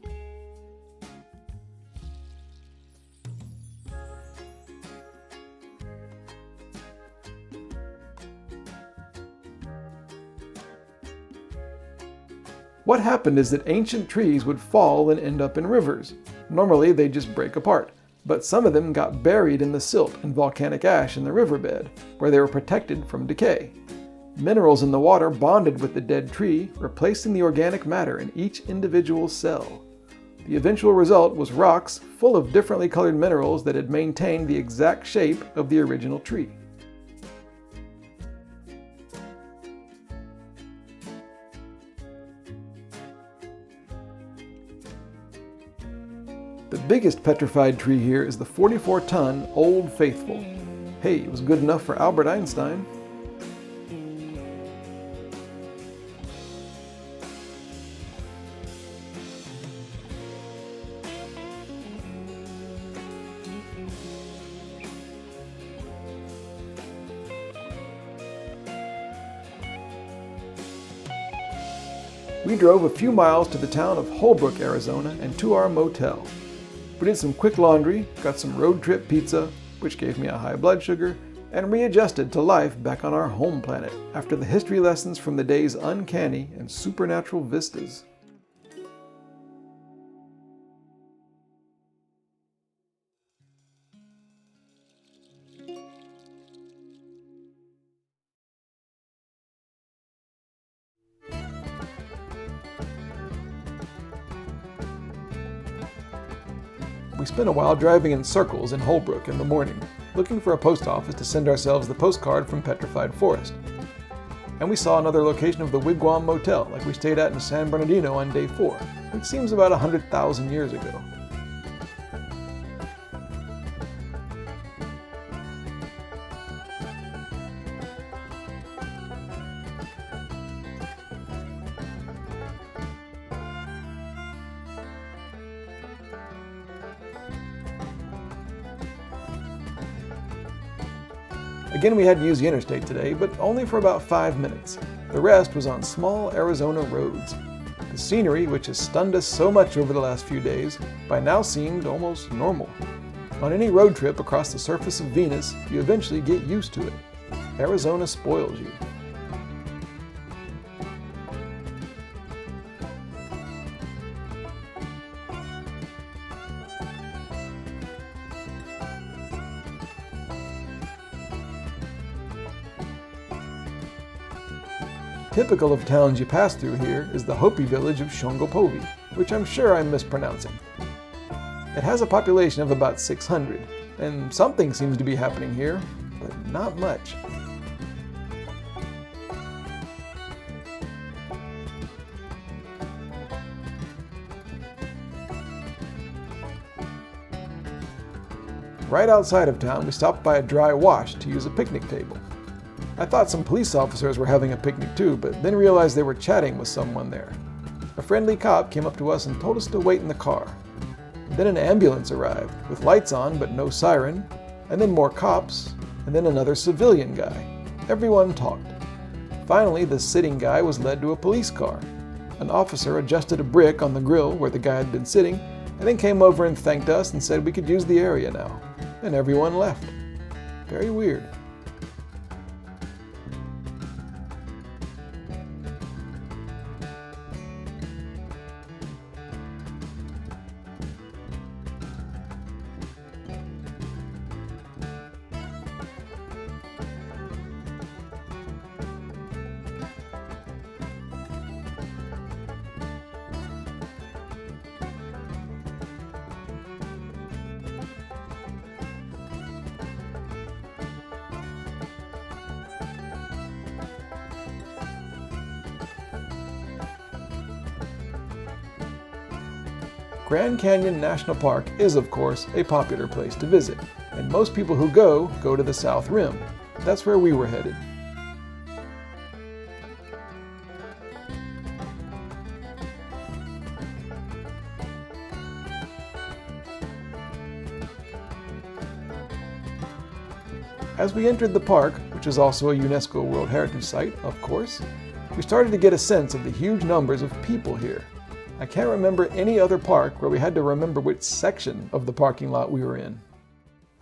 What happened is that ancient trees would fall and end up in rivers. Normally they just break apart, but some of them got buried in the silt and volcanic ash in the riverbed, where they were protected from decay. Minerals in the water bonded with the dead tree, replacing the organic matter in each individual cell. The eventual result was rocks full of differently colored minerals that had maintained the exact shape of the original tree. The biggest petrified tree here is the 44-ton Old Faithful. Hey, it was good enough for Albert Einstein. We drove a few miles to the town of Holbrook, Arizona, and to our motel. We did some quick laundry, got some road trip pizza, which gave me a high blood sugar, and readjusted to life back on our home planet after the history lessons from the day's uncanny and supernatural vistas. We spent a while driving in circles in Holbrook in the morning, looking for a post office to send ourselves the postcard from Petrified Forest. And we saw another location of the Wigwam Motel, like we stayed at in San Bernardino on day 4, which seems about 100,000 years ago. Again, we had to use the interstate today, but only for about 5 minutes. The rest was on small Arizona roads. The scenery, which has stunned us so much over the last few days, by now seemed almost normal. On any road trip across the surface of Venus, you eventually get used to it. Arizona spoils you. Typical of towns you pass through here is the Hopi village of Shongopovi, which I'm sure I'm mispronouncing. It has a population of about 600, and something seems to be happening here, but not much. Right outside of town, we stopped by a dry wash to use a picnic table. I thought some police officers were having a picnic too, but then realized they were chatting with someone there. A friendly cop came up to us and told us to wait in the car. Then an ambulance arrived, with lights on but no siren, and then more cops, and then another civilian guy. Everyone talked. Finally, the sitting guy was led to a police car. An officer adjusted a brick on the grill where the guy had been sitting, and then came over and thanked us and said we could use the area now. And everyone left. Very weird. Grand Canyon National Park is, of course, a popular place to visit, and most people who go to the South Rim. That's where we were headed. As we entered the park, which is also a UNESCO World Heritage Site, of course, we started to get a sense of the huge numbers of people here. I can't remember any other park where we had to remember which section of the parking lot we were in.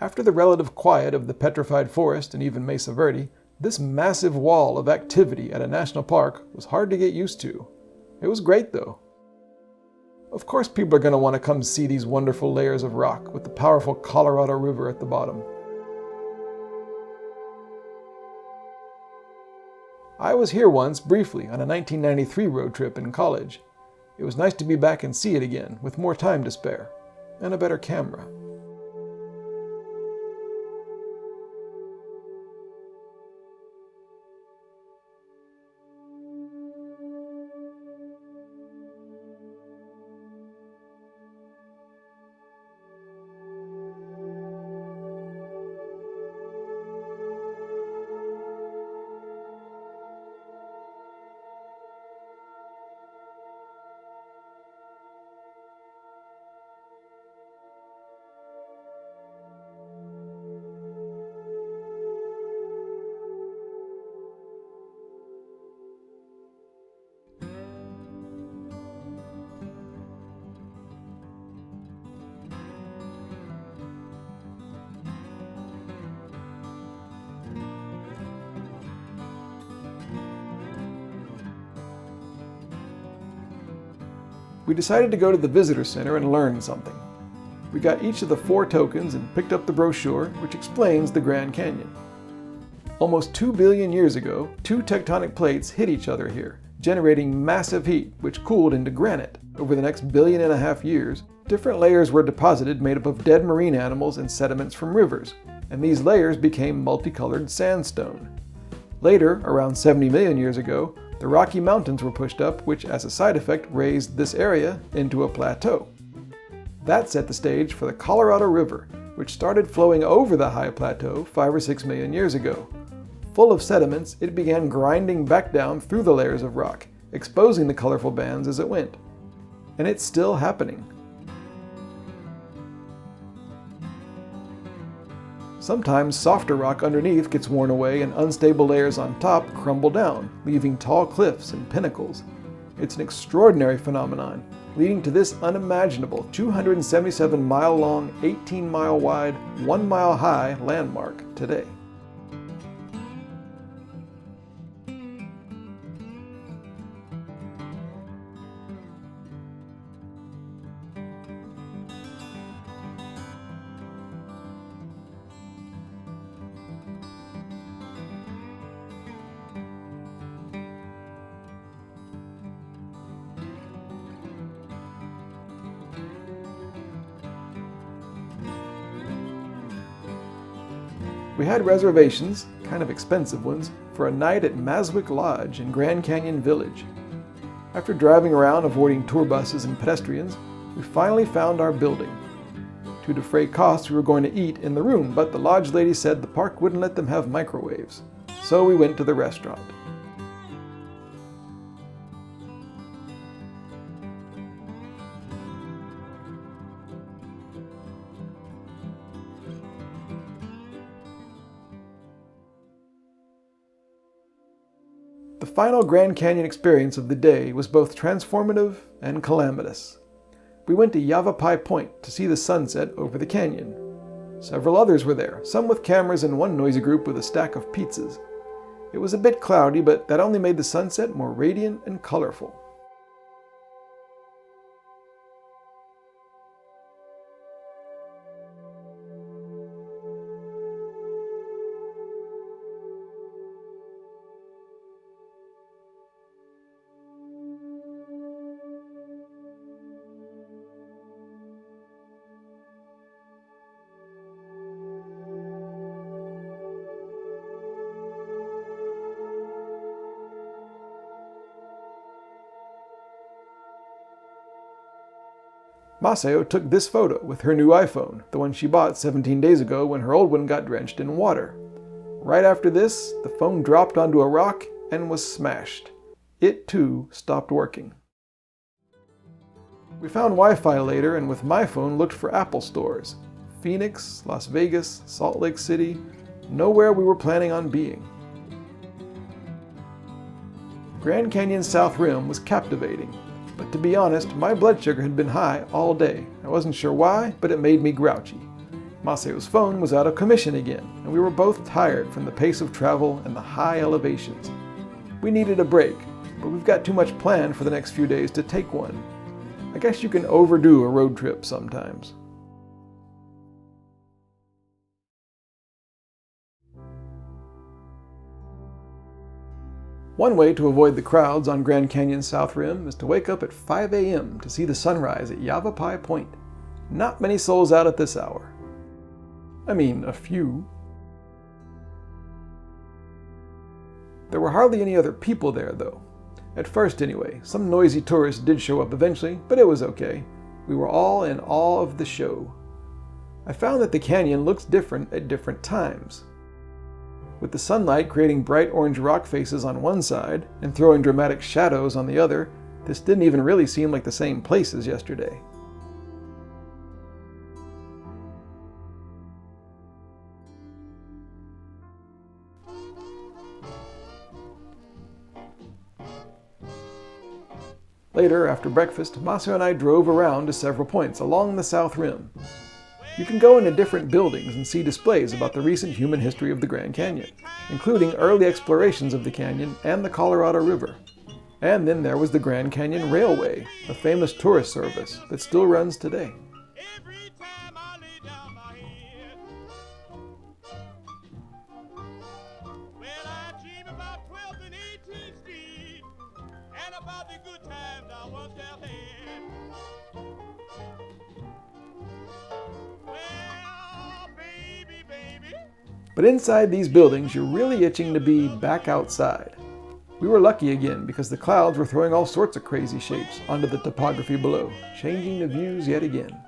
After the relative quiet of the Petrified Forest and even Mesa Verde, this massive wall of activity at a national park was hard to get used to. It was great though. Of course people are going to want to come see these wonderful layers of rock with the powerful Colorado River at the bottom. I was here once, briefly, on a 1993 road trip in college. It was nice to be back and see it again, with more time to spare, and a better camera. We decided to go to the visitor center and learn something. We got each of the 4 tokens and picked up the brochure, which explains the Grand Canyon. Almost 2 billion years ago, 2 tectonic plates hit each other here, generating massive heat, which cooled into granite. Over the next 1.5 billion years, different layers were deposited made up of dead marine animals and sediments from rivers, and these layers became multicolored sandstone. Later, around 70 million years ago, the Rocky Mountains were pushed up, which as a side effect raised this area into a plateau. That set the stage for the Colorado River, which started flowing over the high plateau 5 or 6 million years ago. Full of sediments, it began grinding back down through the layers of rock, exposing the colorful bands as it went. And it's still happening. Sometimes softer rock underneath gets worn away and unstable layers on top crumble down, leaving tall cliffs and pinnacles. It's an extraordinary phenomenon, leading to this unimaginable 277-mile-long, 18-mile-wide, 1-mile-high landmark today. We had reservations, kind of expensive ones, for a night at Maswick Lodge in Grand Canyon Village. After driving around avoiding tour buses and pedestrians, we finally found our building. To defray costs, we were going to eat in the room, but the lodge lady said the park wouldn't let them have microwaves. So we went to the restaurant. The final Grand Canyon experience of the day was both transformative and calamitous. We went to Yavapai Point to see the sunset over the canyon. Several others were there, some with cameras and one noisy group with a stack of pizzas. It was a bit cloudy, but that only made the sunset more radiant and colorful. Maseo took this photo with her new iPhone, the one she bought 17 days ago when her old one got drenched in water. Right after this, the phone dropped onto a rock and was smashed. It too stopped working. We found Wi-Fi later and with my phone looked for Apple stores. Phoenix, Las Vegas, Salt Lake City, nowhere we were planning on being. Grand Canyon's South Rim was captivating. But to be honest, my blood sugar had been high all day. I wasn't sure why, but it made me grouchy. Maseo's phone was out of commission again, and we were both tired from the pace of travel and the high elevations. We needed a break, but we've got too much planned for the next few days to take one. I guess you can overdo a road trip sometimes. One way to avoid the crowds on Grand Canyon's South Rim is to wake up at 5 a.m. to see the sunrise at Yavapai Point. Not many souls out at this hour. I mean, a few. There were hardly any other people there, though. At first, anyway. Some noisy tourists did show up eventually, but it was okay. We were all in awe of the show. I found that the canyon looks different at different times. With the sunlight creating bright orange rock faces on one side and throwing dramatic shadows on the other, this didn't even really seem like the same place as yesterday. Later, after breakfast, Masio and I drove around to several points along the South Rim. You can go into different buildings and see displays about the recent human history of the Grand Canyon, including early explorations of the canyon and the Colorado River. And then there was the Grand Canyon Railway, a famous tourist service that still runs today. But inside these buildings, you're really itching to be back outside. We were lucky again because the clouds were throwing all sorts of crazy shapes onto the topography below, changing the views yet again.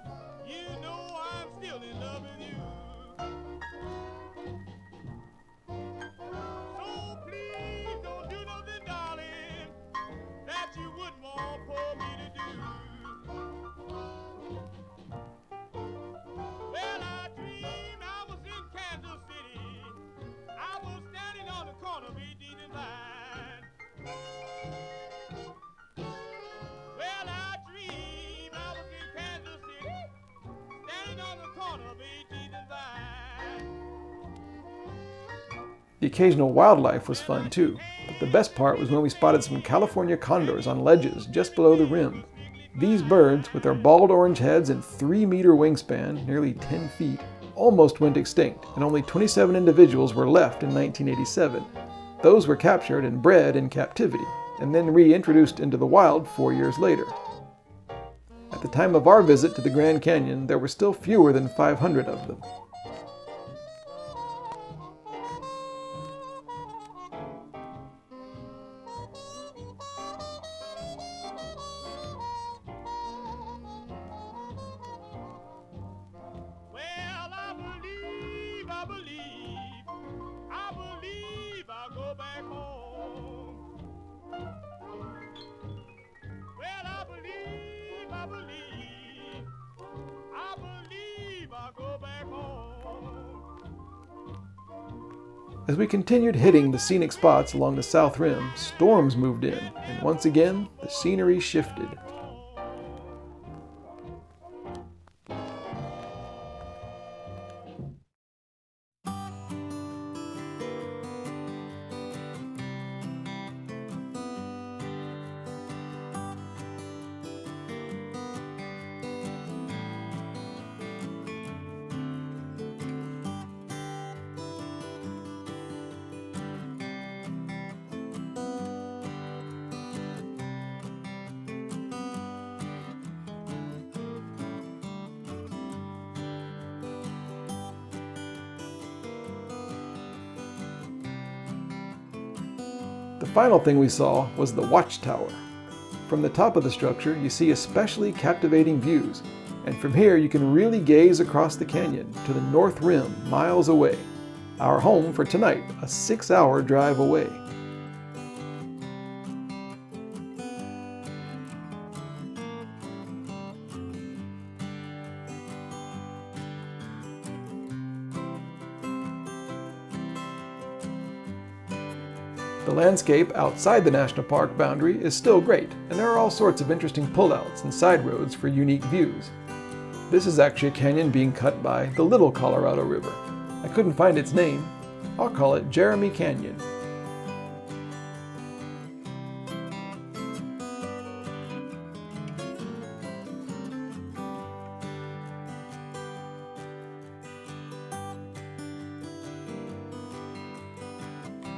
The occasional wildlife was fun too, but the best part was when we spotted some California condors on ledges just below the rim. These birds, with their bald orange heads and 3-meter wingspan, nearly 10 feet, almost went extinct, and only 27 individuals were left in 1987. Those were captured and bred in captivity, and then reintroduced into the wild 4 years later. At the time of our visit to the Grand Canyon, there were still fewer than 500 of them. As we continued hitting the scenic spots along the South Rim, storms moved in, and once again, the scenery shifted. The final thing we saw was the watchtower. From the top of the structure, you see especially captivating views, and from here you can really gaze across the canyon to the North Rim miles away. Our home for tonight, a 6-hour drive away. The landscape outside the national park boundary is still great, and there are all sorts of interesting pullouts and side roads for unique views. This is actually a canyon being cut by the Little Colorado River. I couldn't find its name. I'll call it Jeremy Canyon.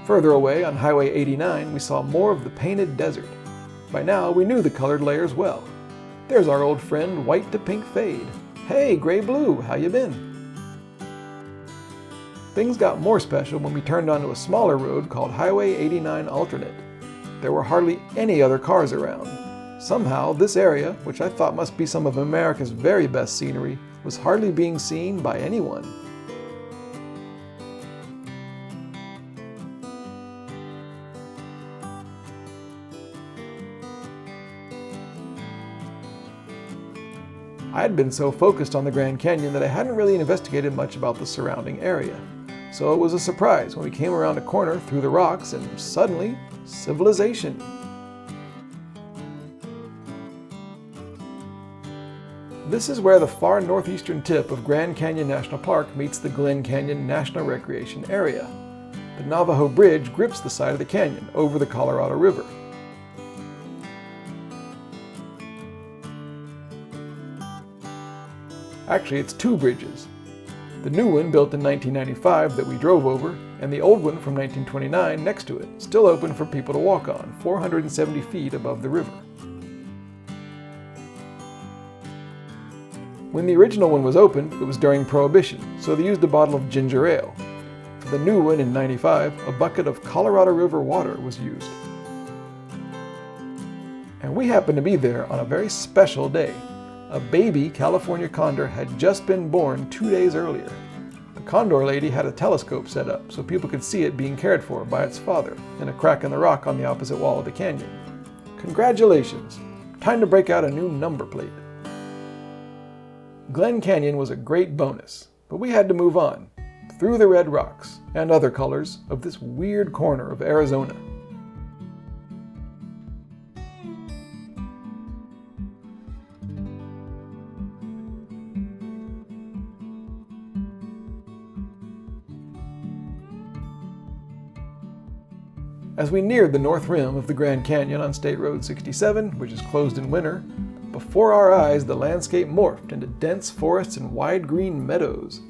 Further away on Highway 89, we saw more of the painted desert. By now, we knew the colored layers well. There's our old friend, white to pink fade. Hey, gray-blue, how you been? Things got more special when we turned onto a smaller road called Highway 89 Alternate. There were hardly any other cars around. Somehow, this area, which I thought must be some of America's very best scenery, was hardly being seen by anyone. I had been so focused on the Grand Canyon that I hadn't really investigated much about the surrounding area. So it was a surprise when we came around a corner through the rocks and suddenly, civilization. This is where the far northeastern tip of Grand Canyon National Park meets the Glen Canyon National Recreation Area. The Navajo Bridge grips the side of the canyon over the Colorado River. Actually, it's two bridges. The new one built in 1995 that we drove over, and the old one from 1929 next to it, still open for people to walk on, 470 feet above the river. When the original one was opened, it was during Prohibition, so they used a bottle of ginger ale. For the new one in '95, a bucket of Colorado River water was used. And we happened to be there on a very special day. A baby California condor had just been born 2 days earlier. The condor lady had a telescope set up so people could see it being cared for by its father in a crack in the rock on the opposite wall of the canyon. Congratulations! Time to break out a new number plate. Glen Canyon was a great bonus, but we had to move on, through the red rocks and other colors of this weird corner of Arizona. As we neared the north rim of the Grand Canyon on State Road 67, which is closed in winter, before our eyes the landscape morphed into dense forests and wide green meadows.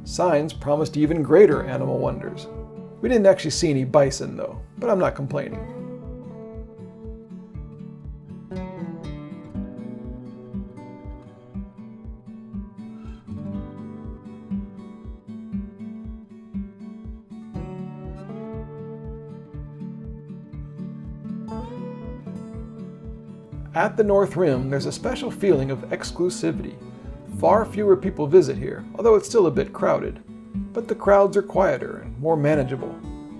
Signs promised even greater animal wonders. We didn't actually see any bison though, but I'm not complaining. At the North Rim, there's a special feeling of exclusivity. Far fewer people visit here, although it's still a bit crowded. But the crowds are quieter and more manageable.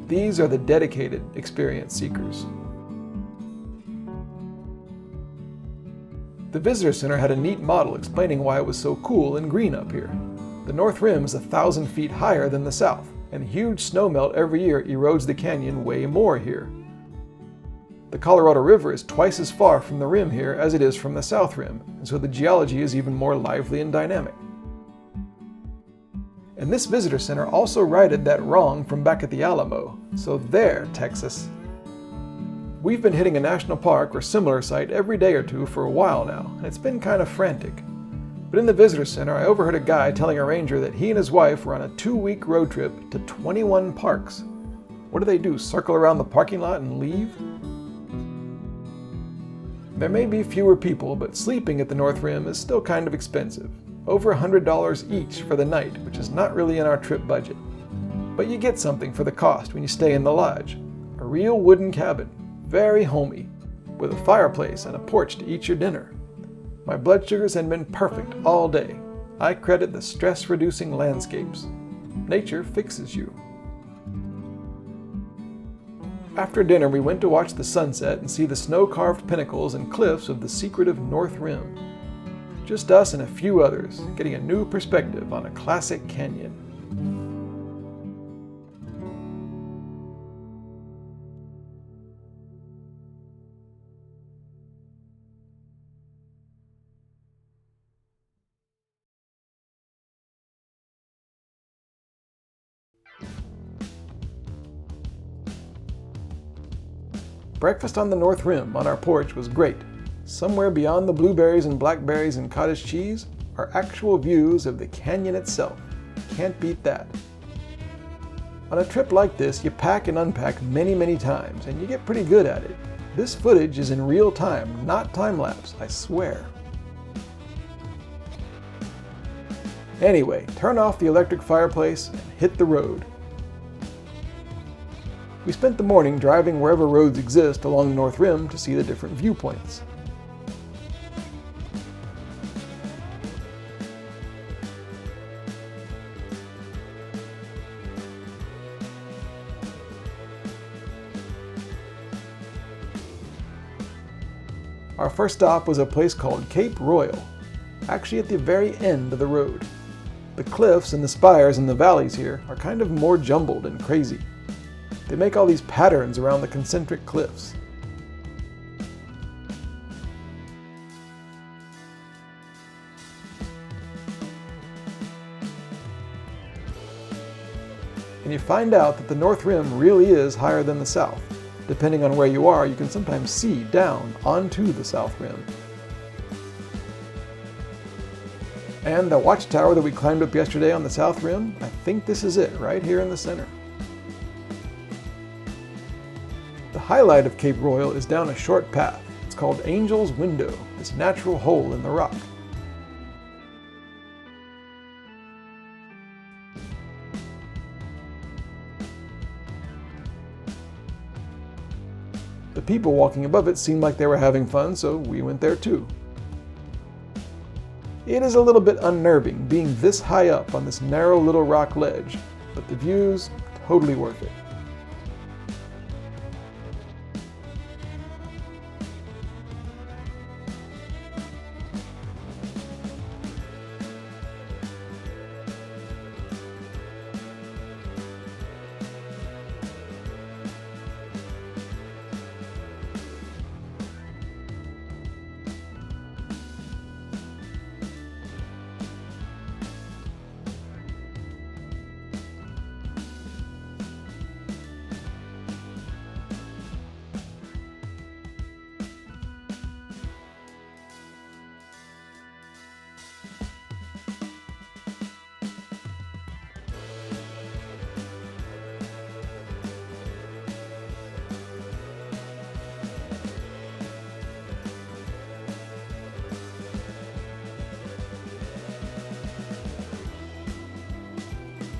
These are the dedicated experience seekers. The visitor center had a neat model explaining why it was so cool and green up here. The North Rim is 1,000 feet higher than the south, and huge snowmelt every year erodes the canyon way more here. The Colorado River is twice as far from the rim here as it is from the south rim, and so the geology is even more lively and dynamic. And this visitor center also righted that wrong from back at the Alamo, so there, Texas. We've been hitting a national park or similar site every day or two for a while now, and it's been kind of frantic. But in the visitor center, I overheard a guy telling a ranger that he and his wife were on a 2-week road trip to 21 parks. What do? Circle around the parking lot and leave? There may be fewer people, but sleeping at the North Rim is still kind of expensive. Over $100 each for the night, which is not really in our trip budget. But you get something for the cost when you stay in the lodge. A real wooden cabin, very homey, with a fireplace and a porch to eat your dinner. My blood sugars had been perfect all day. I credit the stress-reducing landscapes. Nature fixes you. After dinner, we went to watch the sunset and see the snow-carved pinnacles and cliffs of the secretive North Rim. Just us and a few others, getting a new perspective on a classic canyon. Breakfast on the North Rim on our porch was great. Somewhere beyond the blueberries and blackberries and cottage cheese are actual views of the canyon itself. Can't beat that. On a trip like this, you pack and unpack many times, and you get pretty good at it. This footage is in real time, not time-lapse, I swear. Anyway, turn off the electric fireplace and hit the road. We spent the morning driving wherever roads exist along the North Rim to see the different viewpoints. Our first stop was a place called Cape Royal, actually at the very end of the road. The cliffs and the spires in the valleys here are kind of more jumbled and crazy. They make all these patterns around the concentric cliffs. And you find out that the North Rim really is higher than the South. Depending on where you are, you can sometimes see down onto the South Rim. And the watchtower that we climbed up yesterday on the South Rim, I think this is it, right here in the center. The highlight of Cape Royal is down a short path. It's called Angel's Window, this natural hole in the rock. The people walking above it seemed like they were having fun, so we went there too. It is a little bit unnerving being this high up on this narrow little rock ledge, but the view's totally worth it.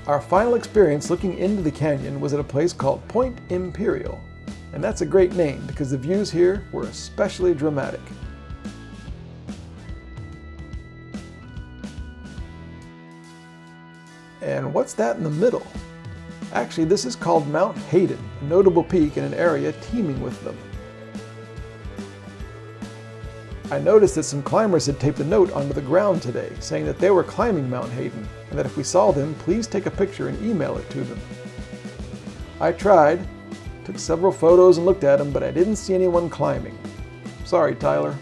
Our final experience looking into the canyon was at a place called Point Imperial, and that's a great name because the views here were especially dramatic. And what's that in the middle? Actually, this is called Mount Hayden, a notable peak in an area teeming with them. I noticed that some climbers had taped a note onto the ground today saying that they were climbing Mount Hayden and that if we saw them, please take a picture and email it to them. I tried, took several photos and looked at them, but I didn't see anyone climbing. Sorry, Tyler.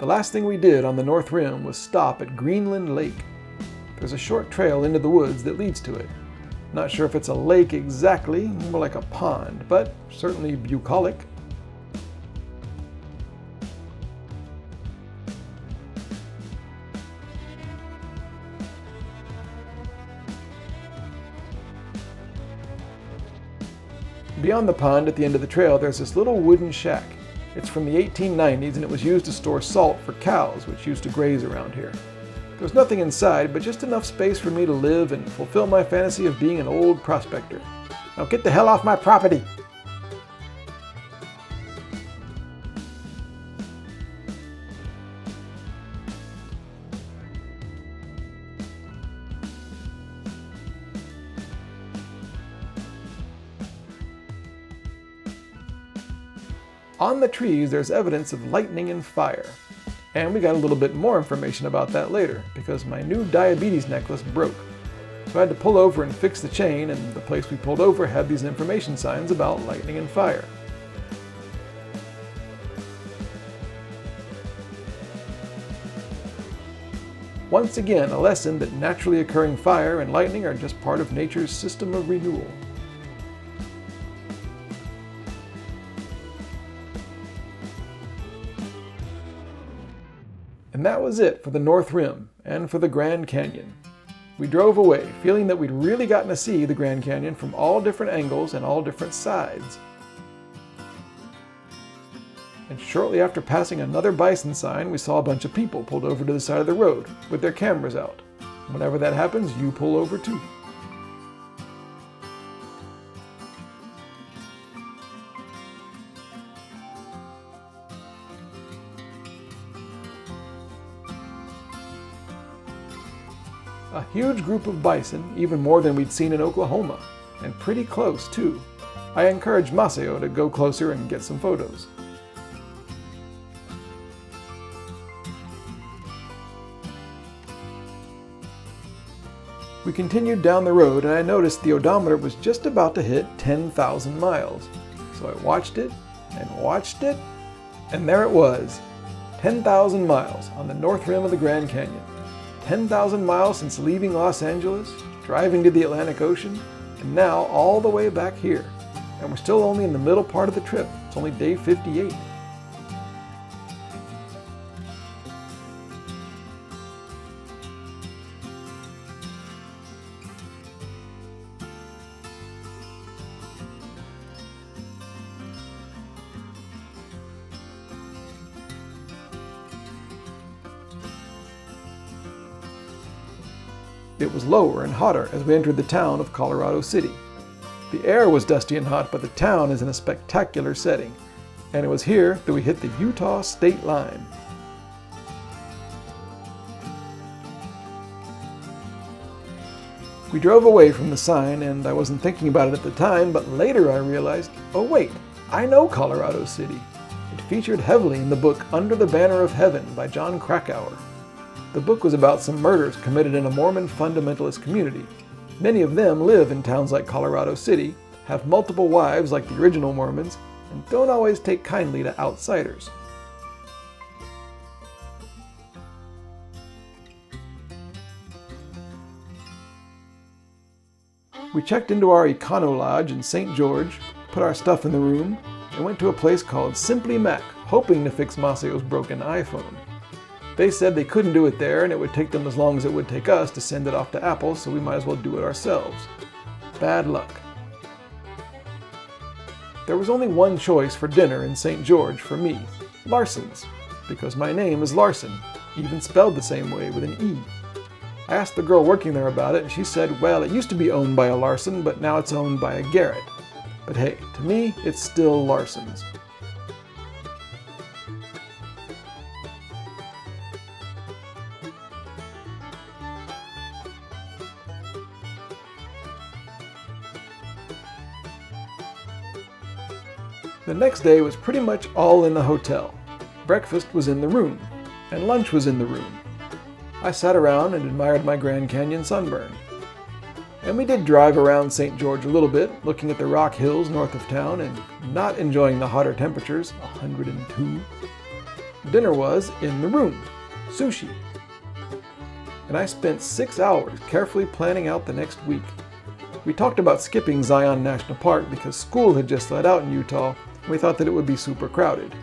The last thing we did on the North Rim was stop at Greenland Lake. There's a short trail into the woods that leads to it. Not sure if it's a lake exactly, more like a pond, but certainly bucolic. Beyond the pond at the end of the trail, there's this little wooden shack. It's from the 1890s and it was used to store salt for cows, which used to graze around here. There was nothing inside, but just enough space for me to live and fulfill my fantasy of being an old prospector. Now get the hell off my property! On the trees, there's evidence of lightning and fire. And we got a little bit more information about that later, because my new diabetes necklace broke. So I had to pull over and fix the chain, and the place we pulled over had these information signs about lightning and fire. Once again, a lesson that naturally occurring fire and lightning are just part of nature's system of renewal. And that was it for the North Rim and for the Grand Canyon. We drove away feeling that we'd really gotten to see the Grand Canyon from all different angles and all different sides. And shortly after passing another bison sign, we saw a bunch of people pulled over to the side of the road with their cameras out. Whenever that happens, you pull over too. A huge group of bison, even more than we'd seen in Oklahoma, and pretty close too. I encouraged Maseo to go closer and get some photos. We continued down the road and I noticed the odometer was just about to hit 10,000 miles. So I watched it, and there it was. 10,000 miles on the north rim of the Grand Canyon. 10,000 miles since leaving Los Angeles, driving to the Atlantic Ocean, and now all the way back here. And we're still only in the middle part of the trip. It's only day 58. It was lower and hotter as we entered the town of Colorado City. The air was dusty and hot, but the town is in a spectacular setting, and it was here that we hit the Utah state line. We drove away from the sign, and I wasn't thinking about it at the time, but later I realized, oh wait, I know Colorado City. It featured heavily in the book Under the Banner of Heaven by John Krakauer. The book was about some murders committed in a Mormon fundamentalist community. Many of them live in towns like Colorado City, have multiple wives like the original Mormons, and don't always take kindly to outsiders. We checked into our Econo Lodge in St. George, put our stuff in the room, and went to a place called Simply Mac, hoping to fix Maceo's broken iPhone. They said they couldn't do it there and it would take them as long as it would take us to send it off to Apple, so we might as well do it ourselves. Bad luck. There was only one choice for dinner in St. George for me, Larson's, because my name is Larson, even spelled the same way with an E. I asked the girl working there about it and she said, well, it used to be owned by a Larson, but now it's owned by a Garrett. But hey, to me, it's still Larson's. The next day was pretty much all in the hotel. Breakfast was in the room, and lunch was in the room. I sat around and admired my Grand Canyon sunburn. And we did drive around St. George a little bit, looking at the rock hills north of town and not enjoying the hotter temperatures, 102. Dinner was in the room, sushi. And I spent 6 hours carefully planning out the next week. We talked about skipping Zion National Park because school had just let out in Utah. We thought that it would be super crowded.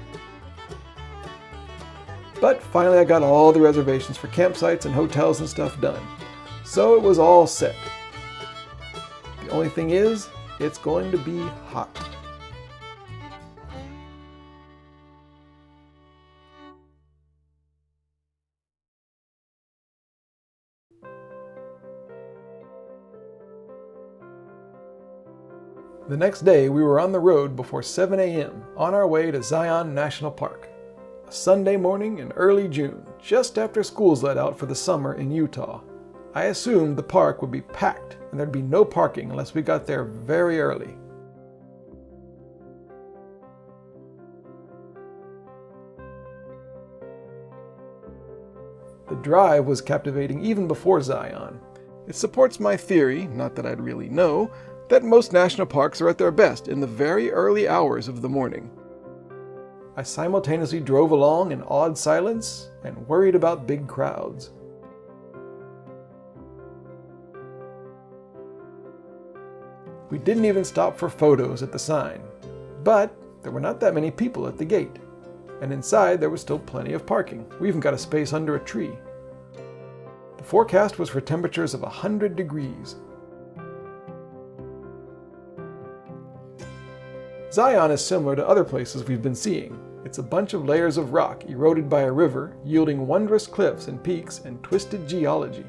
But finally I got all the reservations for campsites and hotels and stuff done. So it was all set. The only thing is, it's going to be hot. The next day, we were on the road before 7 a.m. on our way to Zion National Park. A Sunday morning in early June, just after school's let out for the summer in Utah. I assumed the park would be packed and there'd be no parking unless we got there very early. The drive was captivating even before Zion. It supports my theory, not that I'd really know, that most national parks are at their best in the very early hours of the morning. I simultaneously drove along in awed silence and worried about big crowds. We didn't even stop for photos at the sign. But there were not that many people at the gate. And inside there was still plenty of parking. We even got a space under a tree. The forecast was for temperatures of 100 degrees. Zion is similar to other places we've been seeing. It's a bunch of layers of rock eroded by a river, yielding wondrous cliffs and peaks and twisted geology.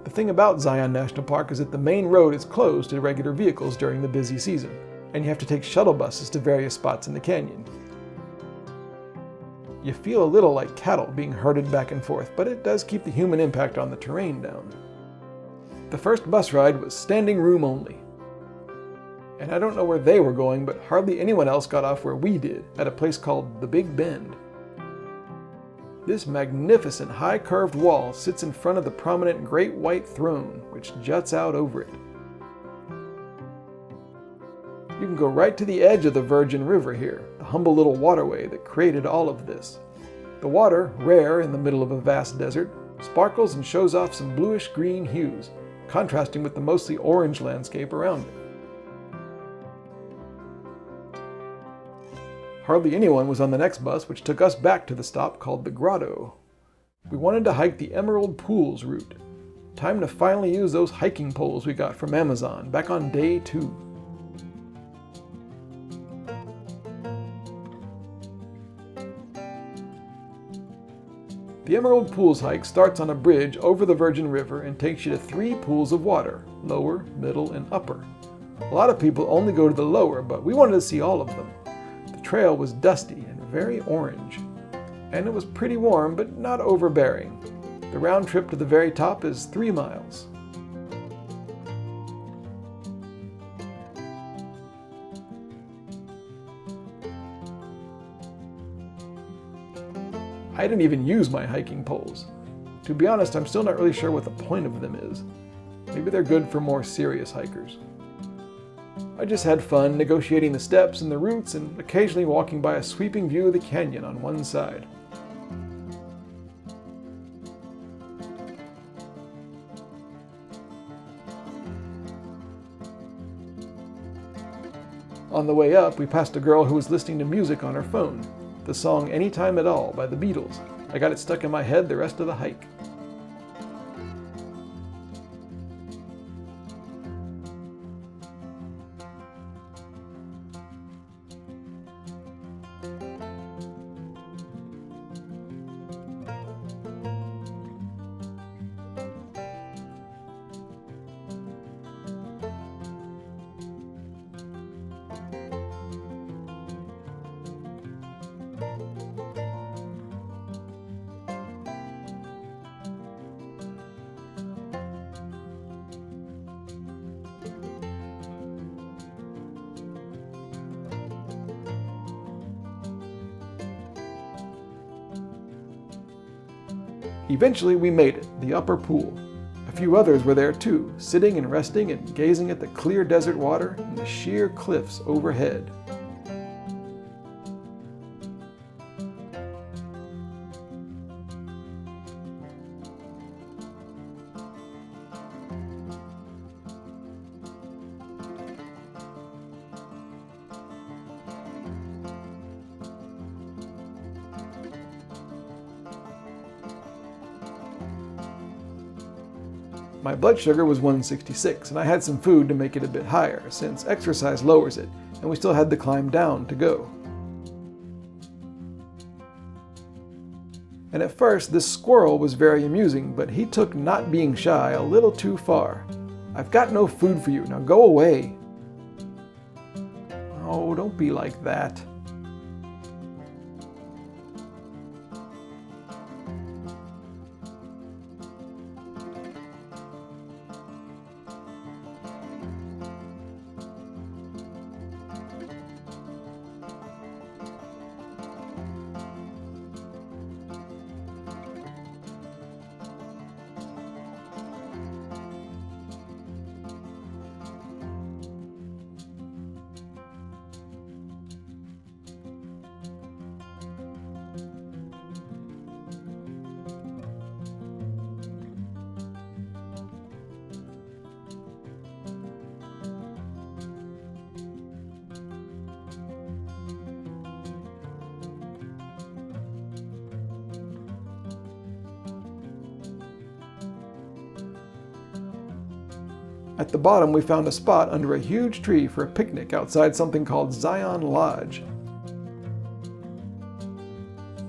The thing about Zion National Park is that the main road is closed to regular vehicles during the busy season, and you have to take shuttle buses to various spots in the canyon. You feel a little like cattle being herded back and forth, but it does keep the human impact on the terrain down. The first bus ride was standing room only. And I don't know where they were going, but hardly anyone else got off where we did, at a place called the Big Bend. This magnificent high curved wall sits in front of the prominent Great White Throne, which juts out over it. You can go right to the edge of the Virgin River here, the humble little waterway that created all of this. The water, rare in the middle of a vast desert, sparkles and shows off some bluish-green hues, contrasting with the mostly orange landscape around it. Hardly anyone was on the next bus, which took us back to the stop called the Grotto. We wanted to hike the Emerald Pools route. Time to finally use those hiking poles we got from Amazon back on day 2. The Emerald Pools hike starts on a bridge over the Virgin River and takes you to 3 pools of water, lower, middle, and upper. A lot of people only go to the lower, but we wanted to see all of them. The trail was dusty and very orange, and it was pretty warm but not overbearing. The round trip to the very top is 3 miles. I didn't even use my hiking poles. To be honest, I'm still not really sure what the point of them is. Maybe they're good for more serious hikers. I just had fun negotiating the steps and the routes and occasionally walking by a sweeping view of the canyon on one side. On the way up, we passed a girl who was listening to music on her phone, the song Anytime at All by the Beatles. I got it stuck in my head the rest of the hike. Eventually we made it, the upper pool. A few others were there too, sitting and resting and gazing at the clear desert water and the sheer cliffs overhead. My blood sugar was 166, and I had some food to make it a bit higher, since exercise lowers it, and we still had the climb down to go. And at first, this squirrel was very amusing, but he took not being shy a little too far. "I've got no food for you, now go away." Oh, don't be like that. At the bottom, we found a spot under a huge tree for a picnic outside something called Zion Lodge.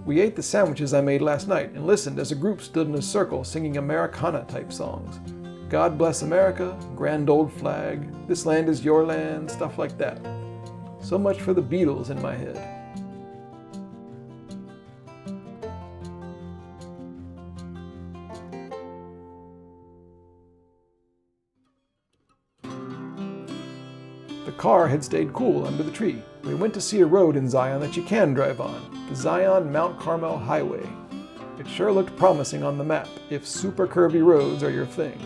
We ate the sandwiches I made last night and listened as a group stood in a circle singing Americana-type songs. God Bless America, Grand Old Flag, This Land is Your Land, stuff like that. So much for the Beatles in my head. The car had stayed cool under the tree. We went to see a road in Zion that you can drive on, the Zion Mount Carmel Highway. It sure looked promising on the map, if super curvy roads are your thing.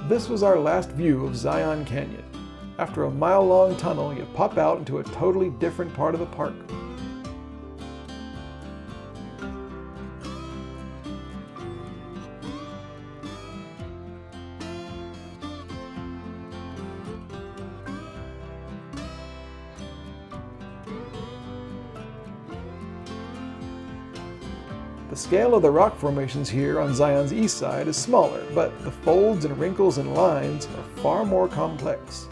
This was our last view of Zion Canyon. After a mile-long tunnel, you pop out into a totally different part of the park. The scale of the rock formations here on Zion's east side is smaller, but the folds and wrinkles and lines are far more complex.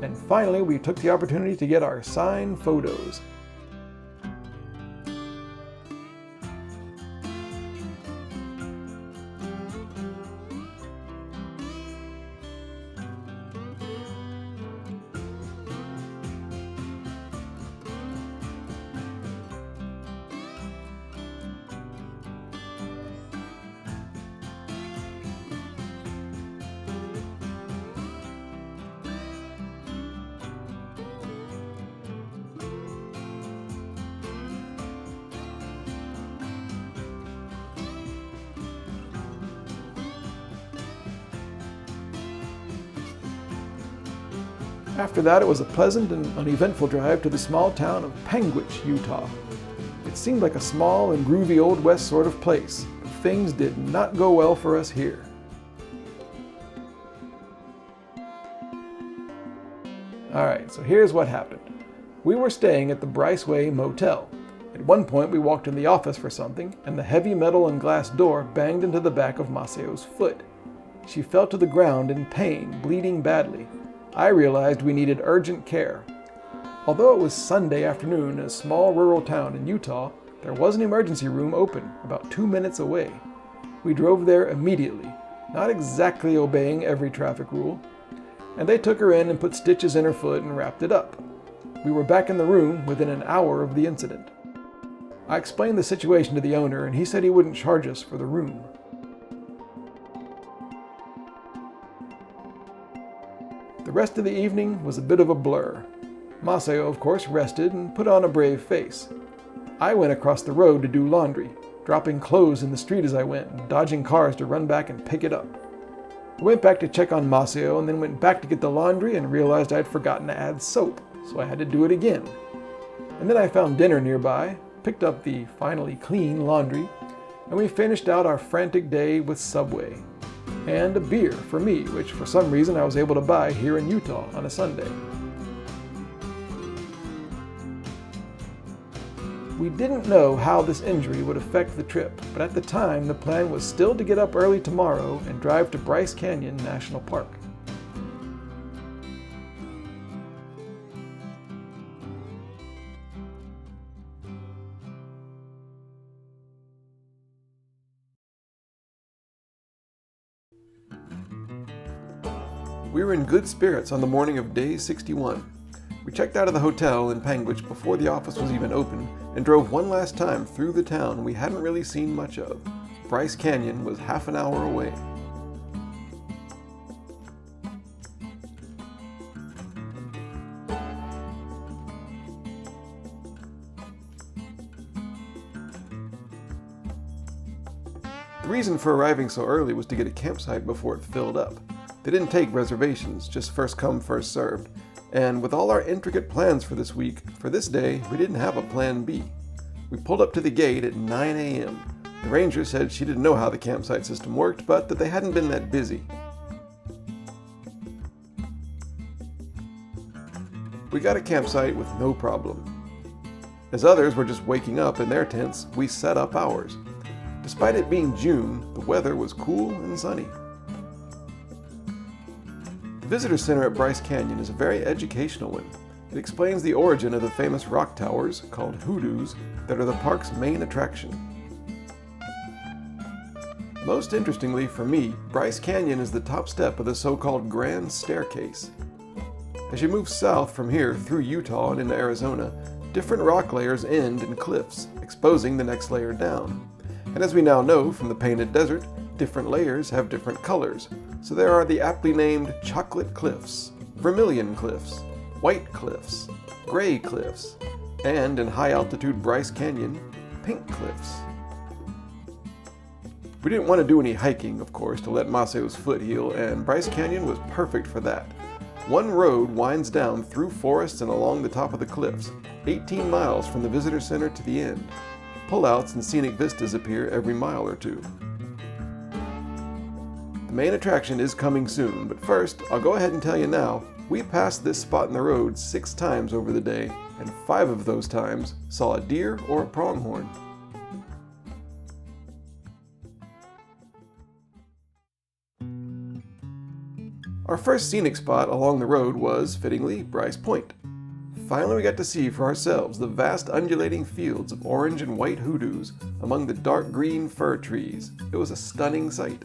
And finally, we took the opportunity to get our signed photos. After that, it was a pleasant and uneventful drive to the small town of Panguitch, Utah. It seemed like a small and groovy Old West sort of place, but things did not go well for us here. Alright, so here's what happened. We were staying at the Briceway Motel. At one point, we walked in the office for something, and the heavy metal and glass door banged into the back of Maceo's foot. She fell to the ground in pain, bleeding badly. I realized we needed urgent care. Although it was Sunday afternoon in a small rural town in Utah, there was an emergency room open about 2 minutes away. We drove there immediately, not exactly obeying every traffic rule, and they took her in and put stitches in her foot and wrapped it up. We were back in the room within an hour of the incident. I explained the situation to the owner, and he said he wouldn't charge us for the room. The rest of the evening was a bit of a blur. Maceo, of course, rested and put on a brave face. I went across the road to do laundry, dropping clothes in the street as I went, and dodging cars to run back and pick it up. I went back to check on Maceo and then went back to get the laundry and realized I had forgotten to add soap, so I had to do it again. And then I found dinner nearby, picked up the finally clean laundry, and we finished out our frantic day with Subway. And a beer for me, which for some reason I was able to buy here in Utah on a Sunday. We didn't know how this injury would affect the trip, but at the time the plan was still to get up early tomorrow and drive to Bryce Canyon National Park. We were in good spirits on the morning of day 61. We checked out of the hotel in Panguitch before the office was even open and drove one last time through the town we hadn't really seen much of. Bryce Canyon was half an hour away. The reason for arriving so early was to get a campsite before it filled up. They didn't take reservations, just first come, first served. And with all our intricate plans for this week, for this day, we didn't have a plan B. We pulled up to the gate at 9 a.m. The ranger said she didn't know how the campsite system worked, but that they hadn't been that busy. We got a campsite with no problem. As others were just waking up in their tents, we set up ours. Despite it being June, the weather was cool and sunny. The visitor center at Bryce Canyon is a very educational one. It explains the origin of the famous rock towers, called hoodoos, that are the park's main attraction. Most interestingly for me, Bryce Canyon is the top step of the so-called Grand Staircase. As you move south from here through Utah and into Arizona, different rock layers end in cliffs, exposing the next layer down. And as we now know from the Painted Desert, different layers have different colors. So there are the aptly named chocolate cliffs, vermilion cliffs, white cliffs, gray cliffs, and in high-altitude Bryce Canyon, pink cliffs. We didn't want to do any hiking, of course, to let Maceo's foot heal, and Bryce Canyon was perfect for that. One road winds down through forests and along the top of the cliffs, 18 miles from the visitor center to the end. Pullouts and scenic vistas appear every mile or two. The main attraction is coming soon, but first, I'll go ahead and tell you now, we passed this spot in the road 6 times over the day, and 5 of those times saw a deer or a pronghorn. Our first scenic spot along the road was, fittingly, Bryce Point. Finally, we got to see for ourselves the vast undulating fields of orange and white hoodoos among the dark green fir trees. It was a stunning sight.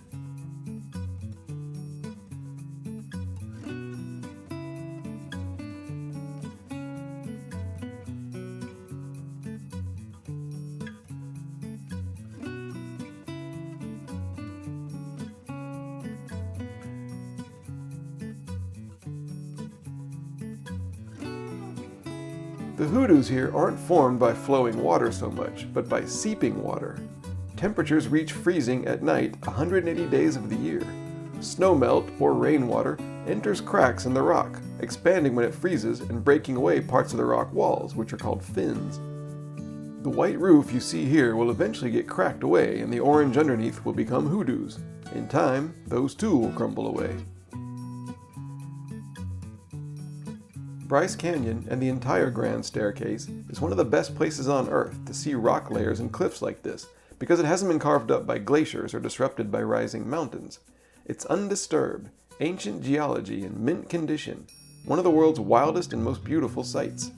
The hoodoos here aren't formed by flowing water so much, but by seeping water. Temperatures reach freezing at night 180 days of the year. Snowmelt, or rainwater, enters cracks in the rock, expanding when it freezes and breaking away parts of the rock walls, which are called fins. The white roof you see here will eventually get cracked away and the orange underneath will become hoodoos. In time, those too will crumble away. Bryce Canyon and the entire Grand Staircase is one of the best places on Earth to see rock layers and cliffs like this because it hasn't been carved up by glaciers or disrupted by rising mountains. It's undisturbed, ancient geology in mint condition, one of the world's wildest and most beautiful sights.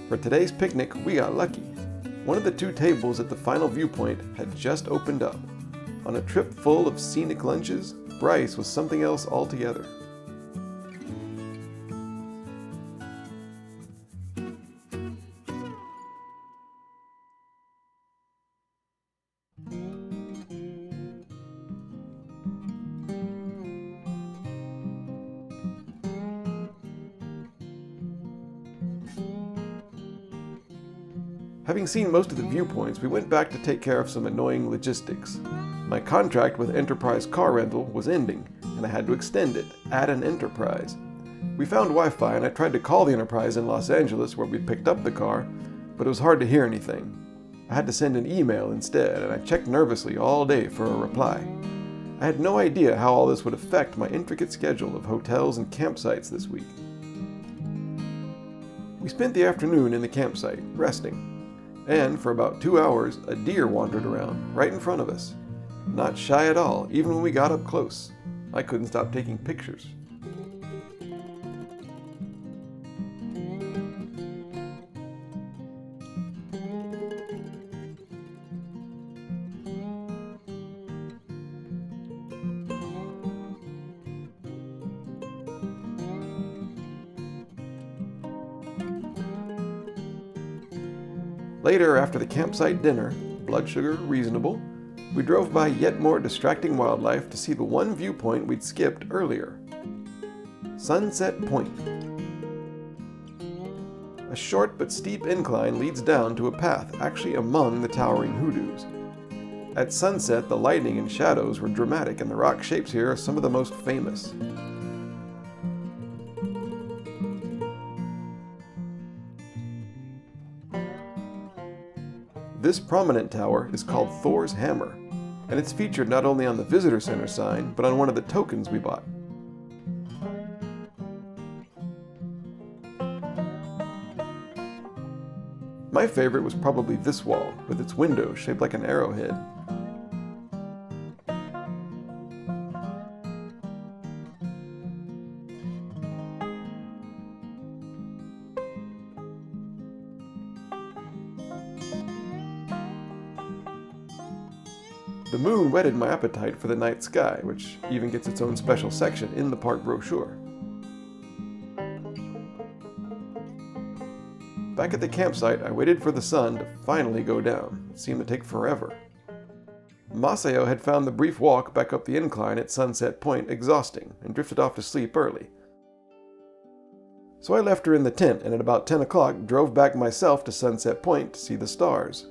For today's picnic, we got lucky. One of the 2 tables at the final viewpoint had just opened up. On a trip full of scenic lunches, Bryce was something else altogether. Having seen most of the viewpoints, we went back to take care of some annoying logistics. My contract with Enterprise Car Rental was ending, and I had to extend it, add an Enterprise. We found Wi-Fi, and I tried to call the Enterprise in Los Angeles where we picked up the car, but it was hard to hear anything. I had to send an email instead, and I checked nervously all day for a reply. I had no idea how all this would affect my intricate schedule of hotels and campsites this week. We spent the afternoon in the campsite, resting. And for about 2 hours, a deer wandered around, right in front of us. Not shy at all, even when we got up close. I couldn't stop taking pictures. Later, after the campsite dinner, blood sugar reasonable, we drove by yet more distracting wildlife to see the one viewpoint we'd skipped earlier. Sunset Point. A short but steep incline leads down to a path actually among the towering hoodoos. At sunset, the lighting and shadows were dramatic, and the rock shapes here are some of the most famous. This prominent tower is called Thor's Hammer, and it's featured not only on the visitor center sign, but on one of the tokens we bought. My favorite was probably this wall, with its window shaped like an arrowhead. The moon whetted my appetite for the night sky, which even gets its own special section in the park brochure. Back at the campsite, I waited for the sun to finally go down. It seemed to take forever. Masao had found the brief walk back up the incline at Sunset Point exhausting and drifted off to sleep early. So I left her in the tent and at about 10 o'clock drove back myself to Sunset Point to see the stars.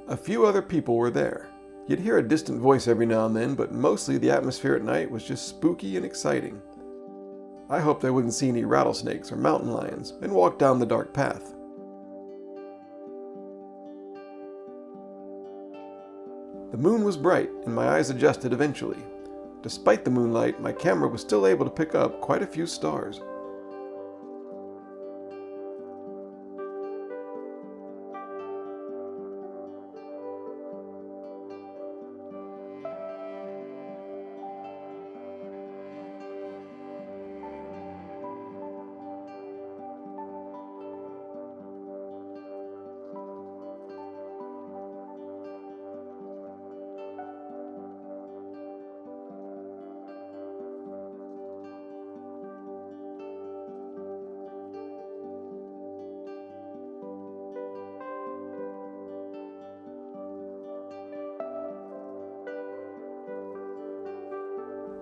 A few other people were there. You'd hear a distant voice every now and then, but mostly the atmosphere at night was just spooky and exciting. I hoped I wouldn't see any rattlesnakes or mountain lions and walk down the dark path. The moon was bright and my eyes adjusted eventually. Despite the moonlight, my camera was still able to pick up quite a few stars.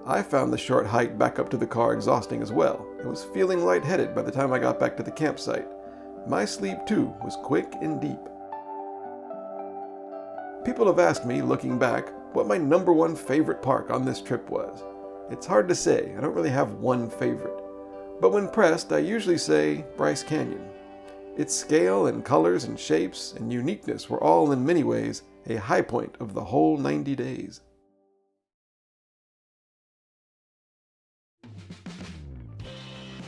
I found the short hike back up to the car exhausting as well, and was feeling lightheaded by the time I got back to the campsite. My sleep, too, was quick and deep. People have asked me, looking back, what my number one favorite park on this trip was. It's hard to say, I don't really have one favorite. But when pressed, I usually say Bryce Canyon. Its scale and colors and shapes and uniqueness were all in many ways a high point of the whole 90 days.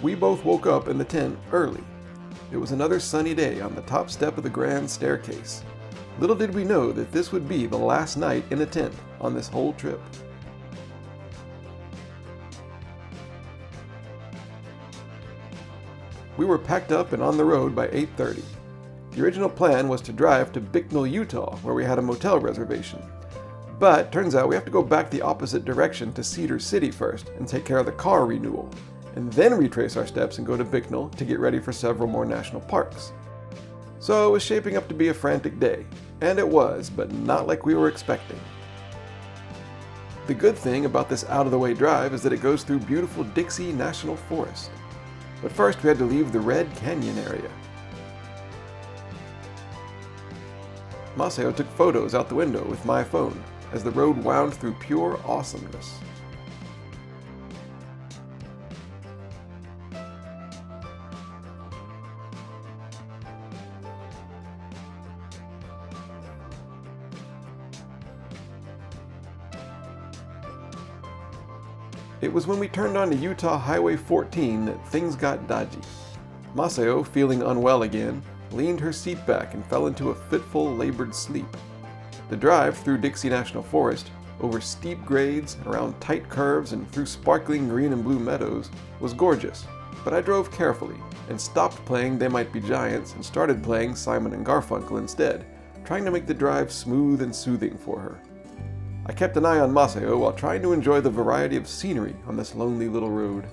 We both woke up in the tent early. It was another sunny day on the top step of the grand staircase. Little did we know that this would be the last night in a tent on this whole trip. We were packed up and on the road by 8:30. The original plan was to drive to Bicknell, Utah, where we had a motel reservation. But turns out we have to go back the opposite direction to Cedar City first and take care of the car renewal, and then retrace our steps and go to Bicknell to get ready for several more national parks. So it was shaping up to be a frantic day, and it was, but not like we were expecting. The good thing about this out-of-the-way drive is that it goes through beautiful Dixie National Forest. But first we had to leave the Red Canyon area. Maseo took photos out the window with my phone as the road wound through pure awesomeness. It was when we turned onto Utah Highway 14 that things got dodgy. Maseo, feeling unwell again, leaned her seat back and fell into a fitful, labored sleep. The drive through Dixie National Forest, over steep grades, around tight curves, and through sparkling green and blue meadows, was gorgeous, but I drove carefully and stopped playing They Might Be Giants and started playing Simon and Garfunkel instead, trying to make the drive smooth and soothing for her. I kept an eye on Maseo while trying to enjoy the variety of scenery on this lonely little road.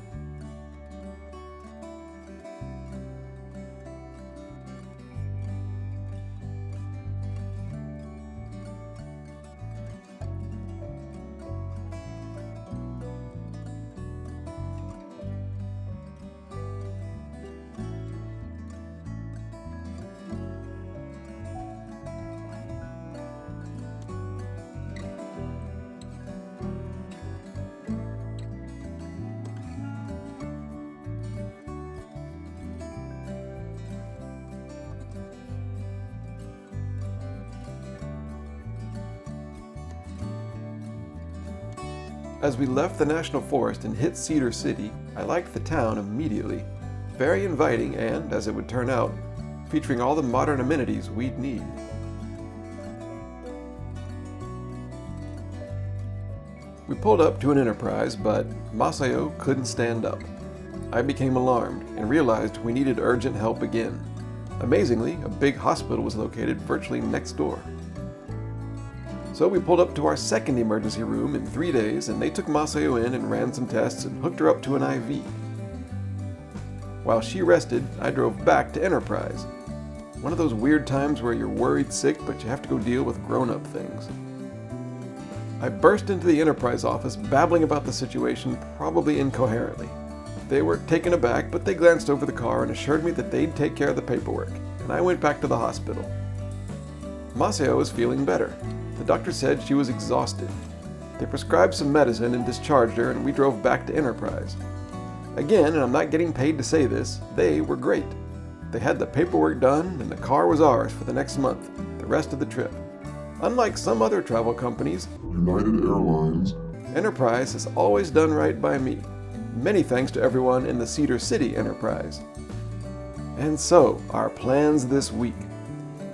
As we left the national forest and hit Cedar City, I liked the town immediately. Very inviting and, as it would turn out, featuring all the modern amenities we'd need. We pulled up to an Enterprise, but Maseo couldn't stand up. I became alarmed and realized we needed urgent help again. Amazingly, a big hospital was located virtually next door. So we pulled up to our second emergency room in 3 days, and they took Maseo in and ran some tests and hooked her up to an IV. While she rested, I drove back to Enterprise. One of those weird times where you're worried sick, but you have to go deal with grown-up things. I burst into the Enterprise office, babbling about the situation, probably incoherently. They were taken aback, but they glanced over the car and assured me that they'd take care of the paperwork, and I went back to the hospital. Maseo was feeling better. The doctor said she was exhausted. They prescribed some medicine and discharged her, and we drove back to Enterprise. Again, and I'm not getting paid to say this, they were great. They had the paperwork done, and the car was ours for the next month, the rest of the trip. Unlike some other travel companies, United Airlines, Enterprise has always done right by me. Many thanks to everyone in the Cedar City Enterprise. And so, our plans this week.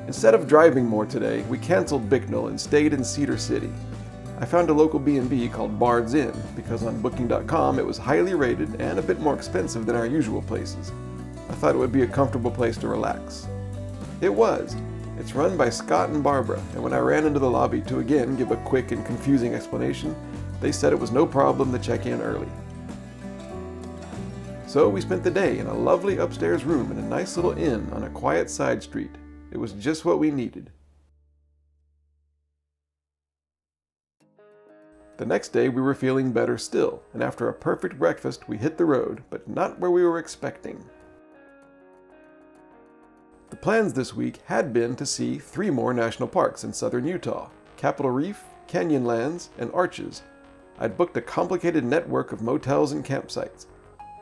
Instead of driving more today, we canceled Bicknell and stayed in Cedar City. I found a local B&B called Bard's Inn because on Booking.com it was highly rated and a bit more expensive than our usual places. I thought it would be a comfortable place to relax. It was. It's run by Scott and Barbara, and when I ran into the lobby to again give a quick and confusing explanation, they said it was no problem to check in early. So we spent the day in a lovely upstairs room in a nice little inn on a quiet side street. It was just what we needed. The next day we were feeling better still, and after a perfect breakfast we hit the road, but not where we were expecting. The plans this week had been to see 3 more national parks in southern Utah: Capitol Reef, Canyonlands, and Arches. I'd booked a complicated network of motels and campsites.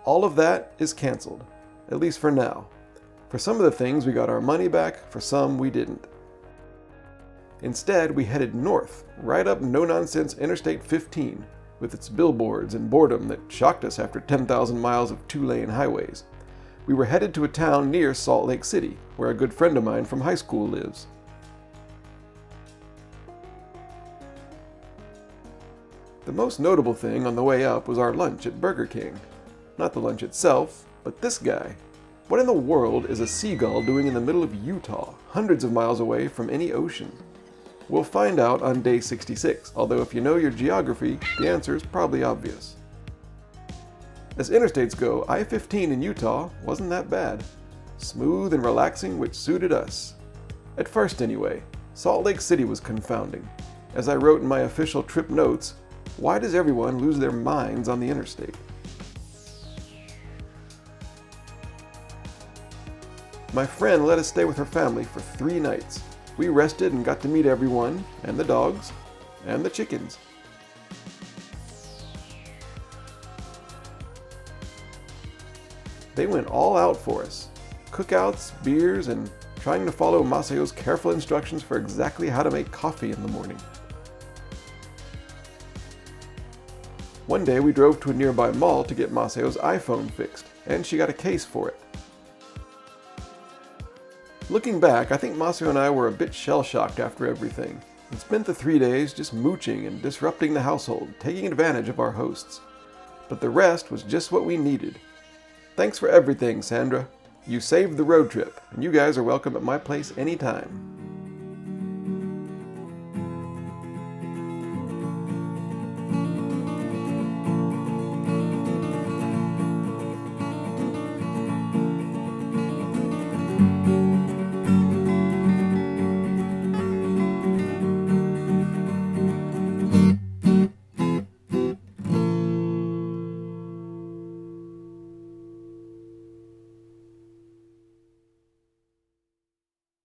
All of that is canceled, at least for now. For some of the things we got our money back, for some we didn't. Instead, we headed north, right up no-nonsense Interstate 15, with its billboards and boredom that shocked us after 10,000 miles of 2-lane highways. We were headed to a town near Salt Lake City, where a good friend of mine from high school lives. The most notable thing on the way up was our lunch at Burger King. Not the lunch itself, but this guy. What in the world is a seagull doing in the middle of Utah, hundreds of miles away from any ocean? We'll find out on day 66, although if you know your geography, the answer is probably obvious. As interstates go, I-15 in Utah wasn't that bad. Smooth and relaxing, which suited us. At first anyway, Salt Lake City was confounding. As I wrote in my official trip notes, why does everyone lose their minds on the interstate? My friend let us stay with her family for 3 nights. We rested and got to meet everyone, and the dogs, and the chickens. They went all out for us. Cookouts, beers, and trying to follow Masayo's careful instructions for exactly how to make coffee in the morning. One day we drove to a nearby mall to get Masayo's iPhone fixed, and she got a case for it. Looking back, I think Masayo and I were a bit shell-shocked after everything, and spent the 3 days just mooching and disrupting the household, taking advantage of our hosts. But the rest was just what we needed. Thanks for everything, Sandra. You saved the road trip, and you guys are welcome at my place anytime.